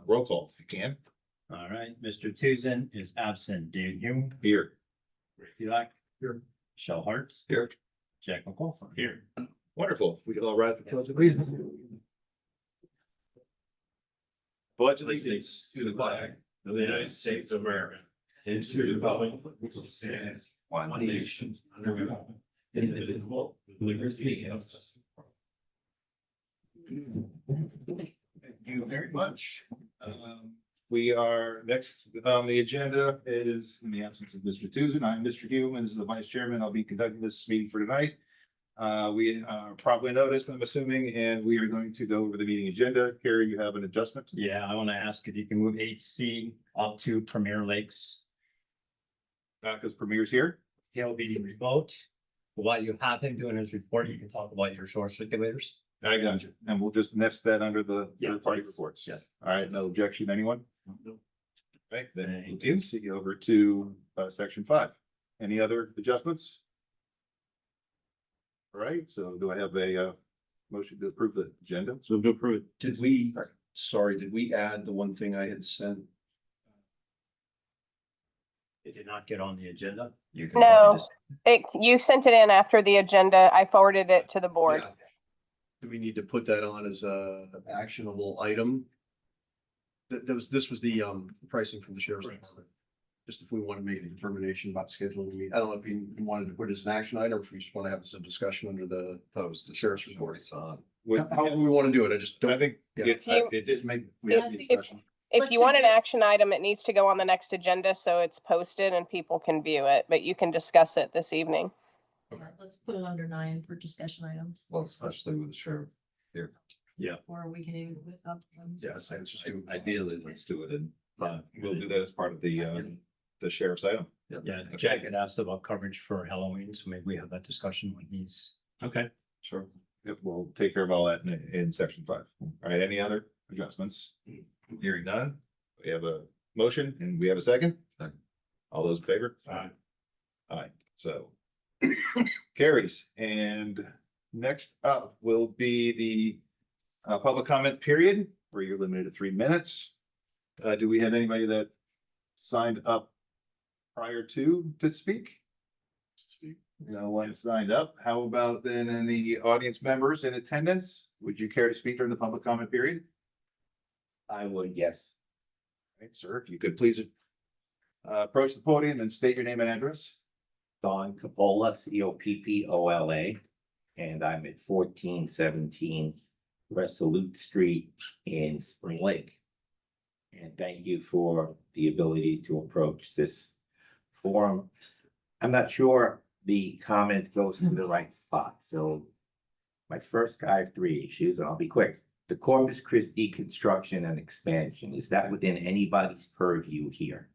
Roll call, if you can. All right, Mr. Tucson is absent. David Hume. Here. Ray Fulak. Here. Michelle Hart. Here. Jack McCauliffe. Here. Wonderful. We can all rise for pledge of allegiance. Pledge allegiance to the flag of the United States of America and to the republic which stands one nation under God, indivisible, with liberty and justice. Thank you very much. We are next on the agenda is in the absence of Mr. Tucson. I'm Mr. Hume, and as the vice chairman, I'll be conducting this meeting for tonight. We are probably noticed, I'm assuming, and we are going to go over the meeting agenda. Carrie, you have an adjustment? Yeah, I want to ask if you can move 8C up to Premier Lakes. Because Premier's here. He'll be remote. While you have him doing his report, you can talk about your short circulators. I got you. And we'll just nest that under the Yeah, third-party please. reports. Yes. All right, no objection, anyone? No. Right, then Thank we'll see over to section 5. Any other adjustments? All right, so do I have a motion to approve the agenda? So to approve. Did we add the one thing I had sent? It did not get on the agenda. You can No. probably just- You sent it in after the agenda. I forwarded it to the board. Yeah. Do we need to put that on as a actionable item? This was the pricing from the sheriff's department. Just if we want to make a determination about scheduling, I don't know if you wanted to put it as an action item, or if we just want to have this a discussion under the sheriff's report. However we want to do it, I just I don't. think Yeah. it did make, we had the discussion. If you want an action item, it needs to go on the next agenda, so it's posted and people can view it, but you can discuss it this evening. Yeah, let's put it under 9 for discussion items, Well, especially with the sheriff here. or we can even put up. Yeah, so let's just do. Ideally, let's do it in five. We'll do that as part of the sheriff's item. Yeah, Jack had asked about coverage for Halloween, so maybe we have that discussion when he's, okay. Sure. Yep, we'll take care of all that in section 5. All right, any other adjustments? Hearing none. We have a motion and we have a second. Second. All those in favor? Aye. Aye, so carries. And next up will be the public comment period where you're limited to 3 minutes. Do we have anybody that signed up prior to speak? No one signed up. How about then any audience members in attendance? Would you care to speak during the public comment period? I would, yes. Right, sir, if you could please approach the podium and state your name and address. Don Coppola, Coppola, and I'm at 1417 Resolute Street in Spring Lake. And thank you for the ability to approach this forum. I'm not sure the comment goes to the right spot, so my first, I have 3 issues, and I'll be quick. The Corpus Christi construction and expansion, is that within anybody's purview here?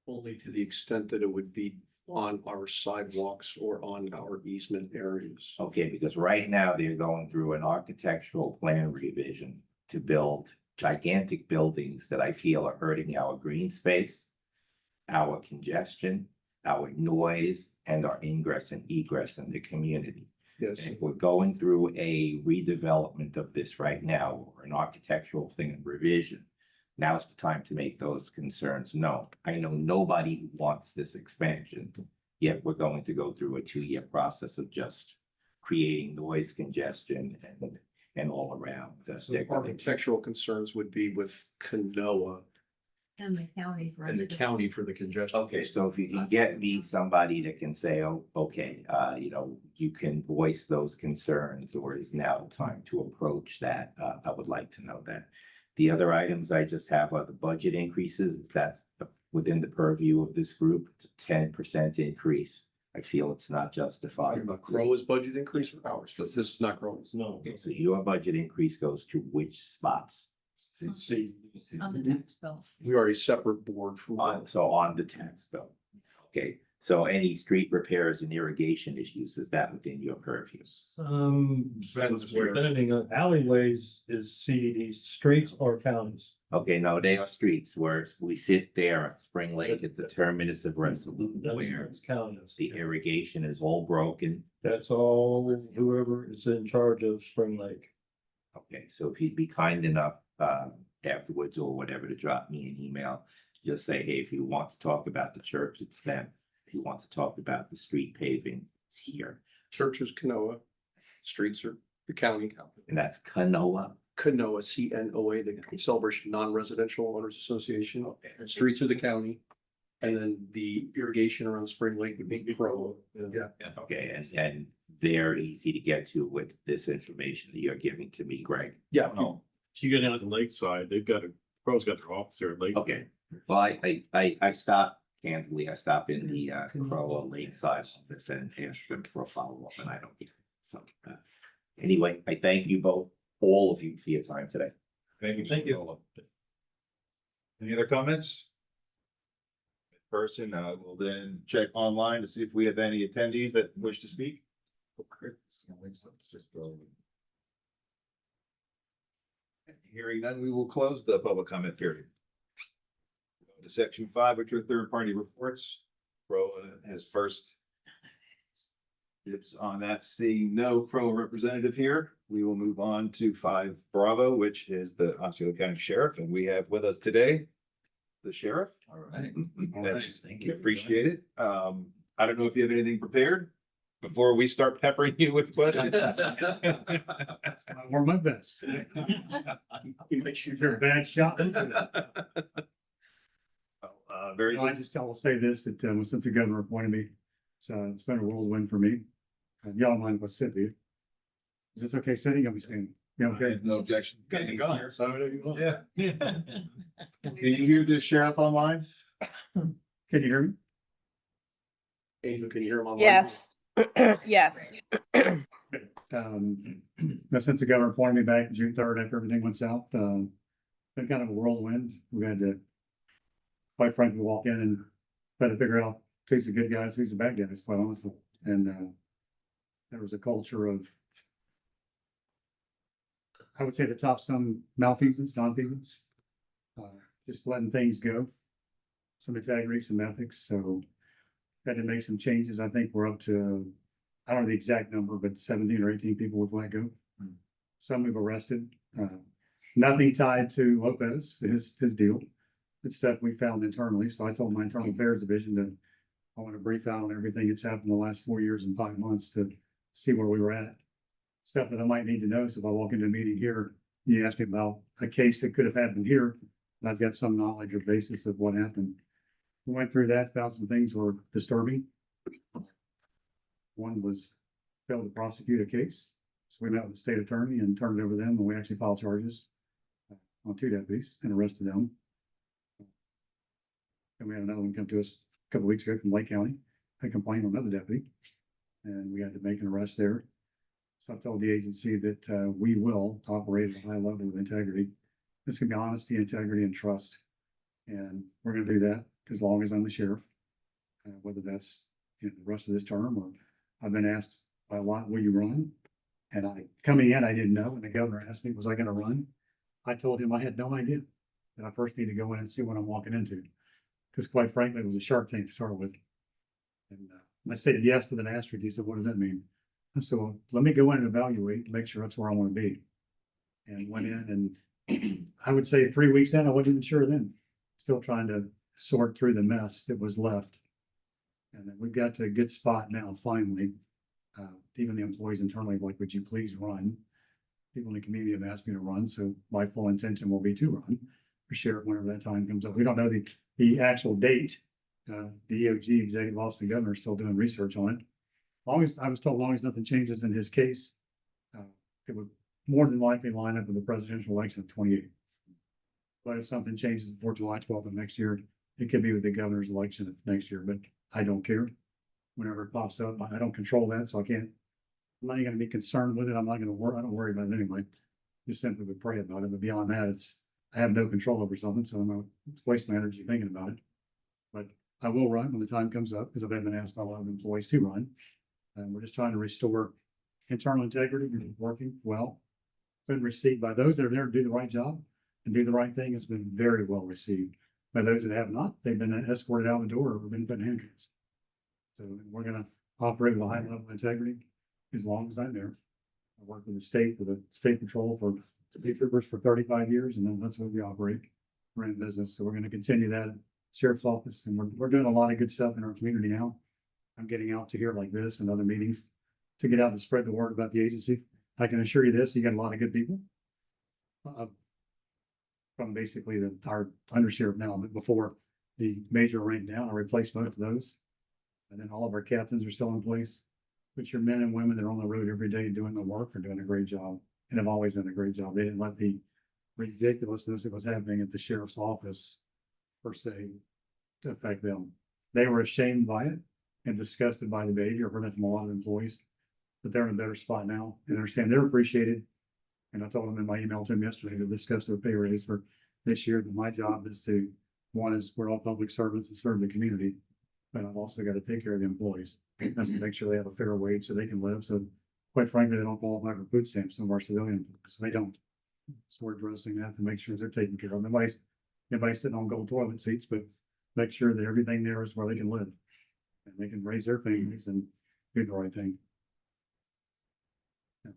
Only to the extent that it would be on our sidewalks or on our easement areas. Okay, because right now they're going through an architectural plan revision to build gigantic buildings that I feel are hurting our green space, our congestion, our noise, and our ingress and egress in the community. Yes, And we're going through a redevelopment of this right now, or an architectural thing and revision. Now's the time to make those concerns known. I know nobody wants this expansion, yet we're going to go through a 2-year process of just creating noise congestion and all around. so the architectural concerns would be with Canoa And the county. for and the county for the congestion. Okay, so if you can get me somebody that can say, oh, okay, you can voice those concerns, or is now time to approach that, I would like to know that. The other items I just have are the budget increases. That's within the purview of this group. It's a 10% increase. I feel it's not justified. Talking about Crowe's budget increase or ours, because this is not Crowe's. No. Okay, so your budget increase goes to which spots? On the tax bill. We are a separate board from. So on the tax bill. Okay, so any street repairs and irrigation issues, is that within your purview? Depending on alleyways is CDD streets or counties. Okay, no, they are streets where we sit there at Spring Lake at the terminus of Resolute, where That's counties. the irrigation is all broken. That's all whoever is in charge of Spring Lake. Okay, so if you'd be kind enough, afterwards or whatever to drop me an email. Just say, hey, if you want to talk about the church, it's them. If you want to talk about the street paving, it's here. Church is Canoa, streets are the county. And that's Kanoa. Canoa, CNOA, the Celebration Non-Residential Owners Association. Streets are the county. And then the irrigation around Spring Lake would be Pro. Yeah. Okay, and they're easy to get to with this information that you're giving to me, Greg. Yeah. Oh, So you go down to Lakeside, they've got Pro's got their office there at Lakeside. Okay, well, I stopped, candidly, I stopped in the Crow Lakeside office and asked them for a follow-up, and I don't get it. So, anyway, I thank you both, all of you, for your time today. Thank you. Thank you. Any other comments? Person, we'll then check online to see if we have any attendees that wish to speak. Hearing none, we will close the public comment period. Go to section 5, which are third-party reports. Crow has first dibs on that. Seeing no Crow representative here, we will move on to 5 Bravo, which is the Osceola County Sheriff, and we have with us today the sheriff. All right. That's, Thank you. appreciate it. I don't know if you have anything prepared before we start peppering you with questions. We're my best. You might shoot You're a bad shot. Very I good. will say this, that since the governor appointed me, it's been a whirlwind for me. Y'all don't mind if I sit, do you? Is this okay sitting? I'll be standing. Yeah, okay. No objection. Yeah. Can you hear the sheriff online? Can you hear me? Angel, can you hear him online? Yes. Yes. Since the governor appointed me back June 3rd, after everything went south, been kind of a whirlwind. We had to, quite frankly, walk in and try to figure out who's the good guys, who's the bad guys, quite honestly. And there was a culture of, I would say, the top some malfeasance, nonfeasance, just letting things go, some integrity, some ethics. So had to make some changes. I think we're up to, I don't know the exact number, but 17 or 18 people we've let go. Some we've arrested. Nothing tied to Lopez, his deal. It's stuff we found internally. So I told my internal affairs division that I want to brief out on everything that's happened in the last 4 years and 5 months to see where we were at. Stuff that I might need to know. So if I walk into a meeting here, you ask me about a case that could have happened here, and I've got some knowledge or basis of what happened. We went through that, found some things were disturbing. One was failed to prosecute a case. So we met with the state attorney and turned it over to them, and we actually filed charges on 2 deputies and arrested them. And we had another one come to us a couple of weeks ago from Lake County. I complained on another deputy, and we had to make an arrest there. So I told the agency that we will operate at a high level of integrity. This can be honesty, integrity, and trust. And we're going to do that as long as I'm the sheriff, whether that's the rest of this term or I've been asked by a lot, will you run? And coming in, I didn't know. And the governor asked me, was I going to run? I told him I had no idea. And I first need to go in and see what I'm walking into. Because quite frankly, it was a Shark Tank to start with. And I said yes with an asterisk. He said, what does that mean? I said, well, let me go in and evaluate to make sure that's where I want to be. And went in, and I would say 3 weeks in, I wasn't even sure then. Still trying to sort through the mess that was left. And then we've got to a good spot now, finally. Even the employees internally, like, would you please run? People in the community have asked me to run, so my full intention will be to run for sheriff whenever that time comes up. We don't know the actual date. The EOG, executive office of the governor, is still doing research on it. Long as I was told, long as nothing changes in his case, it would more than likely line up with the presidential election of 28. But if something changes before July 12th of next year, it could be with the governor's election of next year, but I don't care. Whenever it pops up, I don't control that, so I'm not going to be concerned with it. I'm not going to worry. I don't worry about it anyway. Just simply would pray about it. But beyond that, I have no control over something, so I'm not wasting my energy thinking about it. But I will run when the time comes up because I've been asked by a lot of employees to run. And we're just trying to restore internal integrity. It's working well. Been received by those that are there to do the right job and do the right thing. It's been very well received. By those that have not, they've been escorted out the door or been put in handcuffs. So we're going to operate with a high level of integrity as long as I'm there. I work with the state patrol for state troopers for 35 years, and then that's what we operate. We're in business, so we're gonna continue that. Sheriff's Office, and we're doing a lot of good stuff in our community now. I'm getting out to here like this and other meetings to get out and spread the word about the agency. I can assure you this, you got a lot of good people. From basically our undersheriff now, but before the major rank down, I replaced both of those. And then all of our captains are still in place. But your men and women that are on the road every day doing the work are doing a great job and have always done a great job. They didn't let the ridiculousness that was happening at the sheriff's office per se to affect them. They were ashamed by it and disgusted by the behavior. I've heard that from a lot of employees, but they're in a better spot now and understand they're appreciated. And I told them in my email to them yesterday to discuss their pay raise for this year. But my job is one is we're all public servants and serve the community, but I've also got to take care of the employees. That's to make sure they have a fair wage so they can live. So quite frankly, they don't qualify for food stamps, some of our civilian, so they don't. So we're addressing that to make sure they're taken care of. Nobody's sitting on gold toilet seats, but make sure that everything there is where they can live. And they can raise their families and do the right thing. Yeah.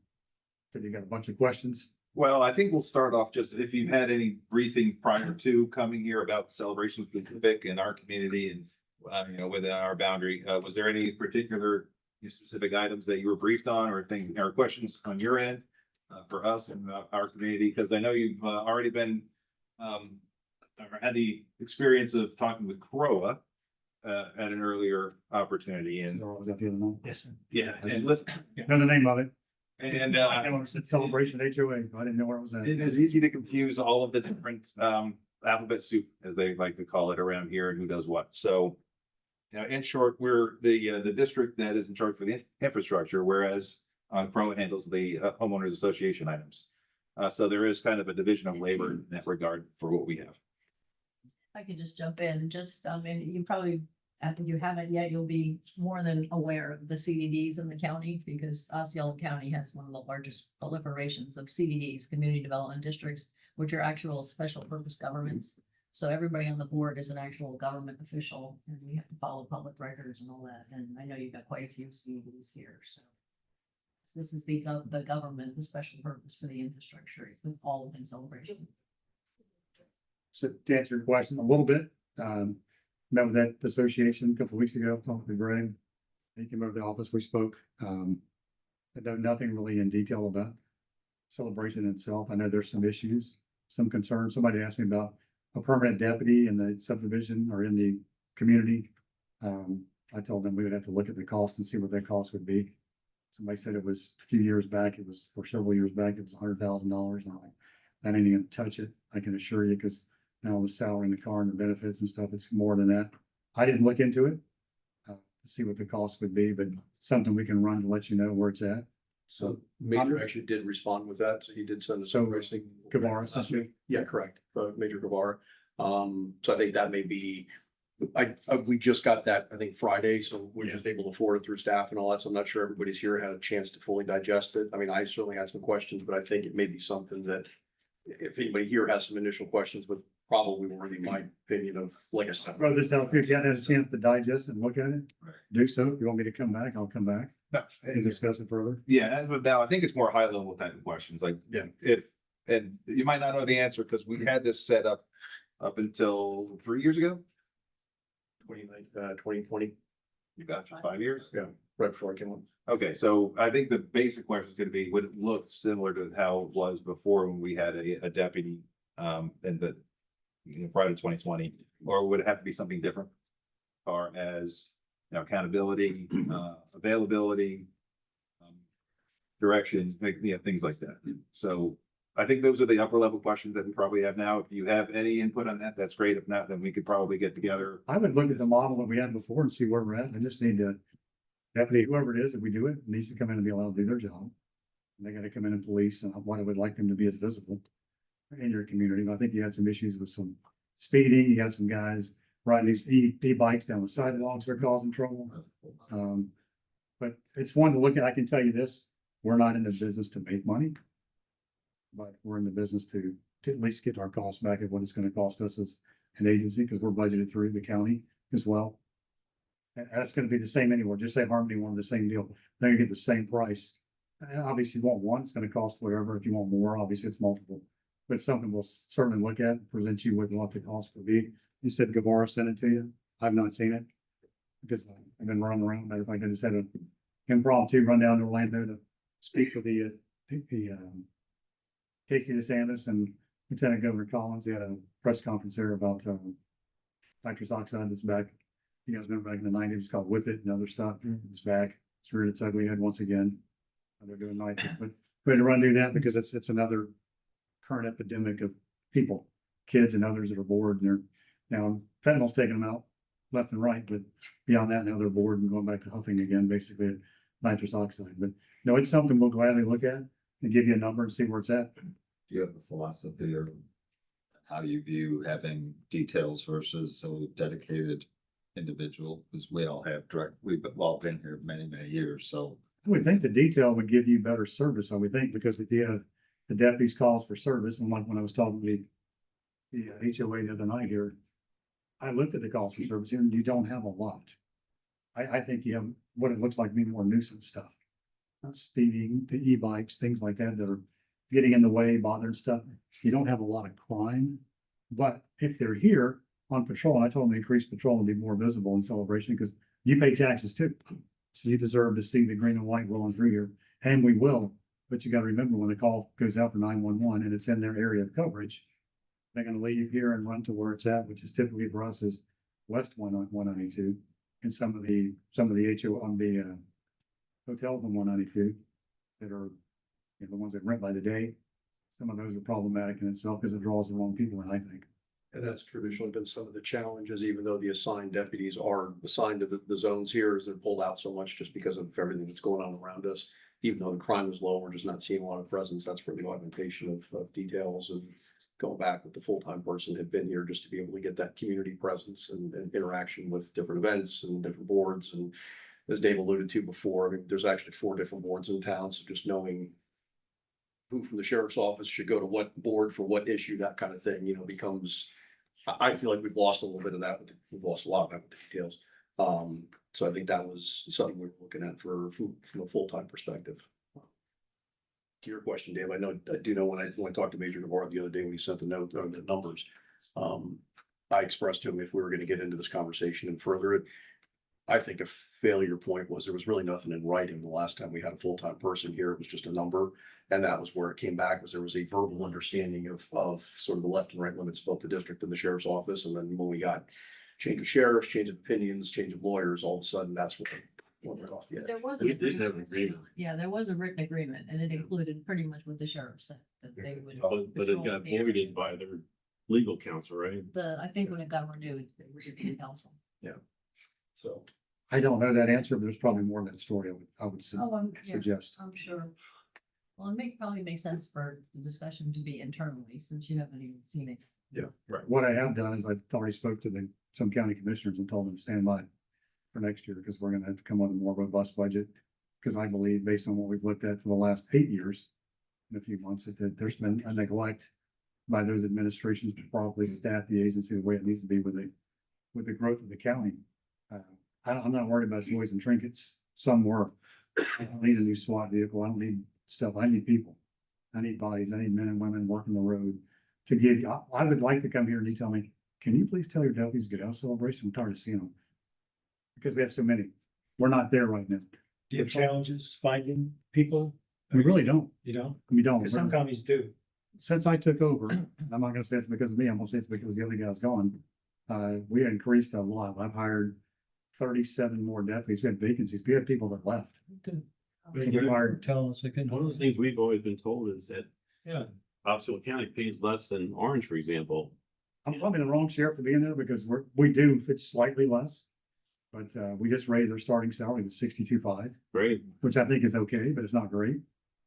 So you got a bunch of questions? Well, I think we'll start off just if you've had any briefing prior to coming here about celebrations with Civic in our community and, within our boundary, was there any particular specific items that you were briefed on or things or questions on your end for us and our community? Because I know you've already been, or had the experience of talking with CROA at an earlier opportunity and, Or was that the other one? Yes, sir. yeah, and listen, Know the name of it. and I know it said celebration HOA. I didn't know where it was at. it is easy to confuse all of the different alphabet soup, as they like to call it around here, and who does what. So, in short, we're the district that is in charge for the infrastructure, whereas Pro handles the homeowners association items. So there is kind of a division of labor in that regard for what we have. I could just jump in, and you probably, if you haven't yet, you'll be more than aware of the CDDs in the county because Osceola County has one of the largest proliferations of CDDs, community development districts, which are actual special purpose governments. So everybody on the board is an actual government official and we have to follow public records and all that. And I know you've got quite a few CDDs here, so. This is the government, the special purpose for the infrastructure with all of in celebration. So to answer your question a little bit, met with that association a couple of weeks ago, talked to Greg. He came over to the office, we spoke. I know nothing really in detail about celebration itself. I know there's some issues, some concerns. Somebody asked me about a permanent deputy in the subdivision or in the community. I told them we would have to look at the cost and see what that cost would be. Somebody said it was a few years back, or several years back, it was $100,000. I'm like, that ain't even touch it, I can assure you, because now the salary and the car and the benefits and stuff, it's more than that. I didn't look into it to see what the cost would be, but something we can run to let you know where it's at. So Major actually did respond with that, so he did send us some pricing. Guevara, last week. Yeah, correct, Major Guevara. So I think that may be, we just got that, I think Friday, so we're just able to forward it through staff and all that, so I'm not sure everybody's here had a chance to fully digest it. I mean, I certainly had some questions, but I think it may be something that if anybody here has some initial questions, but probably worthy, in my opinion, of like a separate. Throw this out, if you hadn't had a chance to digest and look at it, Right. do so. If you want me to come back, I'll come back No, and discuss it further. yeah, as of now, I think it's more high level type of questions, like, Yeah. and you might not know the answer because we had this set up until 3 years ago. 2020, You got 5 years? yeah, right before I came on. Okay, so I think the basic question is gonna be, would it look similar to how it was before when we had a deputy, in the, prior to 2020, or would it have to be something different? As far as, accountability, availability, direction, things like that. So I think those are the upper level questions that we probably have now. If you have any input on that, that's great. If not, then we could probably get together. I would look at the model that we had before and see where we're at. I just need to, deputy, whoever it is, if we do it, needs to come in and be allowed to do their job. And they gotta come in and police, and what I would like them to be as visible in your community. I think you had some issues with some speeding. You had some guys riding these e-bikes down the sidewalks. They're causing trouble. But it's one to look at. I can tell you this, we're not in the business to make money. But we're in the business to at least get our costs back of what it's gonna cost us as an agency, because we're budgeted through the county as well. And that's gonna be the same anywhere. Just say Harmony wanted the same deal. They're gonna get the same price Obviously, you want one, it's gonna cost whatever. If you want more, obviously it's multiple. But something we'll certainly look at, present you with what the cost would be. You said Guevara sent it to you. I've not seen it. Because I've been running around. Matter of fact, I just had an impromptu run down to Orlando to speak with the Casey DeSantis and Lieutenant Governor Collins. They had a press conference there about nitrous oxide that's back. You guys remember back in the nineties, it's called Whip It and other stuff. It's back. It's reared its ugly head once again. They're doing nitrous, but we had to run do that because it's another current epidemic of people, kids and others that are bored and they're now fentanyl's taking them out left and right, but beyond that, now they're bored and going back to huffing again, basically at nitrous oxide. But no, it's something we'll gladly look at and give you a number and see where it's at. Do you have a philosophy or how you view having details versus a dedicated individual? Because we all have we've all been here many, many years, so. I would think the detail would give you better service, I would think, because if you have the deputies calls for service, and like when I was talking to the HOA the other night here, I looked at the calls for service and you don't have a lot. I think you have what it looks like maybe more nuisance stuff. Speeding, the e-bikes, things like that that are getting in the way, bothering stuff. You don't have a lot of crime, but if they're here on patrol, and I told them to increase patrol and be more visible in Celebration because you pay taxes too. So you deserve to see the green and white rolling through here, and we will. But you got to remember when the call goes out for 911 and it's in their area of coverage, they're going to leave here and run to where it's at, which is typically for us is west 192, and some of the HO on the hotels on 192 that are the ones that rent by the day. Some of those are problematic in itself because it draws the wrong people in, I think. And that's traditionally been some of the challenges, even though the assigned deputies are assigned to the zones here, is they're pulled out so much just because of everything that's going on around us. Even though the crime is low, we're just not seeing a lot of presence. That's where the augmentation of details and going back with the full-time person had been here just to be able to get that community presence and interaction with different events and different boards. And as Dave alluded to before, I mean, there's actually 4 different boards in town. So just knowing who from the sheriff's office should go to what board for what issue, that kind of thing, becomes, I feel like we've lost a little bit of that. We've lost a lot of that with the details. So I think that was something we're looking at from a full-time perspective. To your question, Dave, I do know when I talked to Major Navarro the other day, when he sent the note or the numbers, I expressed to him if we were going to get into this conversation and further it. I think a failure point was there was really nothing in writing the last time we had a full-time person here. It was just a number. And that was where it came back, was there was a verbal understanding of sort of the left and right limits of both the district and the sheriff's office. And then when we got change of sheriffs, change of opinions, change of lawyers, all of a sudden that's what went off the edge. There was. We did have an agreement. Yeah, there was a written agreement and it included pretty much what the sheriff said, that they would. But it got voided by their legal counsel, right? I think when it got renewed, it was the council. So. I don't know that answer, but there's probably more of that story I would Yeah, suggest. I'm sure. Well, it probably makes sense for the discussion to be internally, since you haven't even seen it. What I have done is I've already spoke to some county commissioners and told them to stand by for next year because we're going to have to come on a more robust budget. Because I believe based on what we've looked at for the last 8 years, in a few months, that there's been a neglect by those administrations to properly staff the agency the way it needs to be with the growth of the county. I'm not worried about toys and trinkets. Some were. I don't need a new SWAT vehicle. I don't need stuff. I need people. I need bodies. I need men and women working the road to give you. I would like to come here and you tell me, can you please tell your deputies to get out of Celebration? I'm tired of seeing them. Because we have so many. We're not there right now. Do you have challenges finding people? We really don't. You know, We don't. because some counties do. Since I took over, I'm not gonna say it's because of me. I'm gonna say it's because the other guy's gone. We increased a lot. I've hired 37 more deputies. We had vacancies. We had people that left. We hired. Tell us again. One of the things we've always been told is that Yeah. Osceola County pays less than Orange, for example. I'm probably the wrong sheriff to be in there because we do, it's slightly less. But we just raised our starting salary to 62.5, Great. which I think is okay, but it's not great.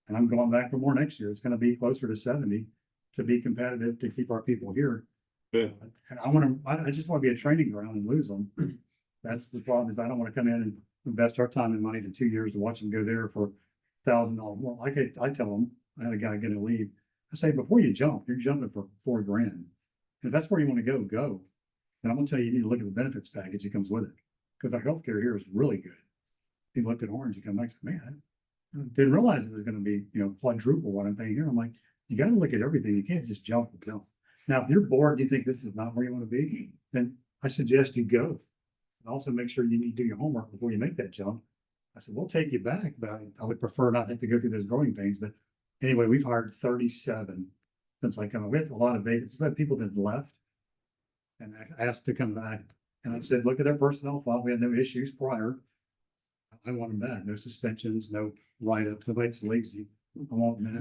And I'm going back for more next year. It's gonna be closer to 70 to be competitive, to keep our people here. Yeah. And I just wanna be a training ground and lose them. That's the problem, is I don't wanna come in and invest our time and money in 2 years to watch them go there for $1,000. Well, I tell them, I had a guy get a leave. I say, before you jump, you're jumping for $4,000. And if that's where you wanna go. And I'm gonna tell you, you need to look at the benefits package that comes with it. Because our healthcare here is really good. If you looked at Orange, you come back and say, man, Didn't realize it was gonna be, quadruple what I'm paying here. I'm like, you gotta look at everything. You can't just jump and jump. Now, if you're bored, you think this is not where you wanna be, then I suggest you go. And also make sure you need to do your homework before you make that jump. I said, we'll take you back, but I would prefer not have to go through those growing pains. But anyway, we've hired 37 since I come. We had a lot of vacancies. We had people that left and asked to come back. And I said, look at their personnel file. We had no issues prior. I want them back. No suspensions, no write-ups. Nobody's lazy. I want them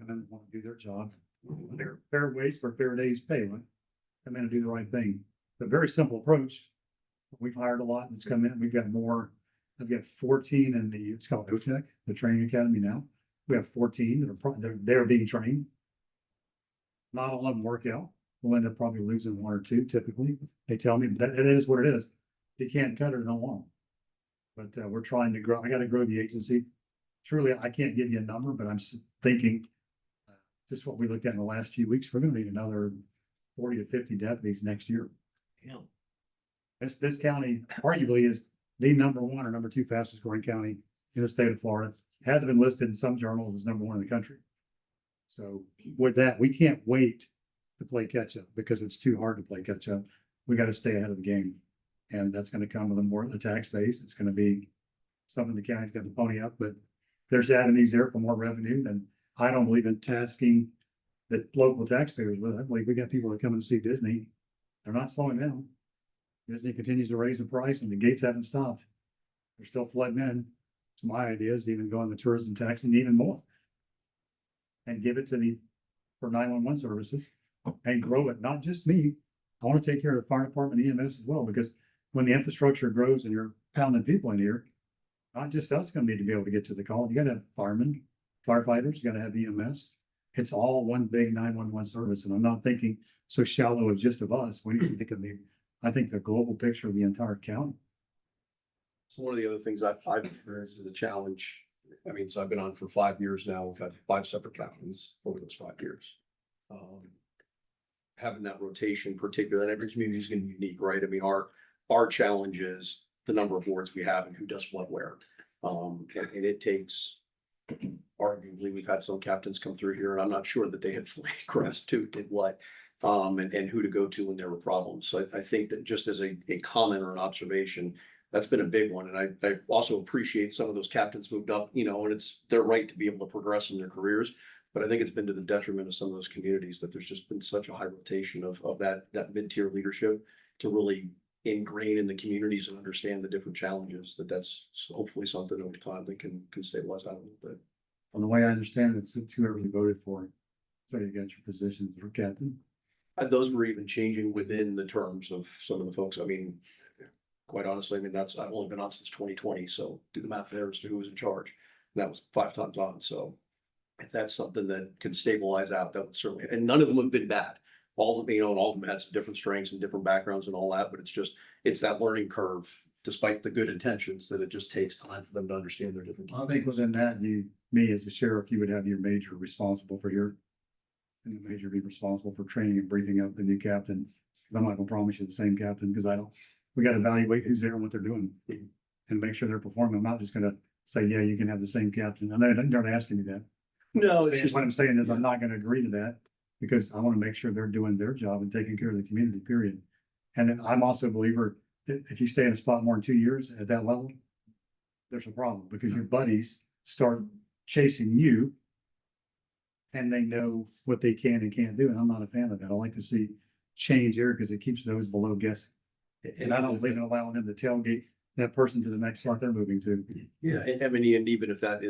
and want to do their job. They're fair wage for fair day's pay. Right? Come in and do the right thing. It's a very simple approach. We've hired a lot that's come in. We've got more. I've got 14 in it's called OTEC, the training academy now. We have 14 that are they're being trained. Not all of them work out. We'll end up probably losing one or two typically. They tell me that it is what it is. You can't cut it along. But we're trying to grow. I got to grow the agency. Truly, I can't give you a number, but I'm thinking just what we looked at in the last few weeks, we're going to need another 40 to 50 deputies next year. Yeah. This county arguably is the number one or number two fastest growing county in the state of Florida. Hasn't been listed in some journals as number one in the country. So with that, we can't wait to play catch up because it's too hard to play catch up. We got to stay ahead of the game. And that's going to come with a more tax base. It's going to be something the county's got to pony up, but there's avenues there for more revenue. And I don't believe in tasking the local taxpayers with it. I believe we got people that come and see Disney. They're not slowing down. Disney continues to raise the price and the gates haven't stopped. They're still flooding in. So my idea is even go on the tourism tax and even more. And give it to for 911 services and grow it. Not just me. I want to take care of the fire department EMS as well, because when the infrastructure grows and you're pounding people in here, not just us going to need to be able to get to the call. You got to have firemen, firefighters, you got to have EMS. It's all one big 911 service. And I'm not thinking so shallow as just of us. We need to think of I think the global picture of the entire county. So one of the other things I've experienced as a challenge, I mean, so I've been on for 5 years now. We've had 5 separate captains over those 5 years. Having that rotation, particularly, and every community is going to be unique, right? I mean, our challenge is the number of boards we have and who does what where. And it takes, arguably, we've had some captains come through here, and I'm not sure that they had fully grasped who did what, and who to go to when there were problems. So I think that just as a comment or an observation, that's been a big one. And I also appreciate some of those captains moved up, and it's their right to be able to progress in their careers. But I think it's been to the detriment of some of those communities that there's just been such a high rotation of that mid-tier leadership to really ingrain in the communities and understand the different challenges. That's hopefully something over time that can stabilize out a little bit. From the way I understand it, it's whoever you voted for. So you got your positions for captain. And those were even changing within the terms of some of the folks. I mean, quite honestly, I mean, I've only been on since 2020. So do the math there as to who was in charge. And that was 5 times on. So if that's something that can stabilize out, that would certainly, and none of them have been bad. All of them, all of them had some different strengths and different backgrounds and all that, but it's that learning curve, despite the good intentions, that it just takes time for them to understand their different. I think within that, me as a sheriff, you would have your major responsible for and the major be responsible for training and briefing up the new captain. I'm not gonna promise you the same captain because we got to evaluate who's there and what they're doing and make sure they're performing. I'm not just gonna say, yeah, you can have the same captain. I know they're not asking me that. No, it's just What I'm saying is I'm not gonna agree to that because I want to make sure they're doing their job and taking care of the community, period. And then I'm also a believer that if you stay in a spot more than 2 years at that level, there's a problem because your buddies start chasing you and they know what they can and can't do. And I'm not a fan of that. I like to see change here because it keeps those below guessing. And I don't believe in allowing them to tailgate that person to the next spot they're moving to. Yeah, and I mean, and even if that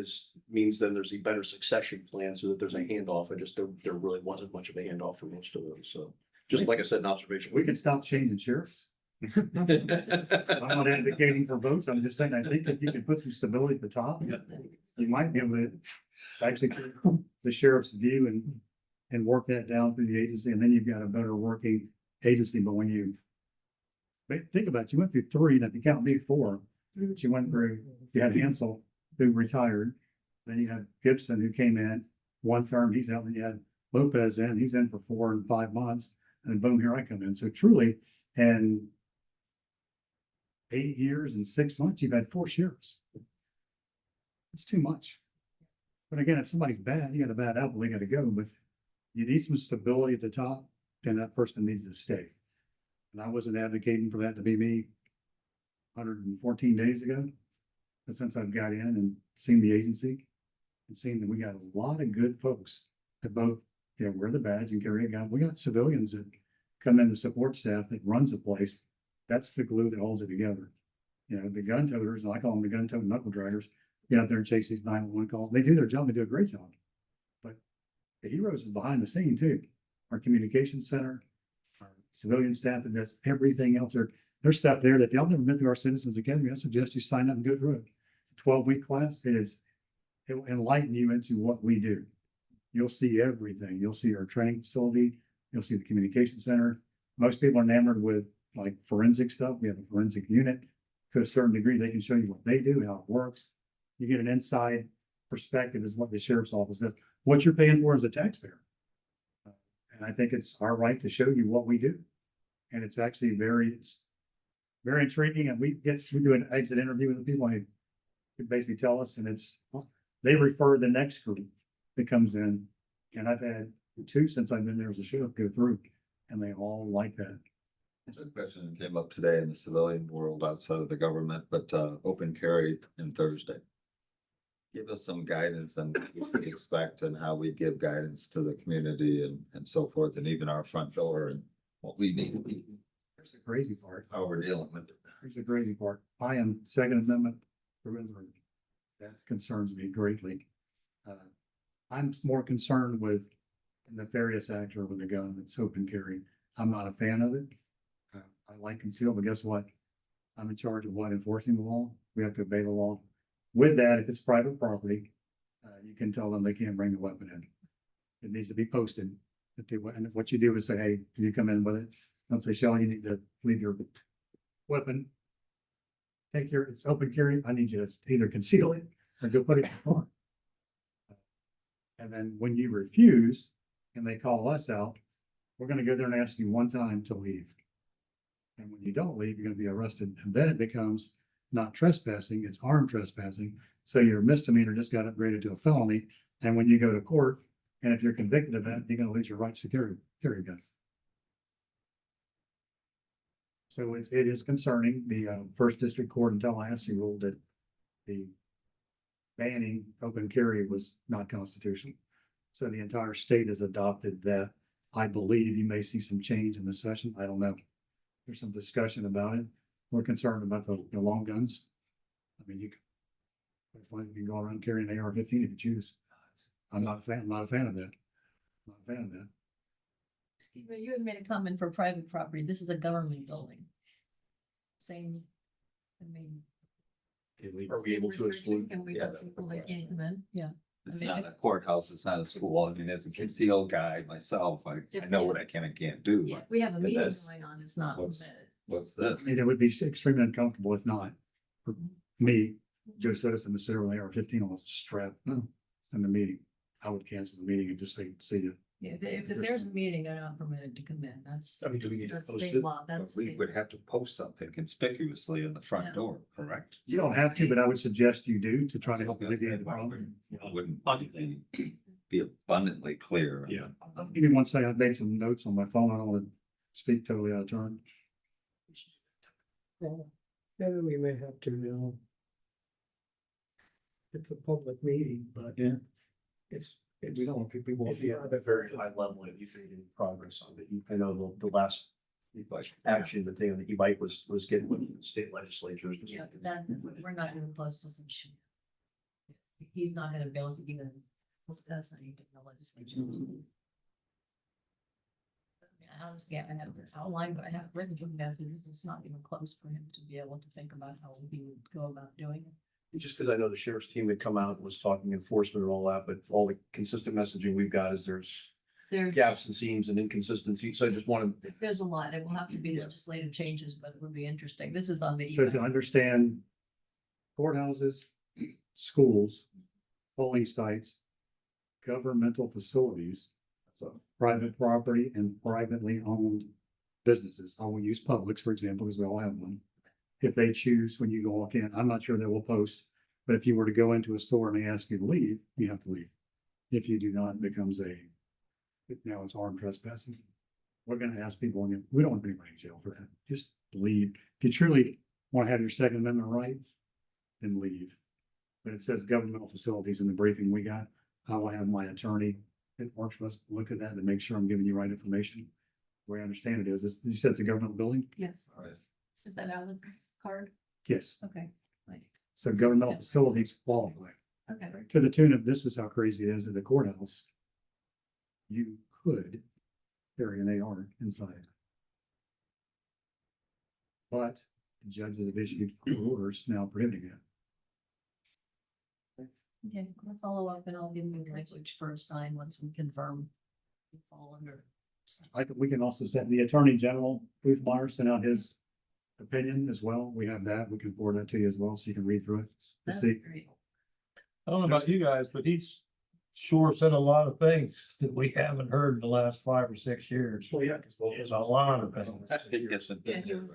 means then there's a better succession plan so that there's a handoff, there really wasn't much of a handoff for most of those. So just like I said, an observation. We can stop changing sheriffs. I'm not advocating for votes. I'm just saying, I think if you can put some stability at the top, you might be able to actually take the sheriff's view and work that down through the agency. And then you've got a better working agency. But when you think about it, you went through 3, and if you count me 4, but you went through, you had Hansel who retired. Then you had Gibson who came in 1 term, he's out. Then you had Lopez in, he's in for 4 and 5 months. And boom, here I come in. So truly, and 8 years and 6 months, you've had 4 sheriffs. It's too much. But again, if somebody's bad, you got a bad apple, they gotta go, but you need some stability at the top, then that person needs to stay. And I wasn't advocating for that to be me 114 days ago. But since I've got in and seen the agency and seen that we got a lot of good folks that both, you know, wear the badge and carry a gun. We got civilians that come in, the support staff that runs the place. That's the glue that holds it together. You know, the gun toters, and I call them the gun toting knuckle draggers, get out there and chase these 911 calls. They do their job, they do a great job. But the heroes is behind the scene too. Our communications center, our civilian staff that does everything else. There's stuff there that if y'all never been through our Citizens Academy, I suggest you sign up and go through it. It's a 12-week class. It will enlighten you into what we do. You'll see everything. You'll see our training facility. You'll see the communication center. Most people are enamored with like forensic stuff. We have a forensic unit. To a certain degree, they can show you what they do, how it works. You get an inside perspective is what the sheriff's office does. What you're paying for as a taxpayer. And I think it's our right to show you what we do. And it's actually it's very intriguing. And we do an exit interview with the people who basically tell us, and they refer the next group that comes in. And I've had 2 since I've been there as a sheriff go through, and they all like that. It's a question that came up today in the civilian world outside of the government, but open carry in Thursday. Give us some guidance on what we should expect and how we give guidance to the community and so forth, and even our front door and what we need to be, Here's the crazy part. how we're dealing with it. Here's the crazy part. I am Second Amendment through and through. That concerns me greatly. I'm more concerned with a nefarious actor with a gun that's open carry. I'm not a fan of it. I like concealed, but guess what? I'm in charge of enforcing the law. We have to obey the law. With that, if it's private property, you can tell them they can't bring the weapon in. It needs to be posted. And what you do is say, hey, can you come in with it? Don't say, Shelley, you need to leave your weapon. It's open carry. I need you to either conceal it or go put it in your car. And then when you refuse and they call us out, we're going to go there and ask you one time to leave. And when you don't leave, you're going to be arrested. And then it becomes not trespassing, it's armed trespassing. So your misdemeanor just got upgraded to a felony. And when you go to court, and if you're convicted of that, you're going to lose your rights to carry a gun. So it is concerning. The First District Court in Tallahassee ruled that the banning open carry was not constitutional. So the entire state has adopted that. I believe you may see some change in the session. I don't know. There's some discussion about it. We're concerned about the long guns. I mean, you can go around carrying an AR-15 if you choose. I'm not a fan of that. Not a fan of that. Excuse me, you had made a comment for private property. This is a government building. Same, I mean. Are we able to exclude? Can we Yeah, tell people they can't come in? Yeah. It's I mean, not a courthouse, it's not a school. I mean, as a concealed guy myself, I know what I can and can't do. Yeah, if we have a meeting that's- going on, it's not what's- permitted. What's I this? mean, it would be extremely uncomfortable if not. For me, Joe Citizen, to sit there with an AR-15 on a strap in the meeting. I would cancel the meeting and just say, see you. Yeah, if there's a meeting, they're not permitted to come in. That's, I mean, do we need to that's post state it? law. That's. We state would law. have to post something conspicuously in the Yeah. front door, correct? You don't have to, but I would suggest you do to try to help alleviate the Why problem. wouldn't be abundantly clear. Yeah. Give me one second. I made some notes on my phone. I don't want to speak totally out of turn. Maybe we may have to, it's a public meeting, but. Yeah. It's, We don't want people. If you have a very high level, have you made any progress on the, I know the last action, the thing on the e-bike was getting with the state legislatures. Yeah, that, we're not even close to some shit. He's not gonna be able to even discuss anything in the legislature. I honestly, I have it outlined, but I have written to him that it's not even close for him to be able to think about how he would go about doing it. Just because I know the sheriff's team had come out and was talking enforcement and all that, but all the consistent messaging we've got is there's There, gaps and seams and inconsistencies. So I just wanted, there's a lot. It will have to be legislative changes, but it would be interesting. This is on the. So to understand courthouses, schools, polling sites, governmental facilities, so private property and privately owned businesses. I will use Publix, for example, because we all have one. If they choose when you go walk in, I'm not sure they will post But if you were to go into a store and they ask you to leave, you have to leave. If you do not, it becomes now it's armed trespassing. We're gonna ask people, and we don't want anybody in jail for that. Just leave. If you truly want to have your Second Amendment right, then leave. But it says governmental facilities in the briefing we got. I will have my attorney that works for us look at that and make sure I'm giving you right information. The way I understand it is, you said it's a governmental building? Yes. Is that Alex's card? Yes. Okay. Like, So governmental facilities qualify. okay. To the tune of, this is how crazy it is at the courthouse. You could carry an AR inside. But the judges have issued orders now prohibiting it. Okay, I'll follow up and I'll give you language for a sign once we confirm. We fall under. We can also send the Attorney General, Booth Meyer, sent out his opinion as well. We have that. We can forward that to you as well, so you can read through it. To That'd see. be great. I don't know about you guys, but he's sure said a lot of things that we haven't heard in the last 5 or 6 years. Well, yeah, because There's a lot of things. Yeah, he was.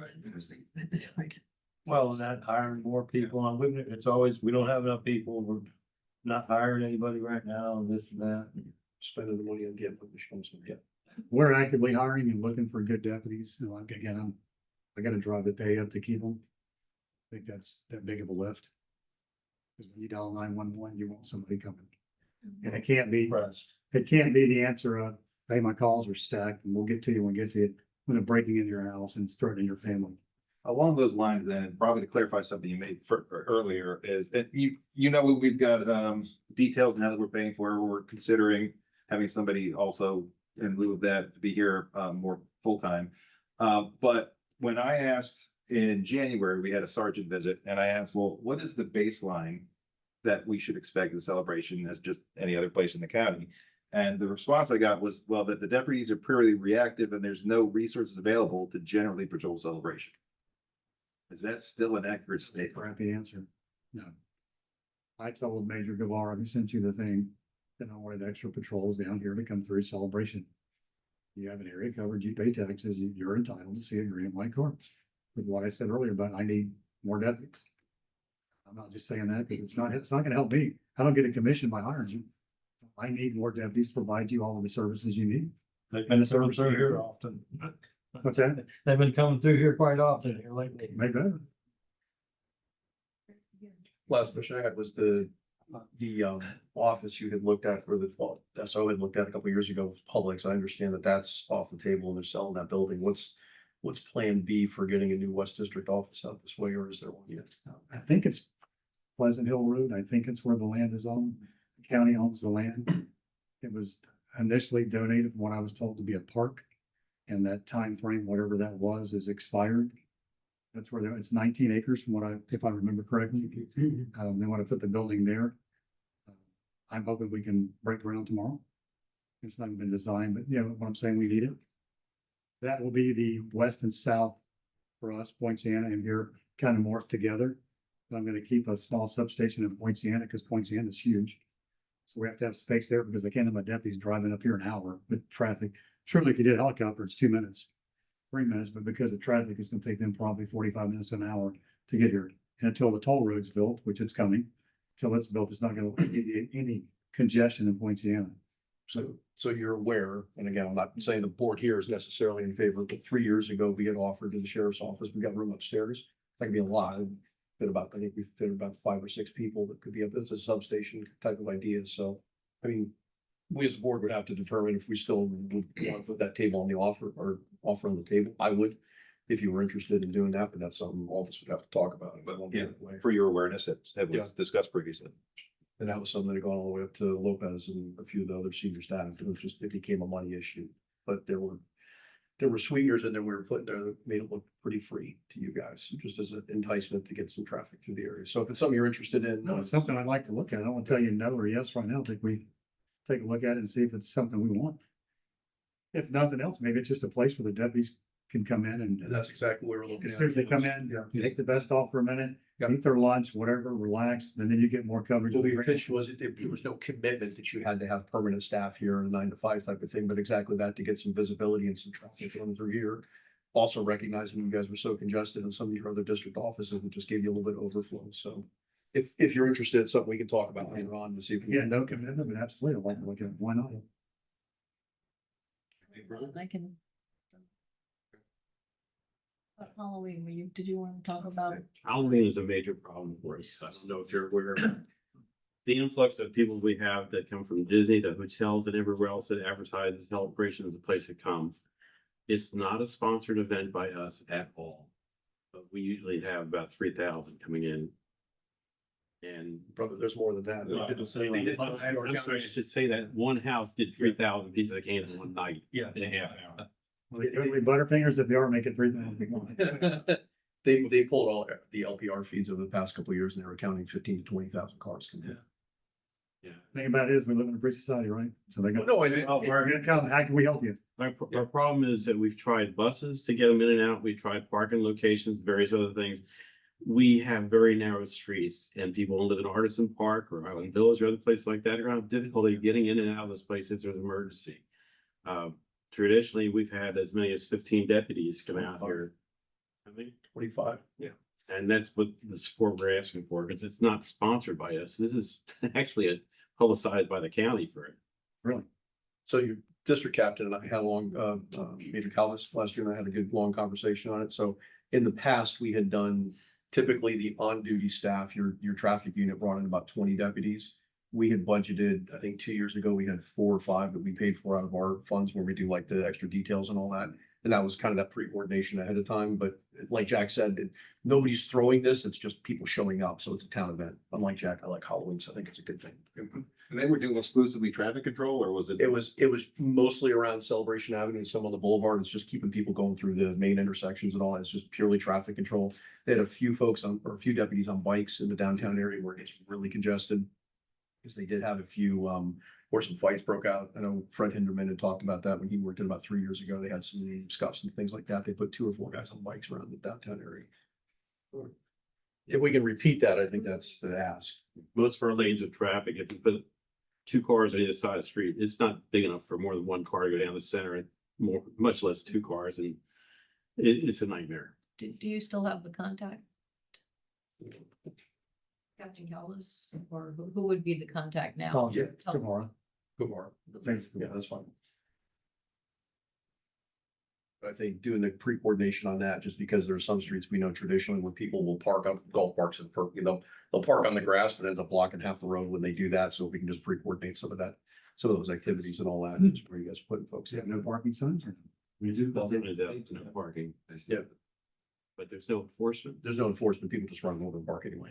Well, and that hiring more people, and it's always, we don't have enough people, we're not hiring anybody right now, and this and that. spending the money on getting which comes from, yeah. We're actively hiring and looking for good deputies. You know, again, I gotta drive the pay up to keep them. I think that's that big of a lift. Because when you dial 911, you want somebody coming. And it can't be the answer of, hey, my calls are stacked and we'll get to you when we get to you. When they're breaking into your house and threatening your family. Along those lines, then, probably to clarify something you made earlier is that we've got details now that we're paying for. We're considering having somebody also in lieu of that to be here more full-time. But when I asked in January, we had a sergeant visit and I asked, well, what is the baseline that we should expect the celebration as just any other place in the county? And the response I got was, well, that the deputies are purely reactive and there's no resources available to generally patrol celebration. Is that still an accurate statement? Crappy answer. No. I told Major Guevara, who sent you the thing, that I wanted extra patrols down here to come through celebration. You have an area covered, you pay taxes, you're entitled to see a green and white car. With what I said earlier about I need more deputies. I'm not just saying that because it's not gonna help me. I don't get a commission by hiring you. I need more deputies to provide you all of the services you need. They've been coming through here often. What's that? They've been coming through here quite often here lately. Maybe. Last question I had was the office you had looked at, or the SO had looked at a couple of years ago with Publix. I understand that that's off the table and they're selling that building. What's plan B for getting a new West District office out this way, or is there one yet? I think it's Pleasant Hill Road. I think it's where the land is owned. The county owns the land. It was initially donated from what I was told to be a park. And that time frame, whatever that was, is expired. That's where it's 19 acres from if I remember correctly. They want to put the building there. I'm hoping we can break ground tomorrow. It's not been designed, but you know what I'm saying, we need it. That will be the west and south for us, Poinciana and here kind of morphed together. But I'm going to keep a small substation in Poinciana because Poinciana is huge. So we have to have space there because I can't have my deputies driving up here an hour with traffic. Surely if you did a helicopter, it's 2 minutes, 3 minutes, but because of traffic, it's going to take them probably 45 minutes to an hour to get here. And until the toll road's built, which it's coming, until it's built, it's not going to be any congestion in Poinciana. So you're aware, and again, I'm not saying the board here is necessarily in favor, but 3 years ago, we had offered to the sheriff's office, we got room upstairs. That could be a lot. I think we fit about 5 or 6 people that could be a substation type of idea. So, I mean, we as a board would have to determine if we still would want to put that table on the offer on the table. I would, if you were interested in doing that, but that's something all of us would have to talk about. But yeah, for your awareness, that was Yeah. discussed previously. And that was something that had gone all the way up to Lopez and a few of the other senior staff. It became a money issue. But there were sweeteners in there we were putting there that made it look pretty free to you guys, just as an enticement to get some traffic through the area. So if it's something you're interested in. No, it's something I'd like to look at. I don't want to tell you no or yes right now. I think we take a look at it and see if it's something we want. If nothing else, maybe it's just a place where the deputies can come in And and that's exactly what we're looking as at. soon as they come in, take the vest off for a minute, Yeah. eat their lunch, whatever, relax, and then you get more coverage. What we pitched was there was no commitment that you had to have permanent staff here in a 9 to 5 type of thing, but exactly that to get some visibility and some traffic running through here. Also recognizing you guys were so congested in some of your other district offices, it just gave you a little bit of overflow. So if you're interested, it's something we can talk about later on to see if we Yeah, can. no commitment, but absolutely, I'd like to look at it. Why not? I can. Halloween, did you want to talk about? Halloween is a major problem for us. I don't know if you're aware of it. The influx of people we have that come from Disney, the hotels and everywhere else that advertises celebration as a place to come. It's not a sponsored event by us at all. But we usually have about 3,000 coming in. And Brother, there's more than that. I didn't say They did- I'm sorry, I should say that one house did 3,000 pieces of candy in one night. Yeah. In a half hour. Well, they don't need Butterfingers if they are making 3,000. They pulled all the LPR feeds over the past couple of years and they were counting 15 to 20,000 cars come in. Yeah. Thing about it is, we live in a free society, right? So they go, No, I didn't. we're gonna come, how can we help you? Our problem is that we've tried buses to get them in and out. We've tried parking locations, various other things. We have very narrow streets and people who live in Artisan Park or Island Village or other places like that are having difficulty getting in and out of this place if there's an emergency. Traditionally, we've had as many as 15 deputies come out here. I mean, 25. and that's what the support we're asking for, because it's not sponsored by us. This is actually publicized by the county for it. Really? So your district captain and I had a long, Major Calvis last year, and I had a good long conversation on it. So in the past, we had done typically the on-duty staff, your traffic unit brought in about 20 deputies. We had budgeted, I think 2 years ago, we had 4 or 5 that we paid for out of our funds where we do like the extra details and all that. And that was kind of that pre-coordination ahead of time. But like Jack said, nobody's throwing this. It's just people showing up. So it's a town event. Unlike Jack, I like Halloween, so I think it's a good thing. And they were doing exclusively traffic control, or was it? It was mostly around Celebration Avenue and some on the boulevard. It's just keeping people going through the main intersections and all. It's just purely traffic control. They had a few folks on, or a few deputies on bikes in the downtown area where it gets really congested. Because they did have a few, where some fights broke out. I know Fred Hinderman had talked about that when he worked it about 3 years ago. They had some scuffs and things like that. They put 2 or 4 guys on bikes around the downtown area. If we can repeat that, I think that's the ask. Most of our lanes of traffic, if you put 2 cars on either side of the street, it's not big enough for more than 1 car to go down the center and much less 2 cars. And it's a nightmare. Do you still have the contact? Captain Callis, or who would be the contact now? Call Yeah. it tomorrow. Kumar. Thanks. Yeah, that's fine. I think doing the pre-coordination on that, just because there's some streets we know traditionally where people will park up golf parks and they'll park on the grass, but ends up blocking half the road when they do that. So if we can just pre-coordinate some of that, some of those activities and all that, just where you guys are putting folks Do you have in. no parking signs or? We do. No parking. Yeah. But there's no enforcement. There's no enforcement. People just run over and park anyway.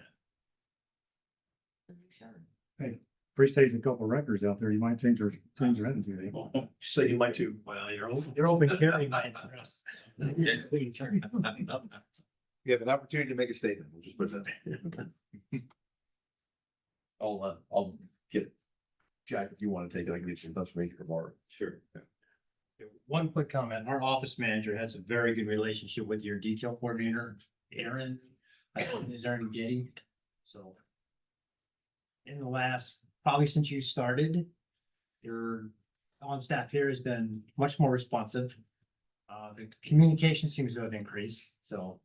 Free State's a couple of records out there, you might change their attitude. Say you might too. Well, you're open carry my interest. You have an opportunity to make a statement. We'll just put that. I'll get Jack, if you want to take it, I can get you in touch with me tomorrow. Sure. One quick comment. Our office manager has a very good relationship with your detail coordinator, Aaron. I think is Aaron Getty. So in the last, probably since you started, your on staff here has been much more responsive. The communication seems to have increased, so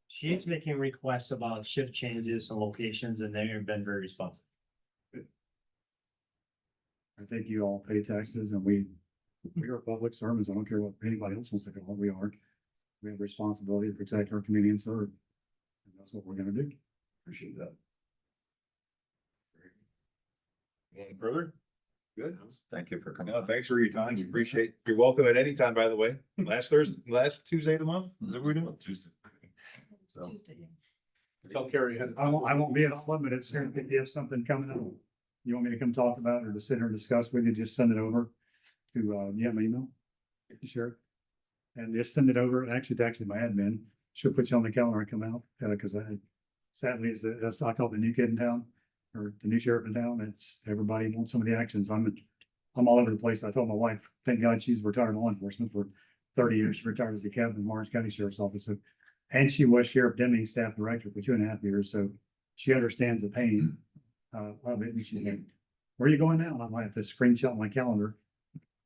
she is making requests about shift changes and locations, and they have been very responsive. I think you all pay taxes and we are public servants. I don't care what anybody else wants to call it. We are. We have a responsibility to protect our community and serve. And that's what we're gonna do. Appreciate that. Anything further? Good. Thank you for coming. No, thanks for your time. We appreciate, you're welcome at any time, by the way. Last Tuesday of the month, is that what we're doing? Tuesday. So. Tuesday. Tell Carrie. I won't be at all limited. It's gonna be, if you have something coming up, you want me to come talk about it or to sit here and discuss with you, just send it over to, you have my email? Sure. And just send it over. Actually, my admin, she'll put you on the calendar and come out, cause sadly, that's, I call it the new kid in town, or the new sheriff in town. It's, everybody wants some of the actions. I'm all over the place. I told my wife, thank God she's retired law enforcement for 30 years. She retired as a captain in Lawrence County Sheriff's Office. So, and she was Sheriff Deming's staff director for 2.5 years. So she understands the pain of it. And she's like, where are you going now? And I might have to screenshot my calendar.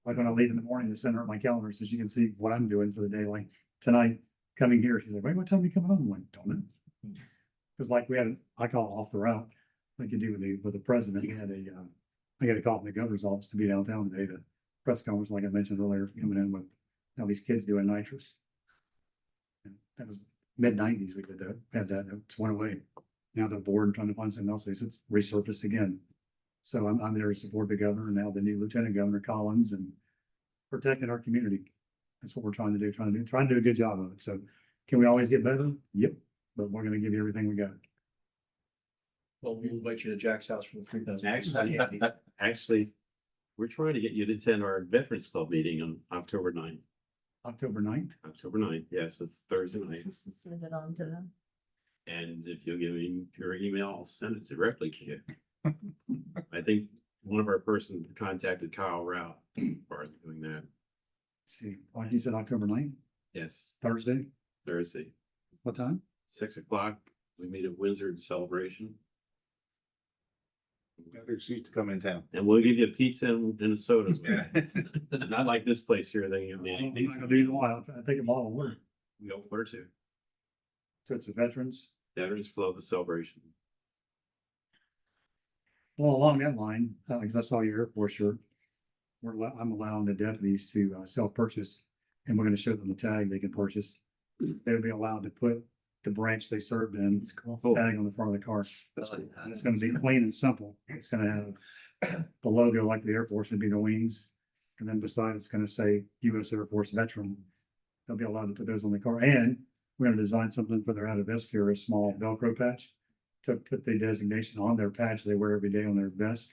Like when I leave in the morning, to send her my calendar so she can see what I'm doing for the day. Like tonight, coming here, she's like, wait, what time are you coming home? I'm like, don't know. Because like we had, I call it off the route. like you do with the president. He had I got a call from the governor's office to be downtown today to press conference, like I mentioned earlier, coming in with how these kids doing nitrous. And that was mid-90s we did that, had that, it's went away. Now they're bored and trying to find something else. It's resurfaced again. So I'm there to support the governor and now the new Lieutenant Governor Collins and protecting our community. That's what we're trying to do, trying to do a good job of it. So can we always get better? Yep. But we're gonna give you everything we got. Well, we'll invite you to Jack's house for the 3,000. Actually, we're trying to get you to attend our Veterans Club meeting on October 9th. October 9th. October 9th, yes, it's Thursday night. Just send it on to them. And if you'll give me your email, I'll send it directly to you. I think one of our persons contacted Kyle Rout as far as doing that. See, like you said, October 9th, Yes, Thursday. Thursday, What time? 6 o'clock. We meet at Windsor Celebration. Another excuse to come in town. And we'll give you a pizza and a soda as well. Yeah. Not like this place here, they give me I'm any not pizza. gonna do the wild. I take a bottle of water. We go for two. So it's the veterans. Veterans Club, the celebration. Well, along that line, because I saw your Air Force shirt, I'm allowing the deputies to self-purchase, and we're gonna show them the tag they can purchase. They'll be allowed to put the branch they served in, tag on the front of the car. And it's gonna be clean and simple. It's gonna have the logo like the Air Force would be the wings. And then beside it's gonna say US Air Force Veteran. They'll be allowed to put those on the car. And we're gonna design something for their out of vest here, a small Velcro patch to put the designation on their patch they wear every day on their vest,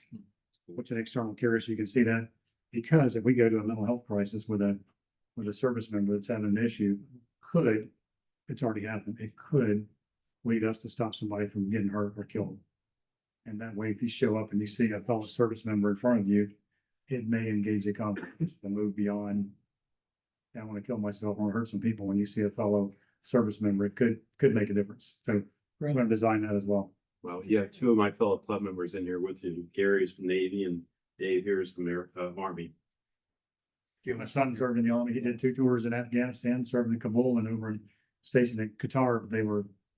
which an external carrier, so you can see that. Because if we go to a mental health crisis with a service member that's having an issue, it's already happened. It could lead us to stop somebody from getting hurt or killed. And that way, if you show up and you see a fellow service member in front of you, it may engage a conversation to move beyond, I want to kill myself, I want to hurt some people. When you see a fellow service member, it could make a difference. So we're going to design that as well. Well, you have two of my fellow club members in here with you. Gary is from Navy and Dave here is from Army. Yeah, my son served in the army. He did 2 tours in Afghanistan, served in Kabul and over in stationed in Qatar.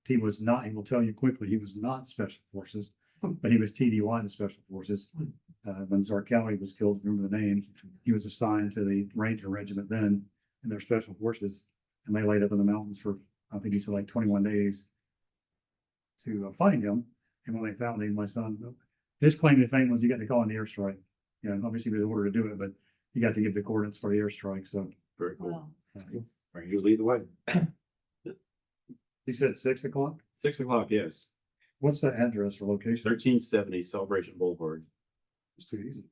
He was not, he will tell you quickly, he was not special forces, but he was TDY to special forces. When Zarqawi was killed, remember the name, he was assigned to the Ranger Regiment then in their special forces. And they laid up in the mountains for, I think he said like 21 days to find him. And when they found him, my son, his claim to fame was he got to call in the airstrike. You know, obviously he was ordered to do it, but you got to give the coordinates for the airstrike. So Very cool. Wow. Or you lead the way. he said 6 o'clock. 6 o'clock, yes. What's the address or location? 1370 Celebration Boulevard. It's too easy.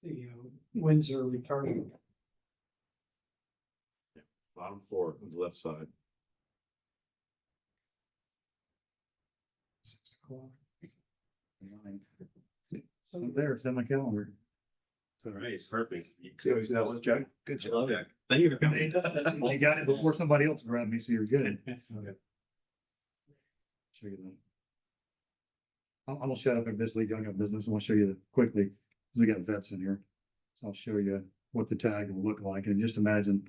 The Windsor retirement. Bottom floor on the left side. 6 o'clock. 9. So there, it's in my calendar. All right, it's perfect. That was Jack. Good job, Jack. Thank you for coming. You got it before somebody else grabbed me, so you're good. Okay. Show you that. I'm gonna shut up if this league, I got business. I want to show you quickly, 'cause we got vets in here. So I'll show you what the tag will look like, and just imagine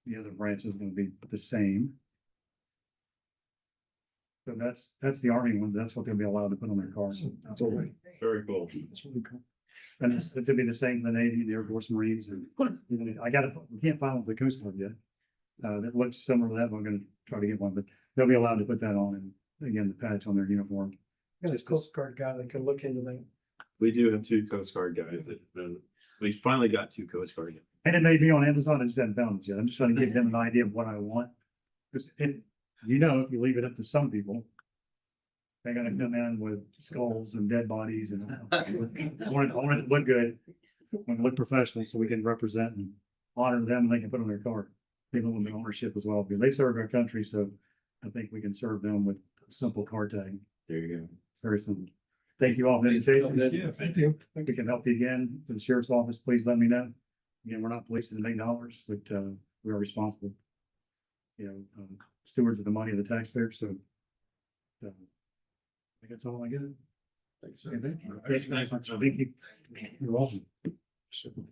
the other branch is gonna be the same. So that's the Army one. That's what they'll be allowed to put on their cars. That's all right. Very cool. It's really cool. And it's to be the same in the Navy, the Air Force, Marines, and I we can't find one for the Coast Guard yet. That looks similar to that, but I'm gonna try to get one, but they'll be allowed to put that on and again, the patch on their uniform. Got a Coast Guard guy that can look into that. We do have 2 Coast Guard guys that, we finally got 2 Coast Guard guys. And it may be on Amazon, I just haven't found it yet. I'm just trying to give them an idea of what I want. Because if you leave it up to some people, they're gonna come in with skulls and dead bodies and I want it to look good. I want it to look professional so we can represent and honor them and they can put on their car. People with the ownership as well, because they serve our country, so I think we can serve them with a simple car tag. There you go. Very simple. Thank you all for the invitation. Yeah, thank you. If we can help you again to the sheriff's office, please let me know. Again, we're not policing the $8, but we are responsible. Stewards of the money of the taxpayer, so. I think that's all I got. Thanks. Okay, thank you. Yes, thank you. You're welcome.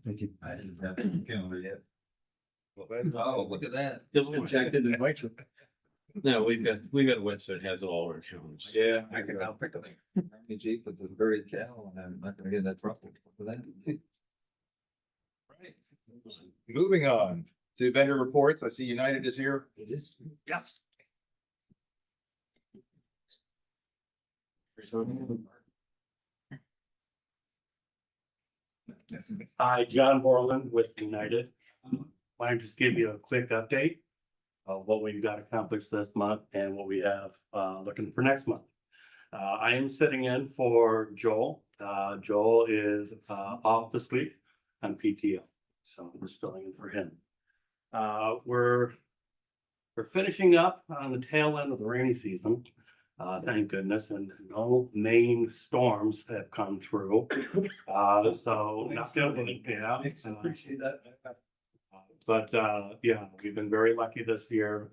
Thank you. I didn't have the calendar yet. Well, that's- Oh, look at that. Jack didn't invite you. No, we've got a website that has all our calendars. Yeah. I can now pick up a Jeep with a very cow and I'm not gonna get in that trouble for that. Right. Moving on to vendor reports. I see United is here. It is. Yes. Hi, John Borland with United. Wanted to just give you a quick update of what we've got accomplished this month and what we have looking for next month. I am sitting in for Joel. Joel is off this week on PTO, so we're filling in for him. We're finishing up on the tail end of the rainy season. Thank goodness, and no main storms have come through. So not feeling, yeah. Appreciate that. But yeah, we've been very lucky this year.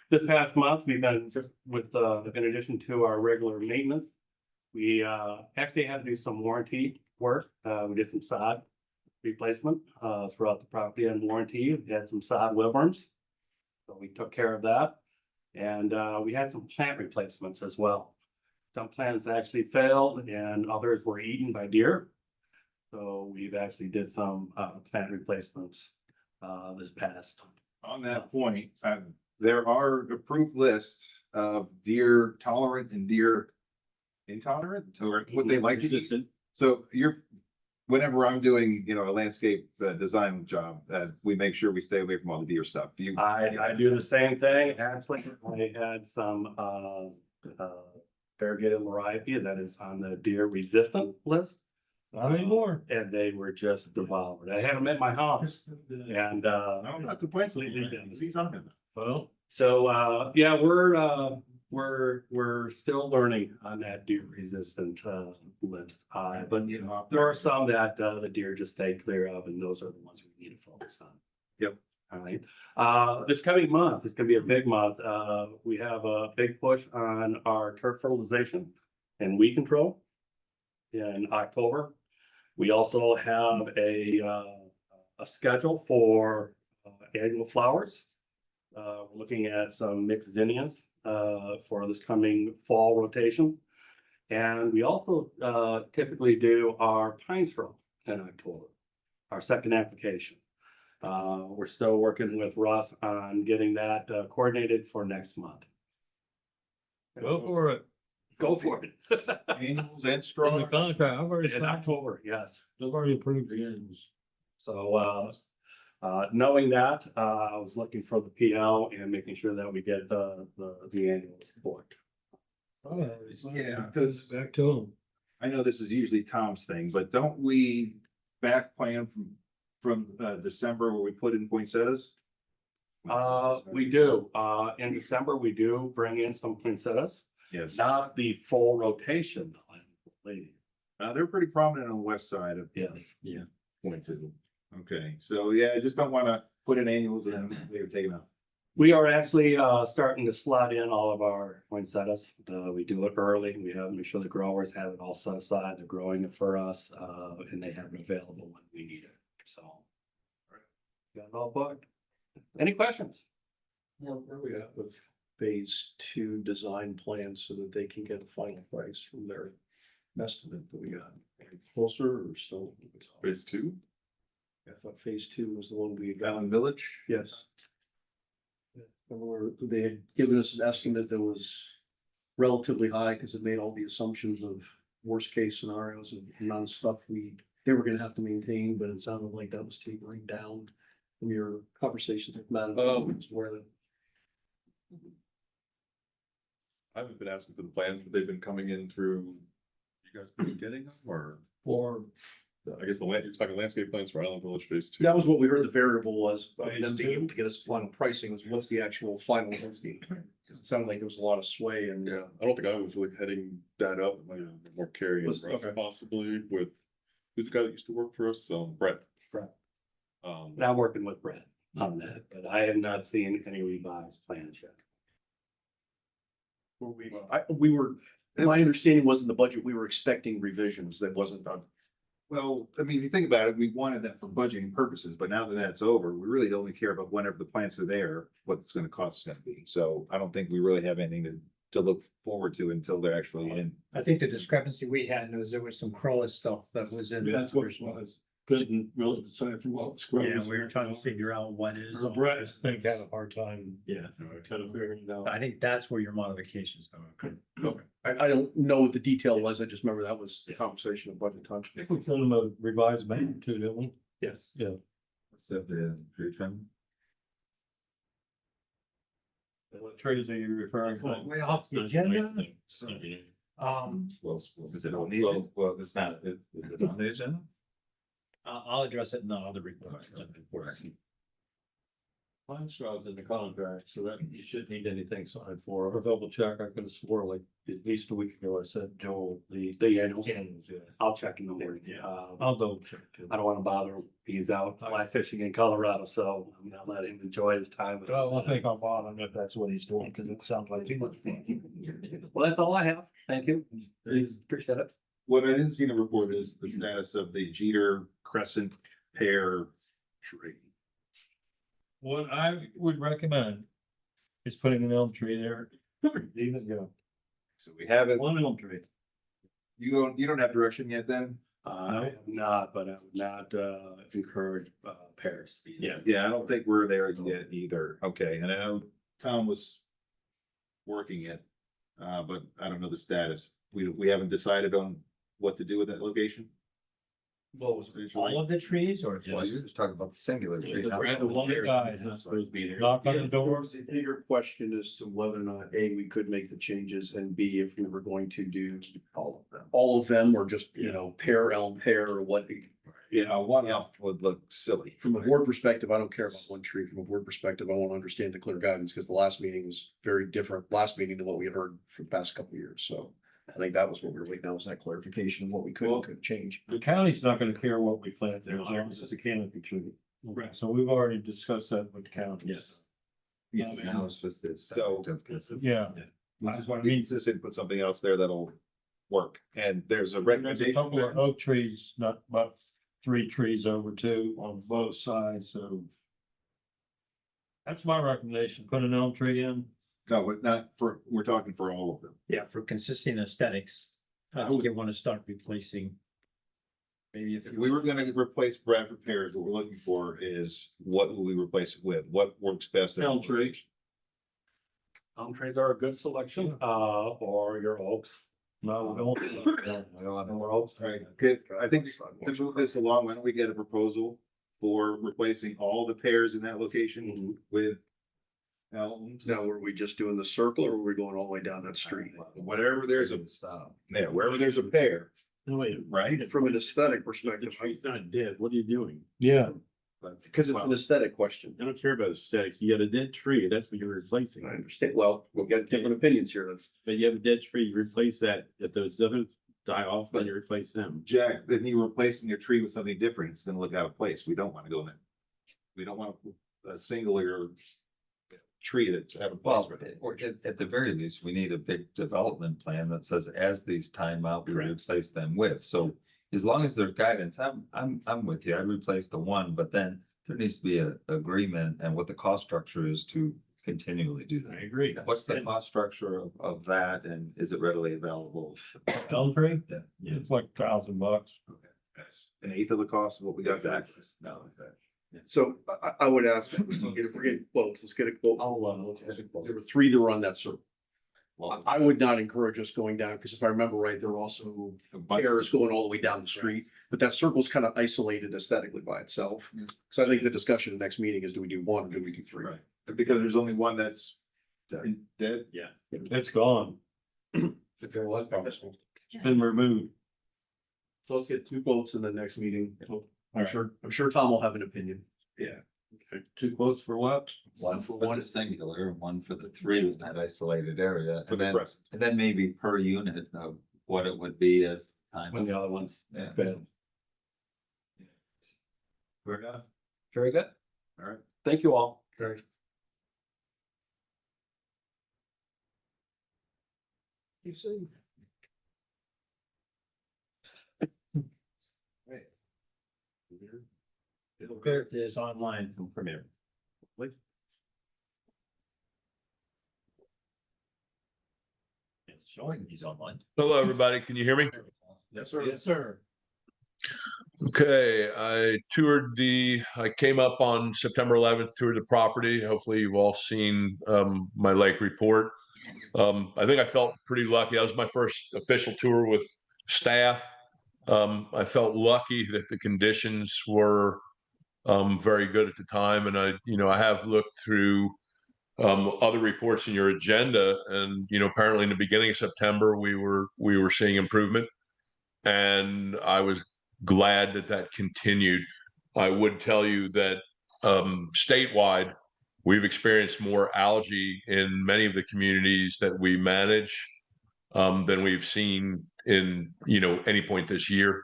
This past month, we've been just with, in addition to our regular maintenance, we actually had to do some warranty work. We did some sod replacement throughout the property and warranty. We had some sod webworms. So we took care of that. And we had some plant replacements as well. Some plants actually failed and others were eaten by deer. So we've actually did some plant replacements this past. On that point, there are approved lists of deer tolerant and deer intolerant, or what they like to eat. Resistant. So whenever I'm doing, a landscape design job, we make sure we stay away from all the deer stuff. I do the same thing. Actually, I had some variegated lariapi that is on the deer resistant list. Not anymore. And they were just devoured. I had them at my house and No, not to play. Completely What are you talking about? Well, so yeah, we're still learning on that deer resistant list. But there are some that the deer just stay clear of, and those are the ones we need to focus on. Yep. All right. This coming month is gonna be a big month. We have a big push on our turf fertilization and weed control in October. We also have a schedule for annual flowers. We're looking at some mixed zinnias for this coming fall rotation. And we also typically do our pine straw in October, our second application. We're still working with Russ on getting that coordinated for next month. go for it. Go for it. Annuals and On straw. the contract, I've already In signed, October, yes. I've already approved the ends. So, knowing that, I was looking for the PL and making sure that we get the annual report. Yeah, because Back to them. I know this is usually Tom's thing, but don't we back plan from December where we put in poinsettias? We do, in December, we do bring in some poinsettias, Yes, not the full rotation. Lady, they're pretty prominent on the west side of yes. poinsettia. Okay, so yeah, I just don't want to put in annuals and they're taken out. We are actually starting to slot in all of our poinsettias. We do it early. We have to make sure the growers have it all set aside. They're growing it for us, and they have it available when we need it. So. Got it all booked. Any questions? Where we at with phase 2 design plans so that they can get a final price from their estimate that we got? Closer or still? Phase 2, I thought phase 2 was the one we got. Allen Village. Yes. Or they had given us an estimate that was relatively high because it made all the assumptions of worst case scenarios and non stuff they were gonna have to maintain, but it sounded like that was tapering down from your conversations with Matt. Where I haven't been asking for the plans, but they've been coming in through, you guys been getting them, or I guess you're talking landscape plans for Island Village phase 2. that was what we heard the variable was, of Phase them being able two? to get us final pricing was what's the actual final density? Because it sounded like there was a lot of sway and. Yeah, I don't think I was really heading that up, it might have been more Carrie and Was- Russ okay. possibly with, who's the guy that used to work for us, Brett. Brett. Um, But I'm working with Brett on that, but I have not seen any revised plans yet. We were, my understanding was in the budget, we were expecting revisions that wasn't done. Well, I mean, if you think about it, we wanted that for budgeting purposes, but now that that's over, we really only care about whenever the plants are there, what it's gonna cost is gonna be. So I don't think we really have anything to look forward to until they're actually in. I think the discrepancy we had was there was some Corliss stuff that was in. That's what it was. Couldn't really decipher what was. Yeah, we were trying to figure out what is. Brett, I think had a hard time. Yeah. Kind of figuring it out. I think that's where your modifications come. Okay. I don't know what the detail was. I just remember that was the conversation of budget time. I think we sent them a revised map too, didn't we? Yes. Yeah. What's that, the tree trim? What trees are you referring to? Way off the agenda. Well, is it on the, well, it's not, is it on the agenda? I'll address it in the other report. Mine shows in the contract, so that you shouldn't need anything signed for. I'll double check. I could have swore like at least a week ago I said Joel, the annual. Yeah. I'll check in the morning. I'll double check. too. I don't wanna bother him. He's out fly fishing in Colorado, so I'm gonna let him enjoy his time. with Well, I his- think I'll bother him if that's what he's doing, because it sounds like too much fun. Well, that's all I have. Thank you. Please appreciate it. What I didn't see in the report is the status of the Jeter Crescent pear tree. What I would recommend is putting an elm tree there. Even go. So we have it. One elm tree. You don't have direction yet then? I have not, but I would not, encourage, pears. to be- Yeah, I don't think we're there yet either. Okay, and I know Tom was working it, but I don't know the status. We haven't decided on what to do with that location. What was All of the trees or Well, you're just? just talking about the singular tree. The not the one pear. guy is not supposed to be there. Knock on the door. The bigger question as to whether or not, A, we could make the changes, and B, if we were going to do all of them, or just, you know, pear, elm, pear, or what. Yeah, one off would look silly. From a board perspective, I don't care about one tree. From a board perspective, I want to understand the clear guidance, because the last meeting was very different, last meeting than what we had heard for the past couple of years, so. I think that was what we were waiting on, was that clarification of what we could and couldn't change. The county's not gonna care what we plant there as long as it's a canopy tree. Right. So we've already discussed that with the county. Yes. Yeah, Now it's just this. So- Yeah. That's what I mean, consistent, put something else there that'll work. And there's a There's a recommendation. couple of then? oak trees, not about 3 trees over 2 on both sides, so. That's my recommendation, put an elm tree in. No, but not for, we're talking for all of them. Yeah, for consistent aesthetics, I think you want to start replacing. Maybe if If we were gonna replace Bradford pears, what we're looking for is what will we replace it with? What works best? in Elm that tree. location? Elm trees are a good selection, or your oaks. No, we don't. We don't have More oaks. All right, good. I think to move this along, why don't we get a proposal for replacing all the pears in that location with elms? Now, were we just doing the circle, or were we going all the way down that street? Whatever there's a, Stop. yeah, wherever there's a pear, No, wait, right? From an aesthetic The perspective, tree's not dead. What are you doing? yeah, because it's an aesthetic question. I don't care about aesthetics. You got a dead tree, that's what you're replacing. I understand. Well, we've got different opinions here. That's. But you have a dead tree, you replace that. If those others die off, then you replace them. Jack, then you're replacing your tree with something different. It's gonna look out of place. We don't wanna go in. We don't want a singular tree that's out of place. Well, or at the very least, we need a big development plan that says as these time out, we replace them with. So as long as there's guidance, I'm with you. I'd replace the one, but then there needs to be a agreement and what the cost structure is to continually do I that. agree. What's the cost structure of that and is it readily available? Elm tree? Yeah. It's like $1,000. That's an eighth of the cost of what we got back. No, okay. So I would ask, if we're getting quotes, let's get a quote. There were 3 that were on that circle. I would not encourage us going down, because if I remember right, there were also pears going all the way down the street, but that circle's kind of isolated aesthetically by itself. So I think the discussion at the next meeting is, do we do 1 or do we do 3? Right. Because there's only one that's dead. It's gone. If there was. It's been removed. So let's get 2 quotes in the next meeting. All I'm sure Tom will have an opinion. Yeah. Okay, 2 quotes for what? One for the singular, and one for the three in that isolated area. For And the then, crescent. and then maybe per unit of what it would be if time. When the other ones. Yeah. Bad. Fair enough. Very good. All right. Thank you all. Right. It is online from Premier. It's showing he's online. Hello, everybody. Can you hear me? Yes, sir. Yes, sir. Okay, I came up on September 11th, toured the property. Hopefully you've all seen my lake report. I think I felt pretty lucky. That was my first official tour with staff. I felt lucky that the conditions were very good at the time. And I have looked through other reports in your agenda, and apparently in the beginning of September we were seeing improvement, and I was glad that that continued. I would tell you that statewide, we've experienced more algae in many of the communities that we manage than we've seen in any point this year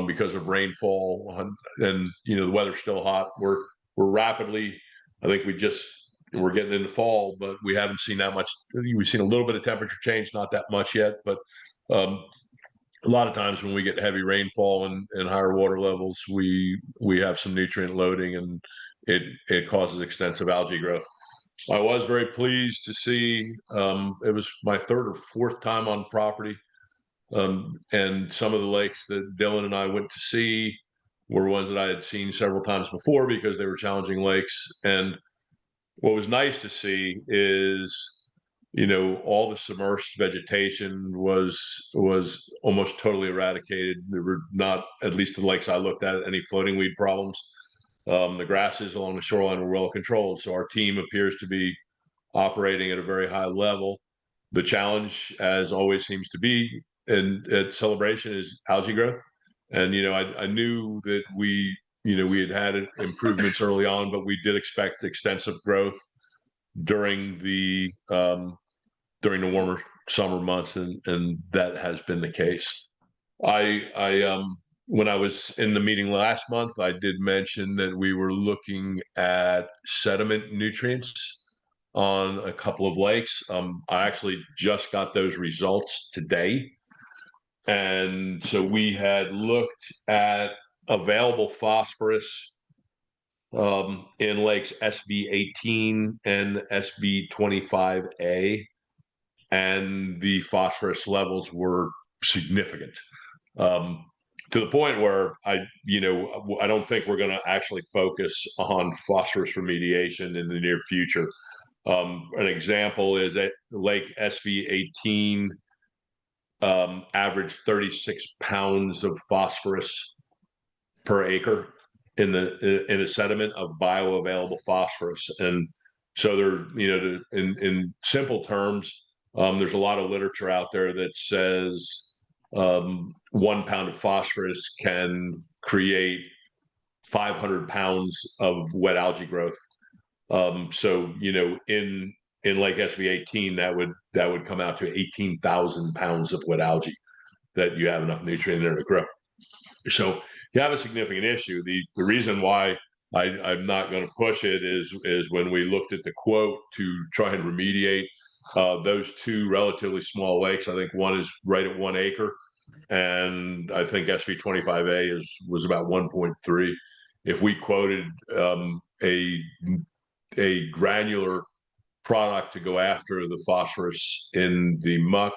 because of rainfall, and the weather's still hot. We're rapidly, I think we're getting into fall, but we haven't seen that much. We've seen a little bit of temperature change, not that much yet, but a lot of times when we get heavy rainfall and higher water levels, we have some nutrient loading, and it causes extensive algae growth. I was very pleased to see it was my third or fourth time on property, and some of the lakes that Dylan and I went to see were ones that I had seen several times before because they were challenging lakes. And what was nice to see is all the submerged vegetation was almost totally eradicated. There were not, at least the lakes I looked at, any floating weed problems. The grasses along the shoreline were well controlled. So our team appears to be operating at a very high level. The challenge, as always seems to be at Celebration, is algae growth. And, I knew that we had improvements early on, but we did expect extensive growth during the warmer summer months, and that has been the case. When I was in the meeting last month, I did mention that we were looking at sediment nutrients on a couple of lakes. I actually just got those results today. And so we had looked at available phosphorus in lakes SV18 and SV25A, and the phosphorus levels were significant, to the point where I don't think we're going to actually focus on phosphorus remediation in the near future. An example is that Lake SV18 averaged 36 pounds of phosphorus per acre in a sediment of bioavailable phosphorus. And so in simple terms, there's a lot of literature out there that says 1 pound of phosphorus can create 500 pounds of wet algae growth. So in Lake SV18, that would come out to 18,000 pounds of wet algae that you have enough nutrient in there to grow. So you have a significant issue. The reason why I'm not going to push it is when we looked at the quote to try and remediate those two relatively small lakes. I think one is right at 1 acre, and I think SV25A was about 1.3. If we quoted a granular product to go after the phosphorus in the muck,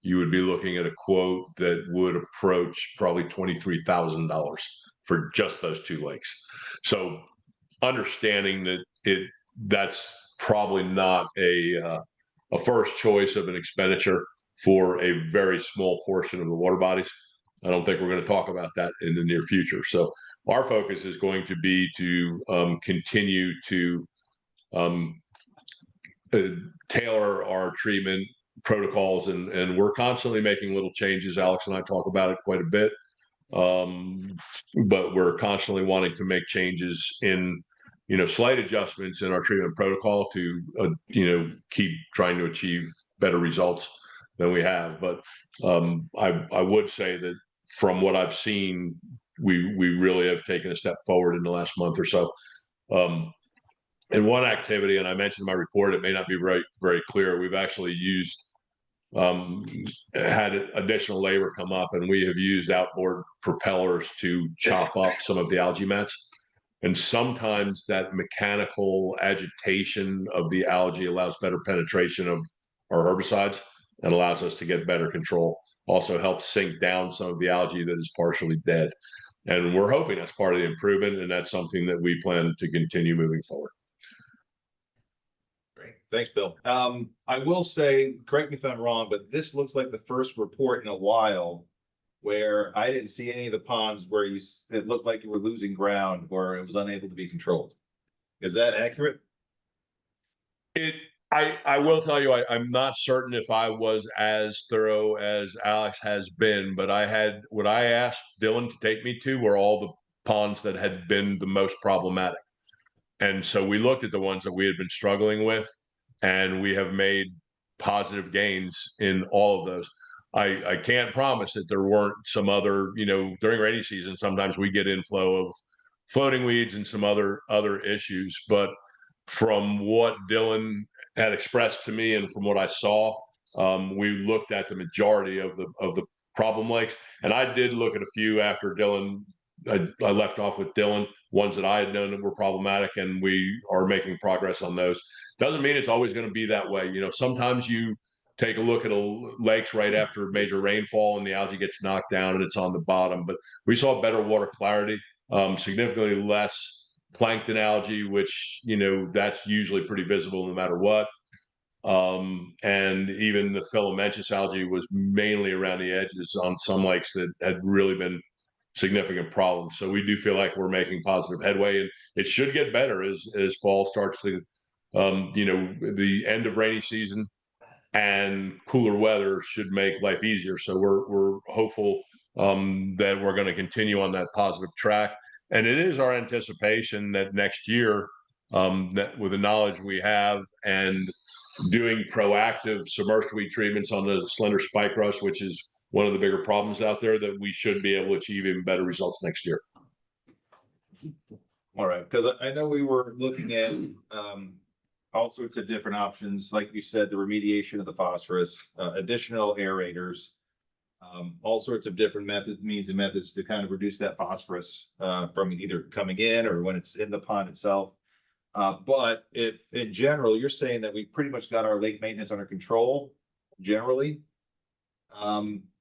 you would be looking at a quote that would approach probably $23,000 for just those two lakes. So understanding that that's probably not a first choice of an expenditure for a very small portion of the water bodies. I don't think we're going to talk about that in the near future. So our focus is going to be to continue to tailor our treatment protocols, and we're constantly making little changes. Alex and I talk about it quite a bit, but we're constantly wanting to make changes in slight adjustments in our treatment protocol to keep trying to achieve better results than we have. But I would say that from what I've seen, we really have taken a step forward in the last month or so. In one activity, and I mentioned in my report, it may not be very clear, we've actually had additional labor come up, and we have used outboard propellers to chop up some of the algae mats. And sometimes that mechanical agitation of the algae allows better penetration of our herbicides and allows us to get better control. Also helps sink down some of the algae that is partially dead. And we're hoping that's part of the improvement, and that's something that we plan to continue moving forward. Great. Thanks, Bill. I will say, correct me if I'm wrong, but this looks like the first report in a while where I didn't see any of the ponds where it looked like you were losing ground or it was unable to be controlled. Is that accurate? I will tell you, I'm not certain if I was as thorough as Alex has been, but what I asked Dylan to take me to were all the ponds that had been the most problematic. And so we looked at the ones that we had been struggling with, and we have made positive gains in all of those. I can't promise that there weren't some other, during rainy season, sometimes we get inflow of floating weeds and some other issues. But from what Dylan had expressed to me and from what I saw, we looked at the majority of the problem lakes. And I did look at a few after Dylan. I left off with Dylan, ones that I had known that were problematic, and we are making progress on those. Doesn't mean it's always going to be that way. Sometimes you take a look at lakes right after major rainfall and the algae gets knocked down and it's on the bottom. But we saw better water clarity, significantly less plankton algae, which, that's usually pretty visible no matter what. And even the filamentous algae was mainly around the edges on some lakes that had really been significant problems. So we do feel like we're making positive headway, and it should get better as fall starts to, the end of rainy season and cooler weather should make life easier. So we're hopeful that we're going to continue on that positive track. And it is our anticipation that next year, that with the knowledge we have and doing proactive submerged weed treatments on the slender spike rust, which is one of the bigger problems out there, that we should be able to achieve even better results next year. All right, because I know we were looking at all sorts of different options, like you said, the remediation of the phosphorus, additional aerators, all sorts of different means and methods to kind of reduce that phosphorus from either coming in or when it's in the pond itself. But if in general, you're saying that we pretty much got our lake maintenance under control generally,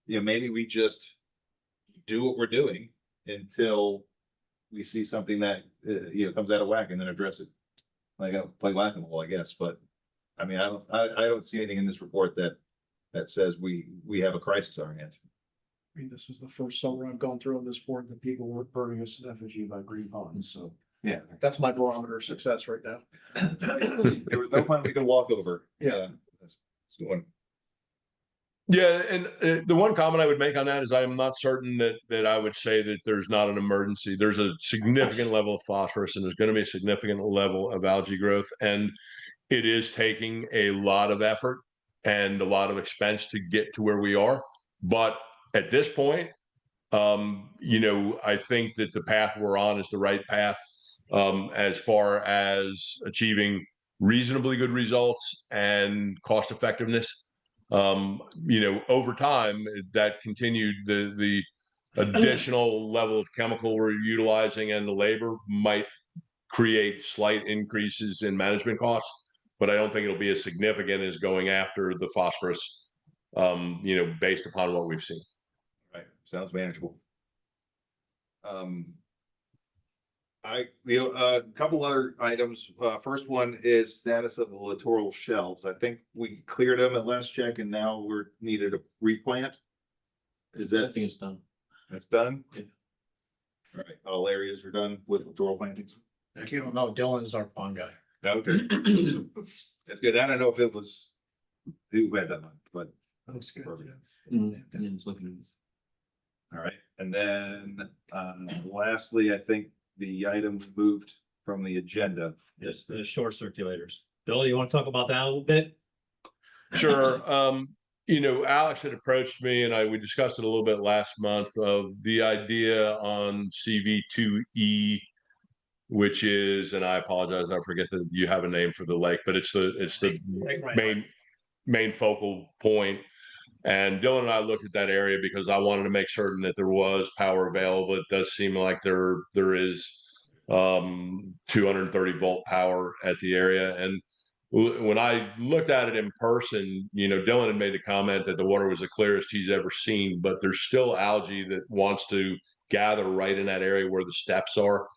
maybe we just do what we're doing until we see something that, comes out of whack and then address it. Like play whack-a-mole, I guess, but I mean, I don't see anything in this report that says we have a crisis on our hands. I mean, this is the first summer I've gone through on this board that people weren't burning us in effigy by green ponds, so. Yeah. That's my barometer of success right now. There was no plan we could walk over. Yeah. That's one. Yeah, and the one comment I would make on that is I'm not certain that I would say that there's not an emergency. There's a significant level of phosphorus, and there's going to be a significant level of algae growth, and it is taking a lot of effort and a lot of expense to get to where we are. But at this point, I think that the path we're on is the right path as far as achieving reasonably good results and cost effectiveness. Over time, that continued the additional level of chemical we're utilizing and the labor might create slight increases in management costs, but I don't think it'll be as significant as going after the phosphorus, based upon what we've seen. Right, sounds manageable. A couple other items. First one is status of the littoral shelves. I think we cleared them at last check, and now we're needed a replant. Is that? I think it's done. That's done? Yeah. All right, all areas are done with littoral plantings? Thank you. No, Dylan's our pond guy. Okay. That's good. I don't know if it was who had that one, but. Looks good. It's looking. All right, and then lastly, I think the item moved from the agenda. Yes, the short circulators. Bill, you want to talk about that a little bit? Sure. Alex had approached me and we discussed it a little bit last month of the idea on CV2E, which is, and I apologize, I forget that you have a name for the lake, but it's the main focal point. And Dylan and I looked at that area because I wanted to make certain that there was power available. It does seem like there is 230-volt power at the area. And when I looked at it in person, Dylan had made the comment that the water was the clearest he's ever seen, but there's still algae that wants to gather right in that area where the steps are.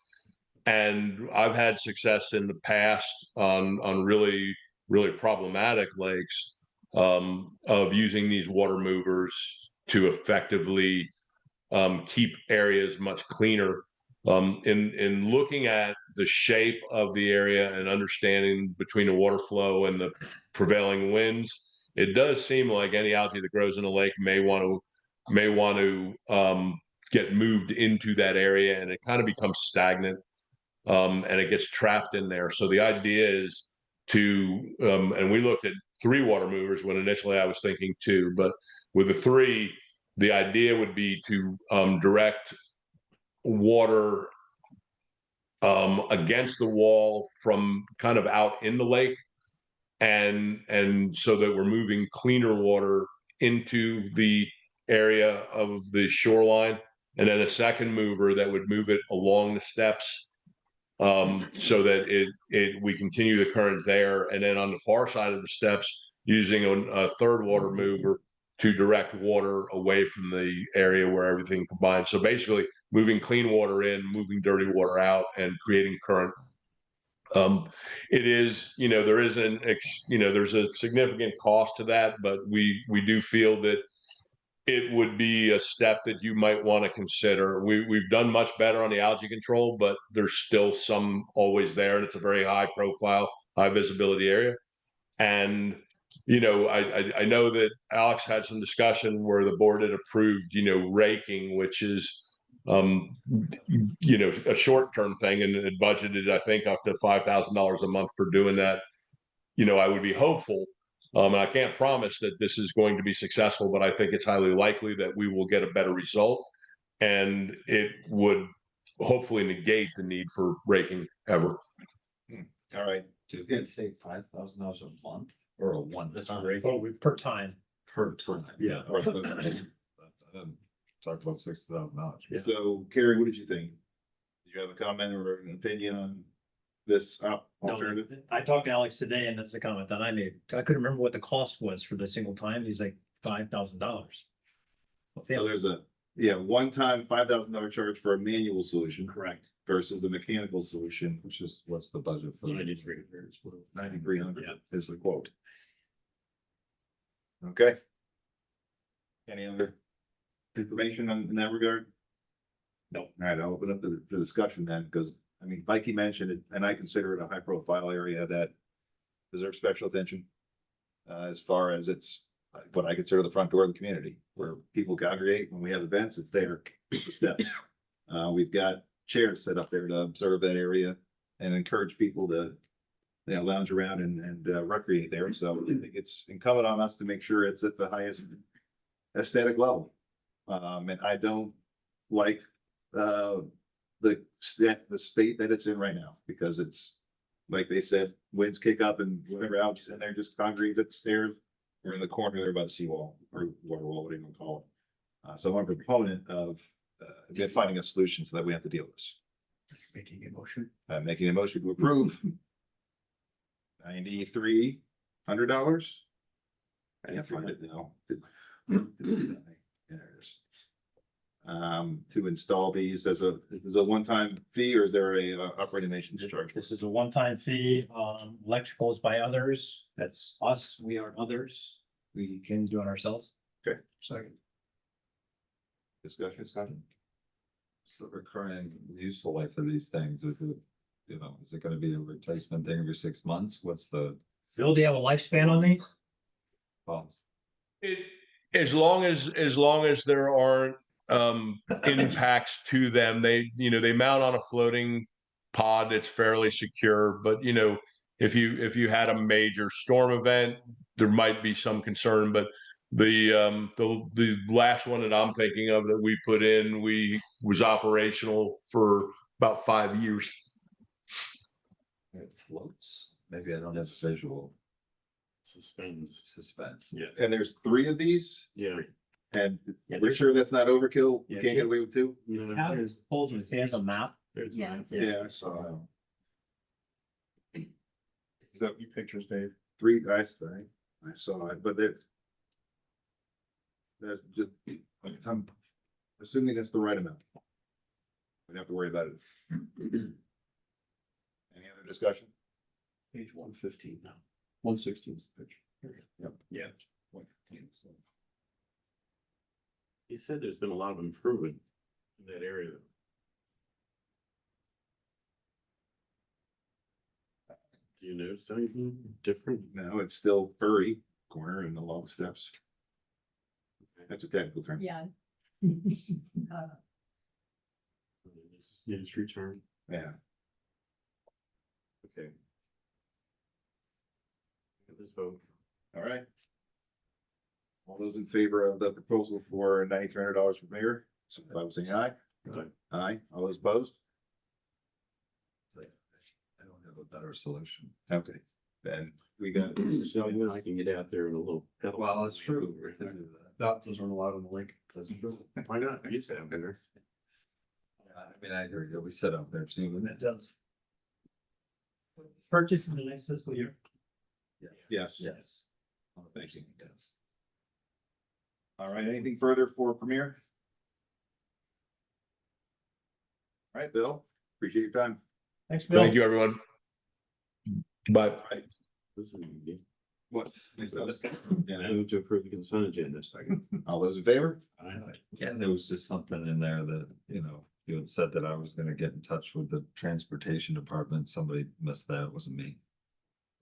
And I've had success in the past on really, really problematic lakes of using these water movers to effectively keep areas much cleaner. In looking at the shape of the area and understanding between the water flow and the prevailing winds, it does seem like any algae that grows in a lake may want to get moved into that area, and it kind of becomes stagnant, and it gets trapped in there. So the idea is to, and we looked at 3 water movers when initially I was thinking 2, but with the 3, the idea would be to direct water against the wall from kind of out in the lake, and so that we're moving cleaner water into the area of the shoreline, and then a second mover that would move it along the steps, so that we continue the current there, and then on the far side of the steps using a third water mover to direct water away from the area where everything combines. So basically moving clean water in, moving dirty water out, and creating current. It is, there's a significant cost to that, but we do feel that it would be a step that you might want to consider. We've done much better on the algae control, but there's still some always there, and it's a very high profile, high visibility area. And I know that Alex had some discussion where the board had approved, raking, which is a short-term thing, and it budgeted, I think, up to $5,000 a month for doing that. I would be hopeful, and I can't promise that this is going to be successful, but I think it's highly likely that we will get a better result, and it would hopefully negate the need for raking ever. All right. Do they say $5,000 a month or a one? That's great. Per time. Per time. Yeah. Or I didn't talk about $6,000. Yeah. So Carrie, what did you think? Do you have a comment or an opinion on this alternative? No, I talked to Alex today, and that's the comment that I made. I couldn't remember what the cost was for the single time. He's like $5,000. So there's a one-time $5,000 charge for a manual solution. Correct. Versus the mechanical solution, Which is, what's the budget for? 9,300 is the quote. Okay. Any other information in that regard? No. All right, I'll open up the discussion then, because like he mentioned it, and I consider it a high profile area that deserves special attention. As far as it's what I consider the front door of the community, where people congregate when we have events, it's there, it's the steps. We've got chairs set up there to observe that area and encourage people to lounge around and recreate there. So I think it's incumbent on us to make sure it's at the highest aesthetic level. And I don't like the state that it's in right now, because it's like they said, winds kick up and whatever algae's in there just congregates at the stairs or in the corner there by the seawall or water wall, whatever you want to call it. So I'm a proponent of finding a solution so that we have to deal with this. Making a motion. I'm making a motion to approve $9,300. I can't find it now. There it is. To install these as a one-time fee, or is there a operating maintenance charge? This is a one-time fee. Electricals by others. That's us. We are others. We can do it ourselves. Okay. Second. Discussion. So the recurring useful life of these things, is it gonna be a replacement thing every 6 months? What's the Bill, do you have a lifespan on these? cost? As long as there aren't impacts to them, they mount on a floating pod that's fairly secure. But if you had a major storm event, there might be some concern. But the last one that I'm thinking of that we put in, was operational for about 5 years. It floats. Maybe I don't have visual. Suspends. Yeah. And there's 3 of these, Yeah. and Yeah, we're sure that's not overkill. You Yeah, can't get away with 2. He has a map There's Yeah, that. it's it. Yeah, I saw. Is that Your pictures, Dave. three, I saw it, but there's just, I'm assuming that's the right amount. We don't have to worry about it. Any other discussion? Page 115 now. 116 is the picture. Yep. Yeah. He said there's been a lot of improvement in that area. Do you notice anything different? No, it's still furry corner and the long steps. That's a technical term. Yeah. Industry term. Yeah. Okay. Let's vote. All right. All those in favor of the proposal for $9,300 for mayor, signify by saying aye. Aye. Aye. All those opposed? I don't have a better solution. Okay, then we got, So you and I can get out there in a little. Well, that's true. Those aren't allowed on the lake. Why not? You said I'm there. I mean, I hear you. We sit up there too. That does. Purchase in the next fiscal year. yes. Yes. Thank you. All right, anything further for Premier? All right, Bill, appreciate your time. Thanks, Bill. Thank you, everyone. Bye. All right, This is easy. what? And I move to approve the consent agenda. Second. All those in favor? Yeah, there was just something in there that, you had said that I was gonna get in touch with the transportation department. Somebody missed that. It wasn't me.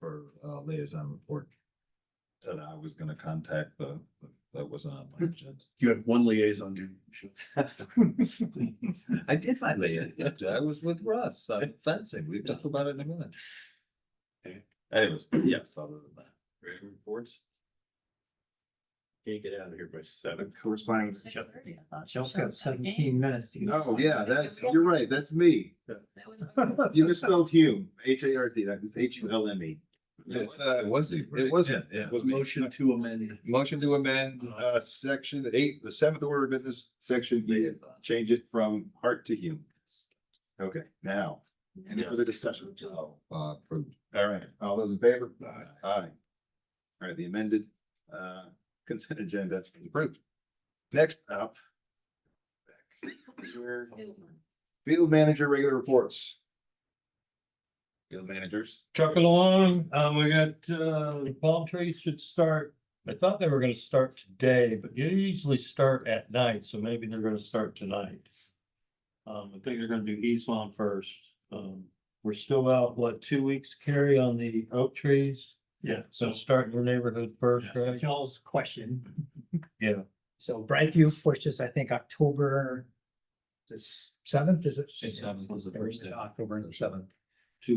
For liaison report. Said I was gonna contact that wasn't on my agenda. You had one liaison. I did my liaison. I was with Russ on fencing. We talked about it in a minute. Okay. Anyways, yes, other than that. Great reports. Can't get out of here by 7. Corresponding. 6:30, I thought. Shell's got 17 minutes to get. Oh, yeah, you're right, that's me. That was. You misspelled Hume, H-A-R-T, that is H-U-L-M-E. It's, Was he? it was, Yeah, it was me. Motion to amend. Motion to amend, section 8, the 7th order of business, section E, change it from Hart to Hume. Okay, now, any further discussion? Approved. All right, all those in favor? Aye. All right, the amended, consent agenda is approved. Next up. Field manager regular reports. Field managers. Trucking along, we got, the palm trees should start, I thought they were gonna start today, but you usually start at night, so maybe they're gonna start tonight. I think they're gonna do East Lawn first. We're still out, 2 weeks, Carrie, on the oak trees? Yeah, So so start in your neighborhood first, right? Shell's question. Yeah. So Brightview pushes, I think, October. The 7th, is it? The 7th was the first day. October 7th.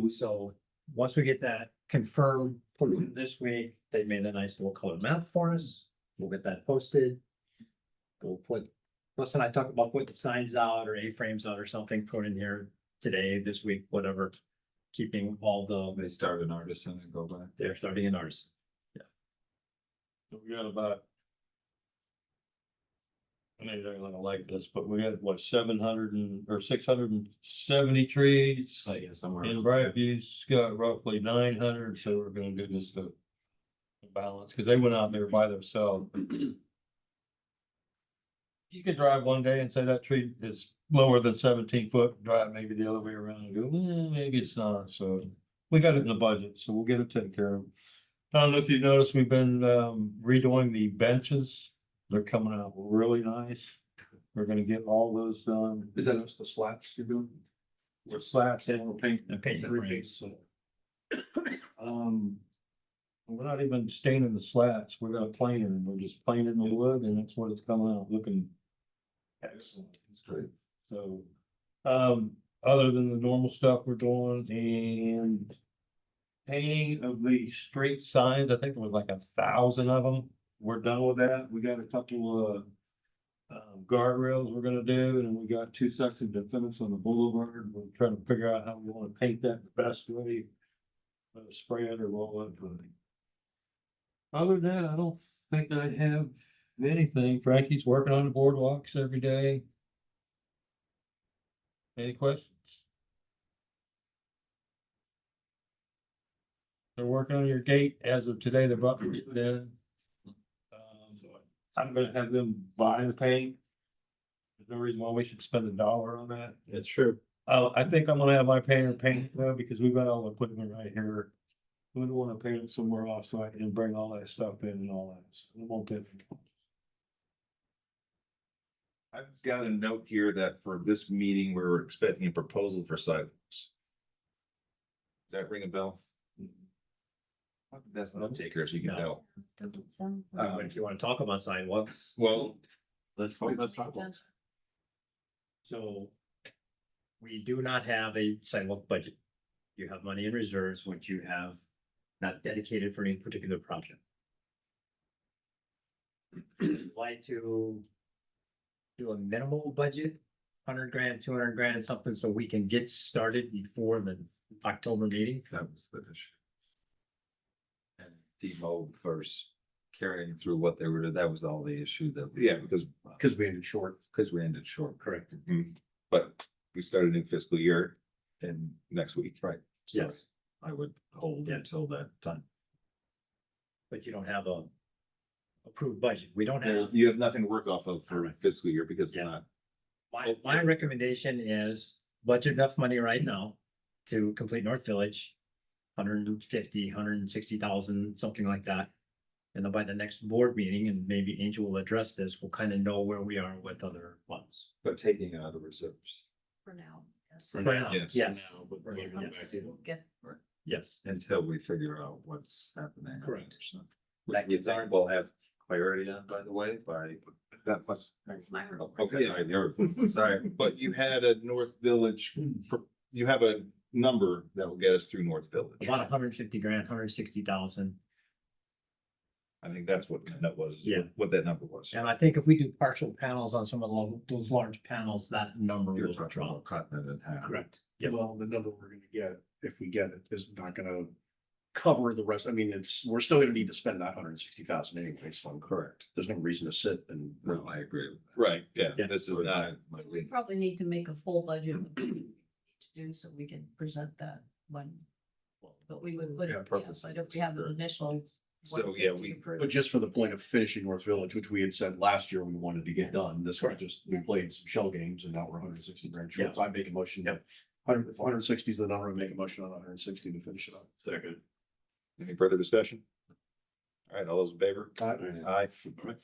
So once we get that confirmed, put it this week, they made a nice little color map for us. We'll get that posted. We'll put, Russ and I talked about putting signs out or A-frames out or something, put in here today, this week, whatever. Keeping all the, They start an artisan and go back. they're starting in ours. So we got about. I know you're not gonna like this, but we got 670 trees. Yeah, somewhere. And Brightview's got roughly 900, so we're gonna do this to balance, because they went out there by themselves. You could drive one day and say that tree is lower than 17 foot, drive maybe the other way around and go, maybe it's not, so. We got it in the budget, so we'll get it taken care of. I don't know if you've noticed, we've been redoing the benches. They're coming out really nice. We're gonna get all those done. Is that just the slats you're doing? We're slats and we're painting. Painting the frames. We're not even staining the slats. We're gonna plane it. We're just planing the wood and that's what it's coming out looking excellent. It's great. So, other than the normal stuff we're doing and painting of the street signs, I think there was 1,000 of them. We're done with that. We got a couple of guardrails we're gonna do, and we got 2 sections of fence on the boulevard. We're trying to figure out how we wanna paint that the best way. Spray it or roll it. Other than that, I don't think I have anything. Frankie's working on the boardwalks every day. Any questions? They're working on your gate. As of today, they're about to get it in. I'm gonna have them buy the paint. There's no reason why we should spend $1 on that. That's true. I think I'm gonna have my painter paint it though, because we've got all the equipment right here. We don't wanna paint it somewhere off so I can bring all that stuff in and all that. So it won't take. I've got a note here that for this meeting, we were expecting a proposal for sidewalks. Does that ring a bell? That's not taker, as you can No. tell. Doesn't sound. But if you want to talk about sidewalks, Well, Let's talk about. so we do not have a sidewalk budget. You have money in reserves, which you have not dedicated for any particular project. Like to do a minimal budget, 100 grand, 200 grand, something, so we can get started before the October meeting. That was the issue. And T-Mobile first carrying through what they were, that was all the issue that. yeah, because, Because we ended short. Because we ended short. Correct. but we started a new fiscal year in next week. Right. So Yes, I would hold Yeah. until that time. but you don't have a approved budget. We don't have. You have nothing to work off of for Correct. fiscal year because it's Yeah. not. My recommendation is budget enough money right now to complete North Village. 150, 160,000, something like that. And then by the next board meeting, and maybe Angel will address this, we'll kind of know where we are with other ones. But taking it out of reserves For now, yes. For now, Yes. yes, For now, but For we're gonna now, go back yes. to- We'll get, yes. until we figure out what's happening. Correct. Which That we gives think we'll have clarity on, by the way, by. That was, that's my role. Okay, all right, you're- sorry. but you had a North Village, you have a number that will get us through North Village. About 150 grand, 160,000. I think that's what that was. Yeah. What that number was. And I think if we do partial panels on some of those large panels, that number You're will talking drop. about cutting it in half. Correct. Yep. Well, the number we're gonna get, if we get it, is not gonna cover the rest. I mean, we're still gonna need to spend that 160,000 anyway, so Correct. there's no reason to sit and. No, I agree with that. Right, yeah, Yeah. this is not, We probably need to make a full budget to do so we can present that when. But we would put Yeah, it, yeah, purpose. but if we have an initial. So, yeah, 150 we- approved. But just for the point of finishing North Village, which we had said last year we wanted to get Yes. done, this was just, we played some shell games and now we're 160 grand short. Yeah. So I make a motion. Yep. 160 is the number, I make a motion on 160 to finish it up. Second. any further discussion? All right, all those in favor? Aye.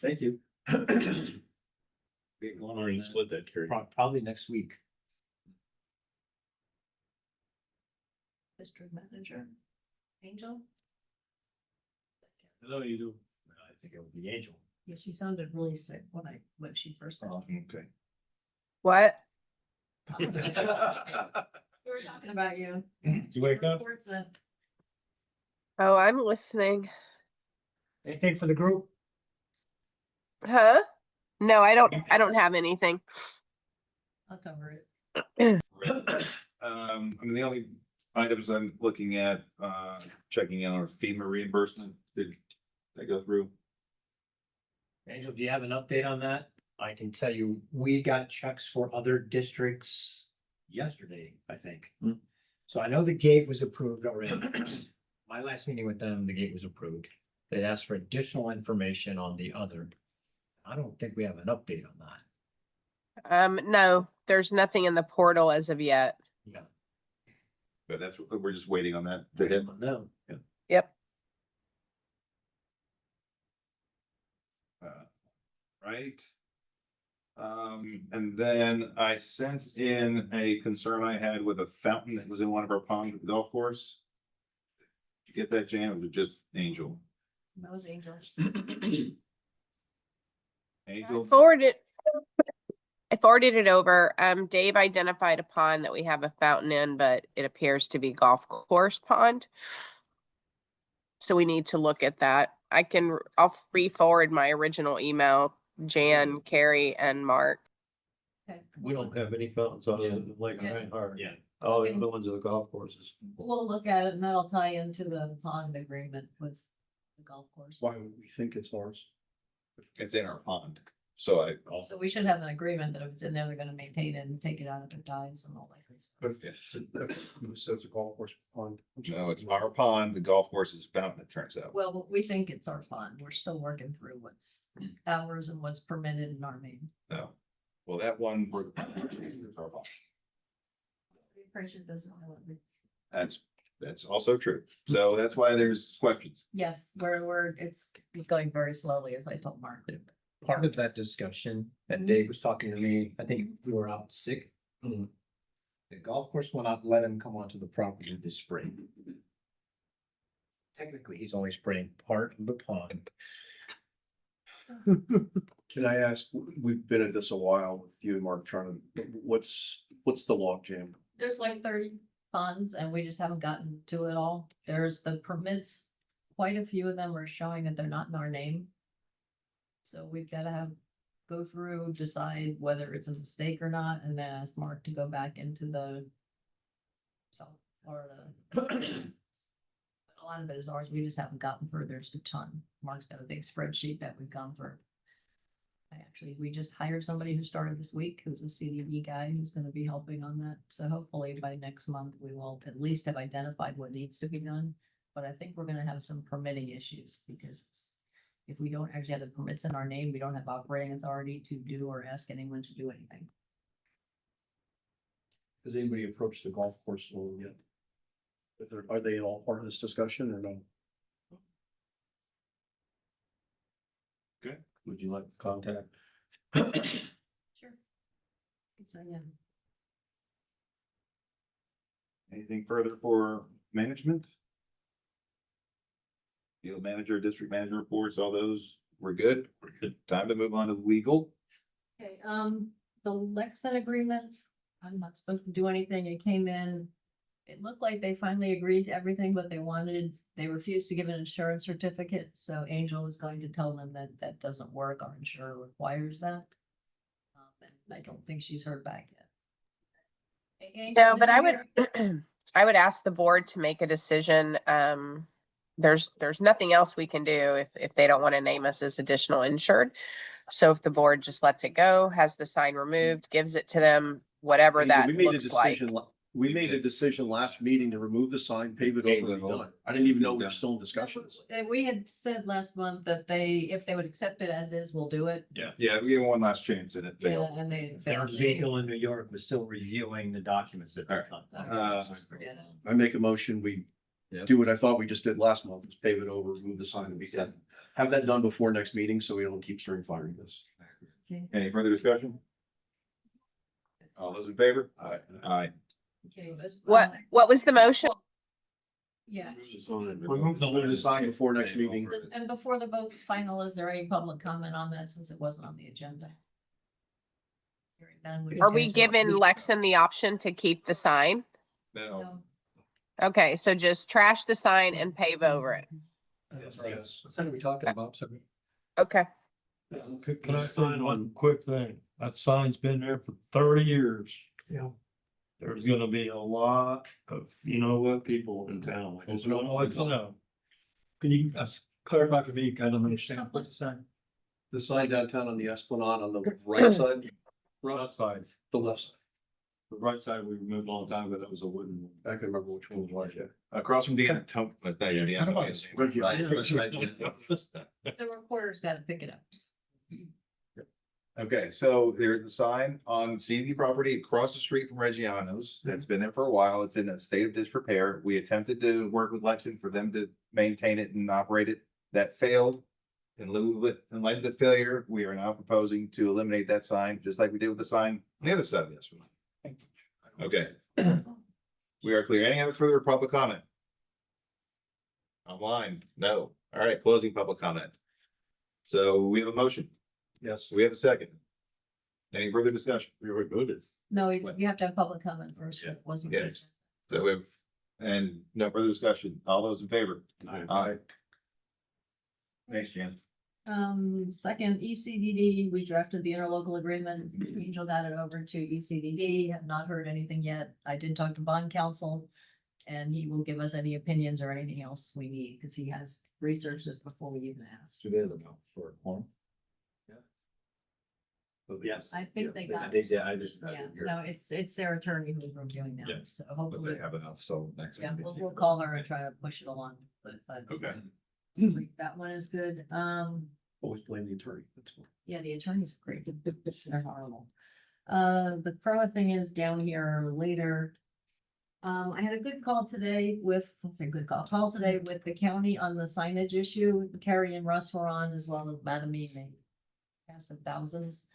Thank you. We're already split that, Carrie. Probably next week. District manager, Angel, Hello, you do. I think it would be Angel. yeah, she sounded really sick when she first called. Okay. What? We were talking about you. Did you wake up? Reports that Oh, I'm listening. Anything for the group? Huh? No, I don't have anything. I'll cover it. I mean, the only items I'm looking at, checking in on FEMA reimbursement, did that go through? Angel, do you have an update on that? I can tell you, we got checks for other districts yesterday, I think. So I know the gate was approved already. My last meeting with them, the gate was approved. They asked for additional information on the other. I don't think we have an update on that. No, there's nothing in the portal as of yet. Yeah. But that's, we're just waiting on that to hit. No. Yeah. Yep. Right. And then I sent in a concern I had with a fountain that was in one of our ponds at the golf course. Did you get that, Jan, or was it just Angel? That was Angel. Angel? I forwarded it over. Dave identified a pond that we have a fountain in, but it appears to be golf course pond. So we need to look at that. I'll re-forward my original email, Jan, Carrie, and Mark. Okay. We don't have any fountains on the Lake Yeah. Reinhardt. Yeah. All the other ones are the golf courses. We'll look at it and that'll tie into the pond agreement with the golf course. Why would we think it's ours? It's in our pond. So I, So we should have an agreement that if it's in there, they're gonna maintain it and take it out if it dies and all that good stuff. But so it's a golf course pond. no, it's our pond, the golf course is fountain, it turns out. Well, we think it's our pond. We're still working through what's ours and what's permitted in our main. No. Well, that one, we're. it's our pond. Pressure doesn't know it. That's also true. So that's why there's questions. Yes, it's going very slowly, as I told Mark. Part of that discussion that Dave was talking to me, I think we were out sick. The golf course will not let him come onto the property this spring. Technically, he's only spraying part of the pond. Can I ask, we've been at this a while with you and Mark trying to, what's the log jam? There's like 30 ponds and we just haven't gotten to it all. There's the permits. Quite a few of them are showing that they're not in our name. So we've got to go through, decide whether it's a mistake or not, and then ask Mark to go back into the South Florida. A lot of it is ours. We just haven't gotten through. There's a ton. Mark's got a big spreadsheet that we've gone through. We just hired somebody who started this week, who's a CDD guy, who's gonna be helping on that. So hopefully by next month, we will at least have identified what needs to be done. But I think we're gonna have some permitting issues because if we don't actually have the permits in our name, we don't have operating authority to do or ask anyone to do anything. Has anybody approached the golf course yet? Are they all part of this discussion or no? Would you like to contact? Sure. So, yeah. Anything further for management? Field manager, district manager reports, all those, we're good. Time to move on to legal. Okay, the Lexan agreement, I'm not supposed to do anything. It came in. It looked like they finally agreed to everything, but they refused to give an insurance certificate. So Angel was going to tell them that that doesn't work. Our insurer requires that. And I don't think she's heard back yet. Angel, No, did but you I hear- would, I would ask the board to make a decision. There's nothing else we can do if they don't want to name us as additional insured. So if the board just lets it go, has the sign removed, gives it to them, whatever Angel, that we made a looks like. decision. We made a decision last meeting to remove the sign, pave it over, and be done. I didn't even know we were still in discussions. We had said last month that if they would accept it as is, we'll do it. Yeah, we gave one last chance and it Yeah, failed. and they Their failed. legal in New York was still reviewing the documents that they Forget it. I make a motion, we do what I thought we just did last month, was pave it over, remove the sign and be done. Have that done before next meeting, so we don't keep stirring fire in this. Any further discussion? All those in favor? Aye. Aye. Okay, What was the motion? Yeah, Remove the sign before next meeting. and before the vote's final, is there any public comment on that since it wasn't on the agenda? Hearing none, can Are we transfer- giving Lexan the option to keep the sign? No. No. Okay, so just trash the sign and pave over it. Yes. What are we talking about? So Okay. Can I say one quick thing? That sign's been there for 30 years. Yeah. There's gonna be a lot of, you know what, people in town. I just don't know what to know. Can you clarify for me? I don't understand. What's the sign? The sign downtown on the Esplanade on the right side, Left side, the left side. the right side we removed a long time ago. That was a wooden one. I can remember which one it was, yeah. Across from Deanna. The reporter's gotta pick it up. Okay, so there's a sign on CD property across the street from Reggiano's that's been there for a while. It's in a state of disrepair. We attempted to work with Lexington for them to maintain it and operate it. That failed. In light of the failure, we are now proposing to eliminate that sign, just like we did with the sign on the other side of this one. Okay. We are clear. Any other further public comment? Online? No. All right, closing public comment. So we have a motion. Yes. We have a second. Any further discussion? We already voted. No, you have to have public comment first. Yeah. It wasn't. Yes. So we have, and no further discussion. All those in favor? Aye. Thanks, Jan. Second, ECDD, we drafted the interlocal agreement. Angel got it over to ECDD, have not heard anything yet. I did talk to bond counsel. And he will give us any opinions or anything else we need, because he has researched this before we even asked. Do they have a for a form? Yes. I think they got. They did, I just. Yeah, no, it's their attorney who's reviewing Yeah. them, so But hopefully, they have enough, so next. yeah, meeting. we'll call her and try to push it along, but Okay. that one is good. Always blame the attorney. That's all. Yeah, the attorneys are great. They're horrible. The Croa thing is down here later. I had a good call today with, what's a good call today with the county on the signage issue. Carrie and Russ were on as well as Madam E. They cast of thousands.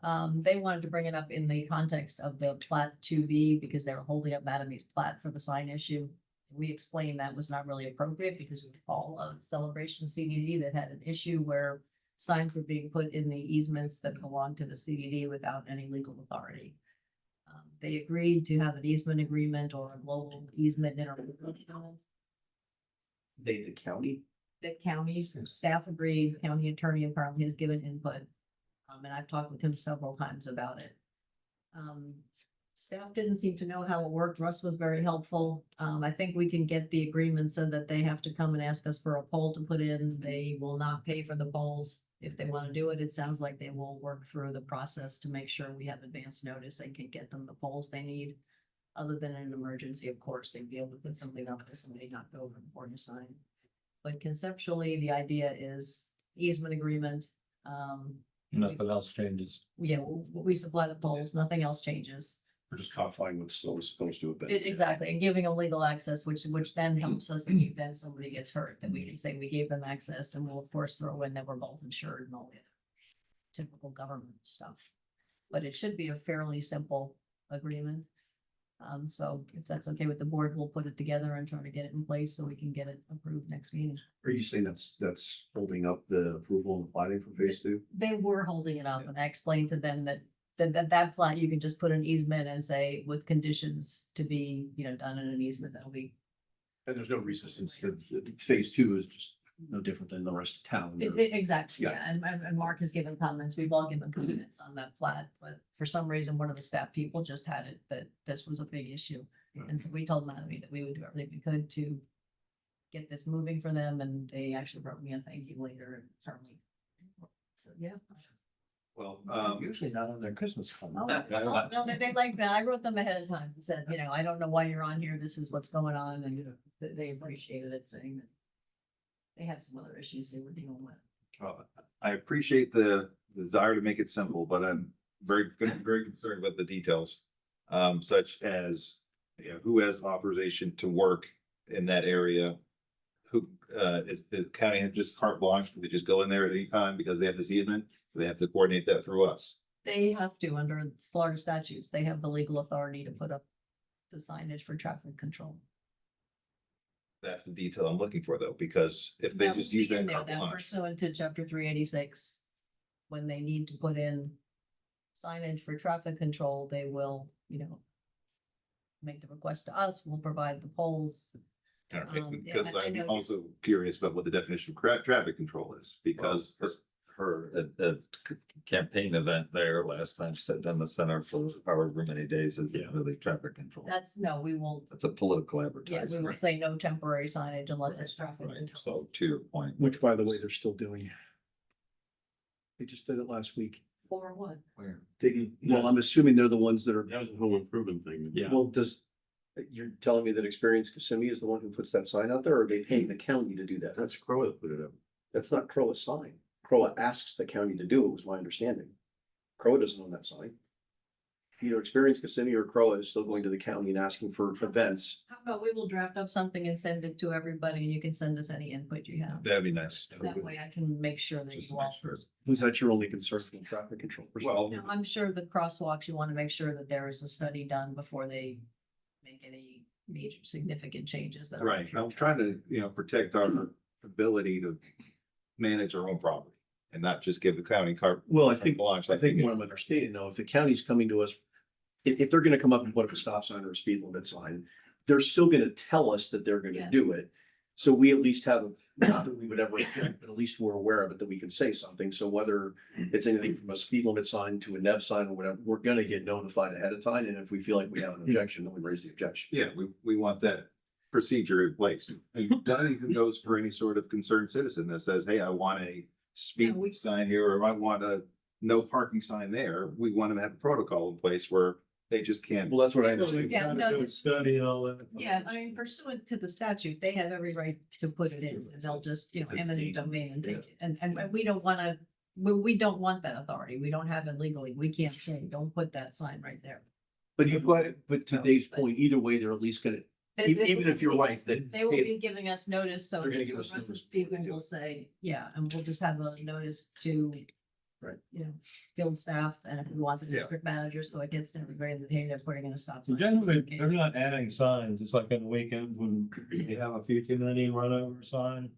They wanted to bring it up in the context of the plat 2B because they were holding up Madam E's plat for the sign issue. We explained that was not really appropriate because we recall a celebration CDD that had an issue where signs were being put in the easements that belonged to the CDD without any legal authority. They agreed to have an easement agreement or a global easement agreement. They, the county? The county's staff agreed, county attorney apparently has given input. And I've talked with him several times about it. Staff didn't seem to know how it worked. Russ was very helpful. I think we can get the agreement so that they have to come and ask us for a pole to put in. They will not pay for the poles. If they want to do it, it sounds like they will work through the process to make sure we have advance notice and can get them the poles they need. Other than an emergency, of course, they'd be able to put something up if somebody knocked over an important sign. But conceptually, the idea is easement agreement. Nothing else changes. Yeah, we supply the poles, nothing else changes. We're just codifying what's supposed to have been. Exactly, and giving them legal access, which then helps us in the event somebody gets hurt, that we can say we gave them access, and we'll of course throw in that we're both insured and all the typical government stuff. But it should be a fairly simple agreement. So if that's okay with the board, we'll put it together and try to get it in place so we can get it approved next meeting. Are you saying that's holding up the approval and planning for phase two? They were holding it up, and I explained to them that plat, you can just put an easement and say with conditions to be, done in an easement, that'll be. And there's no resistance to, phase two is just no different than the rest of town. Exactly, Yeah. yeah, and Mark has given comments, we've all given comments on that plat, but for some reason, one of the staff people just had it that this was a big issue. And so we told Madam that we would do everything we could to get this moving for them, and they actually wrote me a thank you later and firmly. So, yeah. Well, Usually not on their Christmas fund. Oh, no, they like that. I wrote them ahead of time and said, I don't know why you're on here. This is what's going on. And they appreciated it, saying that they have some other issues they were dealing with. I appreciate the desire to make it simple, but I'm very concerned about the details. Such as, who has authorization to work in that area? Who, is the county just carte blanche? Do they just go in there at any time because they have this easement? Do they have to coordinate that through us? They have to, under Florida statutes, they have the legal authority to put up the signage for traffic control. That's the detail I'm looking for though, because if they That just will use be in that there, carte that blanche. pursuant to chapter 386, when they need to put in signage for traffic control, they will, make the request to us, we'll provide the poles. Because I I'm know- also curious about what the definition of traffic control is, because Her, campaign event there last time, she sat down the center for however many days, is really traffic control. We will, It's a political yeah, we advertisement. will say no temporary signage unless it's traffic Right, control. so to your point. Which, by the way, they're still doing. They just did it last week. For what? Where? Well, I'm assuming they're the ones that are, That was a home improvement thing. Yeah. well, you're telling me that Experience Kissimmee is the one who puts that sign out there, or are they paying the county to do that? That's Crow that put it up. That's not Crowa's sign. Crowa asks the county to do it, was my understanding. Crowa doesn't own that sign. Either Experience Kissimmee or Crowa is still going to the county and asking for events. How about we will draft up something and send it to everybody, and you can send us any input you have. that'd be nice. That way I can make sure that Just you to make all. sure. Was that your only concern from traffic control? Well, No, I'm sure the crosswalks, you want to make sure that there is a study done before they make any major significant changes that. are right, I'm trying to, protect our ability to manage our own property and not just give the county carte. Well, I carte think, blanche I like think we what do. I'm understanding though, if the county's coming to us, if they're gonna come up and put up a stop sign or a speed limit sign, they're still gonna tell us that they're gonna Yes. do it. So we at least have, not that we would ever, object, but at least we're aware of it, that we can say something. So whether it's anything from a speed limit sign to a NEV sign or whatever, we're gonna get notified ahead of time. And if we feel like we have an objection, then we raise the objection. Yeah, we want that procedure in place. And that even goes for any sort of concerned citizen that says, hey, I want a speed Yeah, we- sign here, or I want a no parking sign there, we want to have a protocol in place where they just can't. Well, that's what I understand. Yeah, no, Study and all that. yeah, I mean pursuant to the statute, they have every right to put it in, and they'll just, eminent domain and take it, and we don't wanna, we don't want that authority, we don't have it legally, we can't say, don't put that sign right there. But but to Dave's point, either way, they're at least gonna, even if you're right, that. They will be giving us notice, so They're gonna the give us rest of notice. people will say, yeah, and we'll just have a notice to. Right. Field staff, and if we want the Yeah. district manager, so it gets to everybody that, hey, they're putting in a stop So sign. generally, they're not adding signs, it's like on the weekend when they have a few too many run over sign.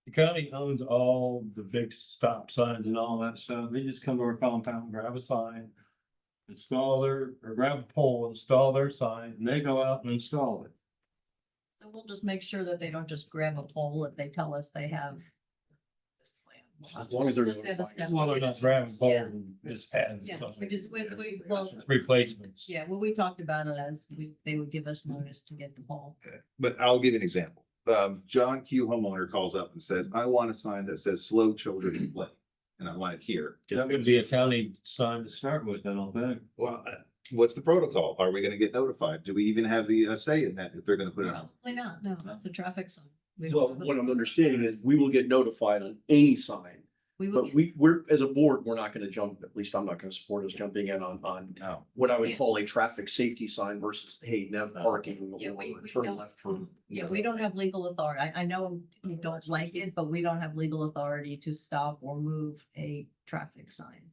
The county owns all the big stop signs and all that stuff, they just come to our compound, grab a sign. Or grab a pole, install their sign, and they go out and install it. So we'll just make sure that they don't just grab a pole if they tell us they have. This plan. We'll have As long as they're just have a notified. step. Well, they're not grabbing poles Yeah. and just adding Yeah, stuff. we just, well, Replacements. yeah, well, we talked about it as they would give us notice to get the pole. But I'll give you an example. John Q homeowner calls up and says, I want a sign that says slow children in play. And I want it here. That would be a county sign to start with, I don't think. Well, what's the protocol? Are we gonna get notified? Do we even have the say in that if they're gonna put it on? Probably not, no, that's a traffic sign. We don't Well, have a- what I'm understanding is we will get notified on any sign, We will, but we're, as a board, we're not gonna jump, at least I'm not gonna support us jumping in on No. what I would call a traffic safety sign versus, hey, no parking Yeah, or we turn don't- left for. yeah, we don't have legal authority. I know you don't like it, but we don't have legal authority to stop or move a traffic sign.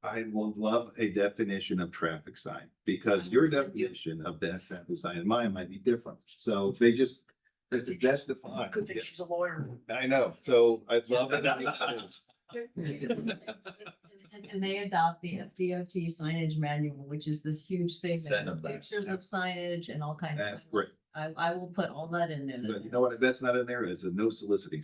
I will love a definition of traffic sign, because I your will send you- definition of that traffic sign and mine might be different. So if they just, if that's defined. Good thing she's a lawyer. I know, so I'd love it. And they adopt the FDOT signage manual, which is this huge thing that Send has them that. pictures of signage and all kinds of. That's great. I will put all that in there. But you know what, if that's not in there, it's a no soliciting.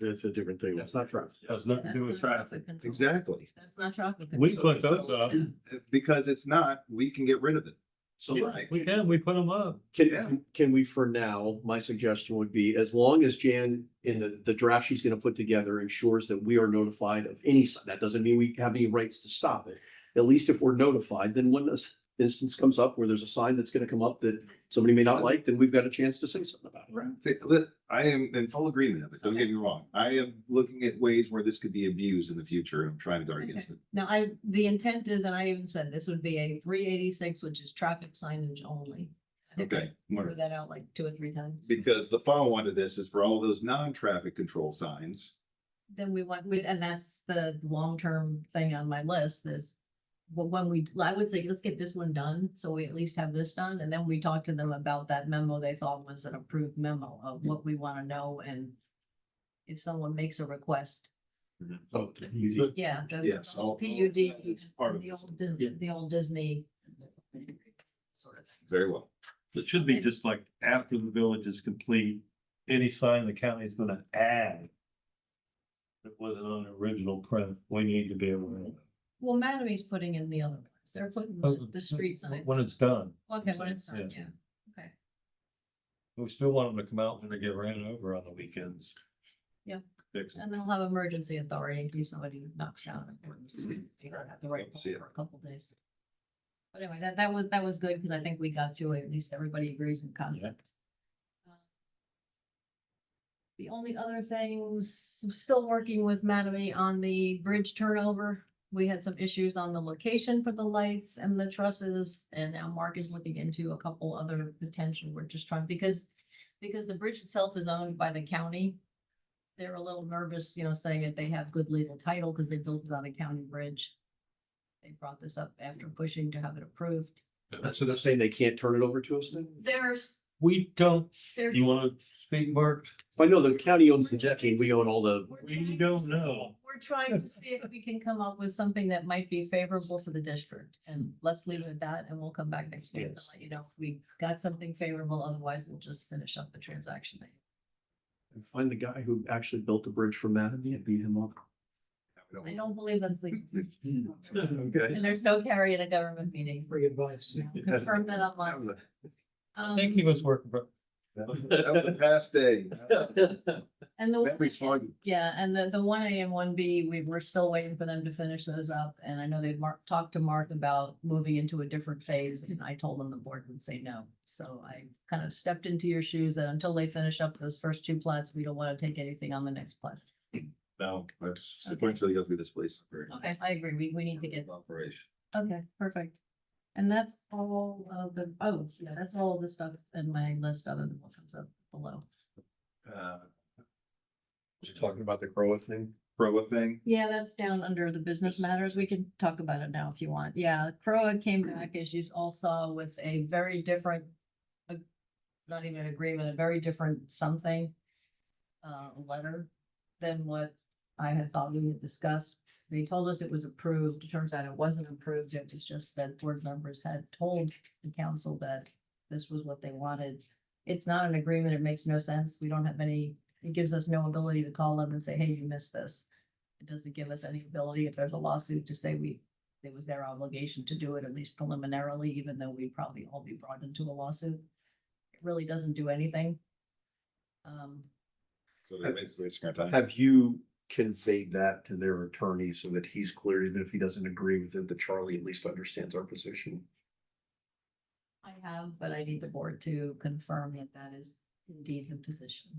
That's a different thing. That's not traffic. Has nothing to That's do with not traffic. control. Exactly. That's not traffic. We control. put those up. Because it's not, we can get rid of it. So Right. We put them up. Yeah. can we for now, my suggestion would be, as long as Jan in the draft she's gonna put together ensures that we are notified of any, that doesn't mean we have any rights to stop it. At least if we're notified, then when this instance comes up where there's a sign that's gonna come up that somebody may not like, then we've got a chance to say something about it. I am in full agreement of it. Don't get me wrong. I am looking at ways where this could be abused in the future. and I'm trying to guard against it. Now, the intent is, and I even said this would be a 386, which is traffic signage only. I think I Okay. Threw that out like 2 or 3 times. Because the follow-on to this is for all those non-traffic control signs. Then we want, and that's the long-term thing on my list is. Well, I would say, let's get this one done, so we at least have this done, and then we talk to them about that memo they thought was an approved memo of what we wanna know and. If someone makes a request, Oh, yeah. the- Yes, all- PUD, it's part and of the this. old Disney, the old Disney. Sort of thing. Very well. It should be just like after the village is complete, any sign the county is gonna add. That wasn't on the original print, we need to be able to. Well, Mattamy putting in the other ones, they're putting the street sign, When it's done, okay, when it's done, Yeah. yeah, okay. we still want them to come out when they get ran over on the weekends. Yeah. Fix it. And they'll have emergency authority in case somebody knocks down. They don't have the right See it. for a couple days. But anyway, that was good, because I think we got to it, at least everybody agrees in concept. The only other things, still working with Mattamy on the bridge turnover. We had some issues on the location for the lights and the trusses, and now Mark is looking into a couple other potential, we're just trying, because the bridge itself is owned by the county. They're a little nervous, saying that they have good legal title because they built it on a county bridge. They brought this up after pushing to have it approved. So they're saying they can't turn it over to us then? We don't, There, you wanna speak, Mark? I know the county owns the decking, we own all the, We don't know. We're trying to see if we can come up with something that might be favorable for the district, and let's leave it at that, and we'll come back next week and Yes. let you know if we got something favorable, otherwise we'll just finish up the transaction. and find the guy who actually built the bridge for Mattamy and beat him up. I don't believe that's legal, Okay. and there's no carry at a government meeting. Free advice. Confirm that online. I think he was working, but That was a past day. And the, Memory's foggy. yeah, and the one A and one B, we're still waiting for them to finish those up. And I know they've talked to Mark about moving into a different phase, and I told them the board would say no. So I kind of stepped into your shoes that until they finish up those first two plats, we don't want to take anything on the next plat. No, let's sequentially go through this, please. Okay, I agree. We need to get, Operation. okay, perfect. And that's all of the, oh, yeah, that's all of the stuff in my list other than what comes up below. You're talking about the Crowa thing? Proa thing. Yeah, that's down under the business matters. We can talk about it now if you want. Yeah, Crowa came back, as you all saw, with a very different, not even an agreement, a very different something, letter than what I had thought we had discussed. They told us it was approved. It turns out it wasn't approved. It was just that board members had told the council that this was what they wanted. It's not an agreement. It makes no sense. We don't have any, it gives us no ability to call them and say, hey, you missed this. It doesn't give us any ability, if there's a lawsuit, to say it was their obligation to do it, at least preliminarily, even though we'd probably all be brought into a lawsuit. It really doesn't do anything. So they're basically wasting our time. Have you conveyed that to their attorney so that he's clear, even if he doesn't agree with it, that Charlie at least understands our position? I have, but I need the board to confirm that that is indeed the position.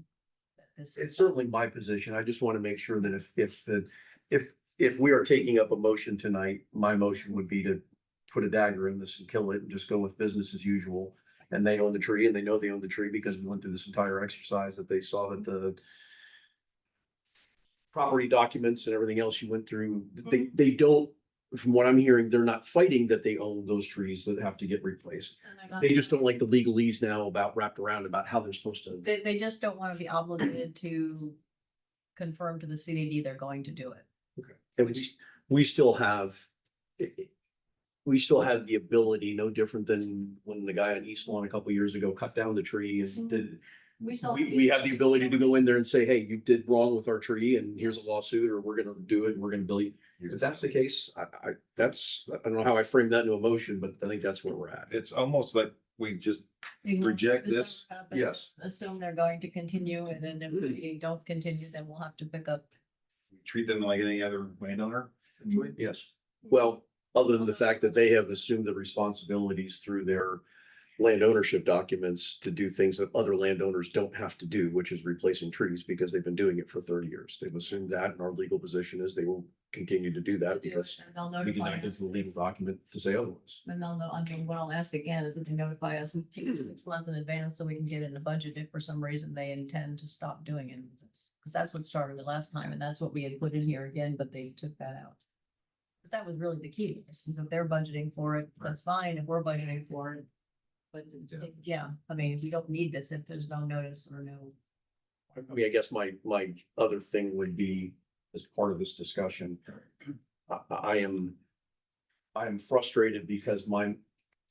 That this It's certainly my position. I just want to make sure that if we are taking up a motion tonight, my motion would be to put a dagger in this and kill it and just go with business as usual. And they own the tree, and they know they own the tree because we went through this entire exercise, that they saw that the property documents and everything else you went through, they don't, from what I'm hearing, they're not fighting that they own those trees that have to get replaced. and they're not- They just don't like the legalese now about wrapped around about how they're supposed to. They just don't want to be obligated to confirm to the CDD they're going to do it. Okay. And we still have, we still have the ability, no different than when the guy on East Lawn a couple years ago cut down the tree and did. We have the ability to go in there and say, hey, you did wrong with our tree and here's a lawsuit, or we're gonna do it and we're gonna bill you. If that's the case, I don't know how I frame that into a motion, but I think that's where we're at. It's almost like we just reject this. Yes. Assume they're going to continue, and then if they don't continue, then we'll have to pick up. Treat them like any other landowner. essentially. Yes. Well, other than the fact that they have assumed the responsibilities through their land ownership documents to do things that other landowners don't have to do, which is replacing trees because they've been doing it for 30 years. They've assumed that, and our legal position is they will continue to do that because And they'll we can notify not get us. the legal document to say otherwise. And they'll know, I mean, what I'll ask again is that they notify us 6 months in advance so we can get in the budget if for some reason they intend to stop doing any of this. Because that's what started it last time, and that's what we had put in here again, but they took that out. Because that was really the key, to this, is if they're budgeting for it, that's fine, if we're budgeting for it. But yeah, I mean, we don't need this if there's no notice or no. I mean, I guess my other thing would be, as part of this discussion, I am frustrated because my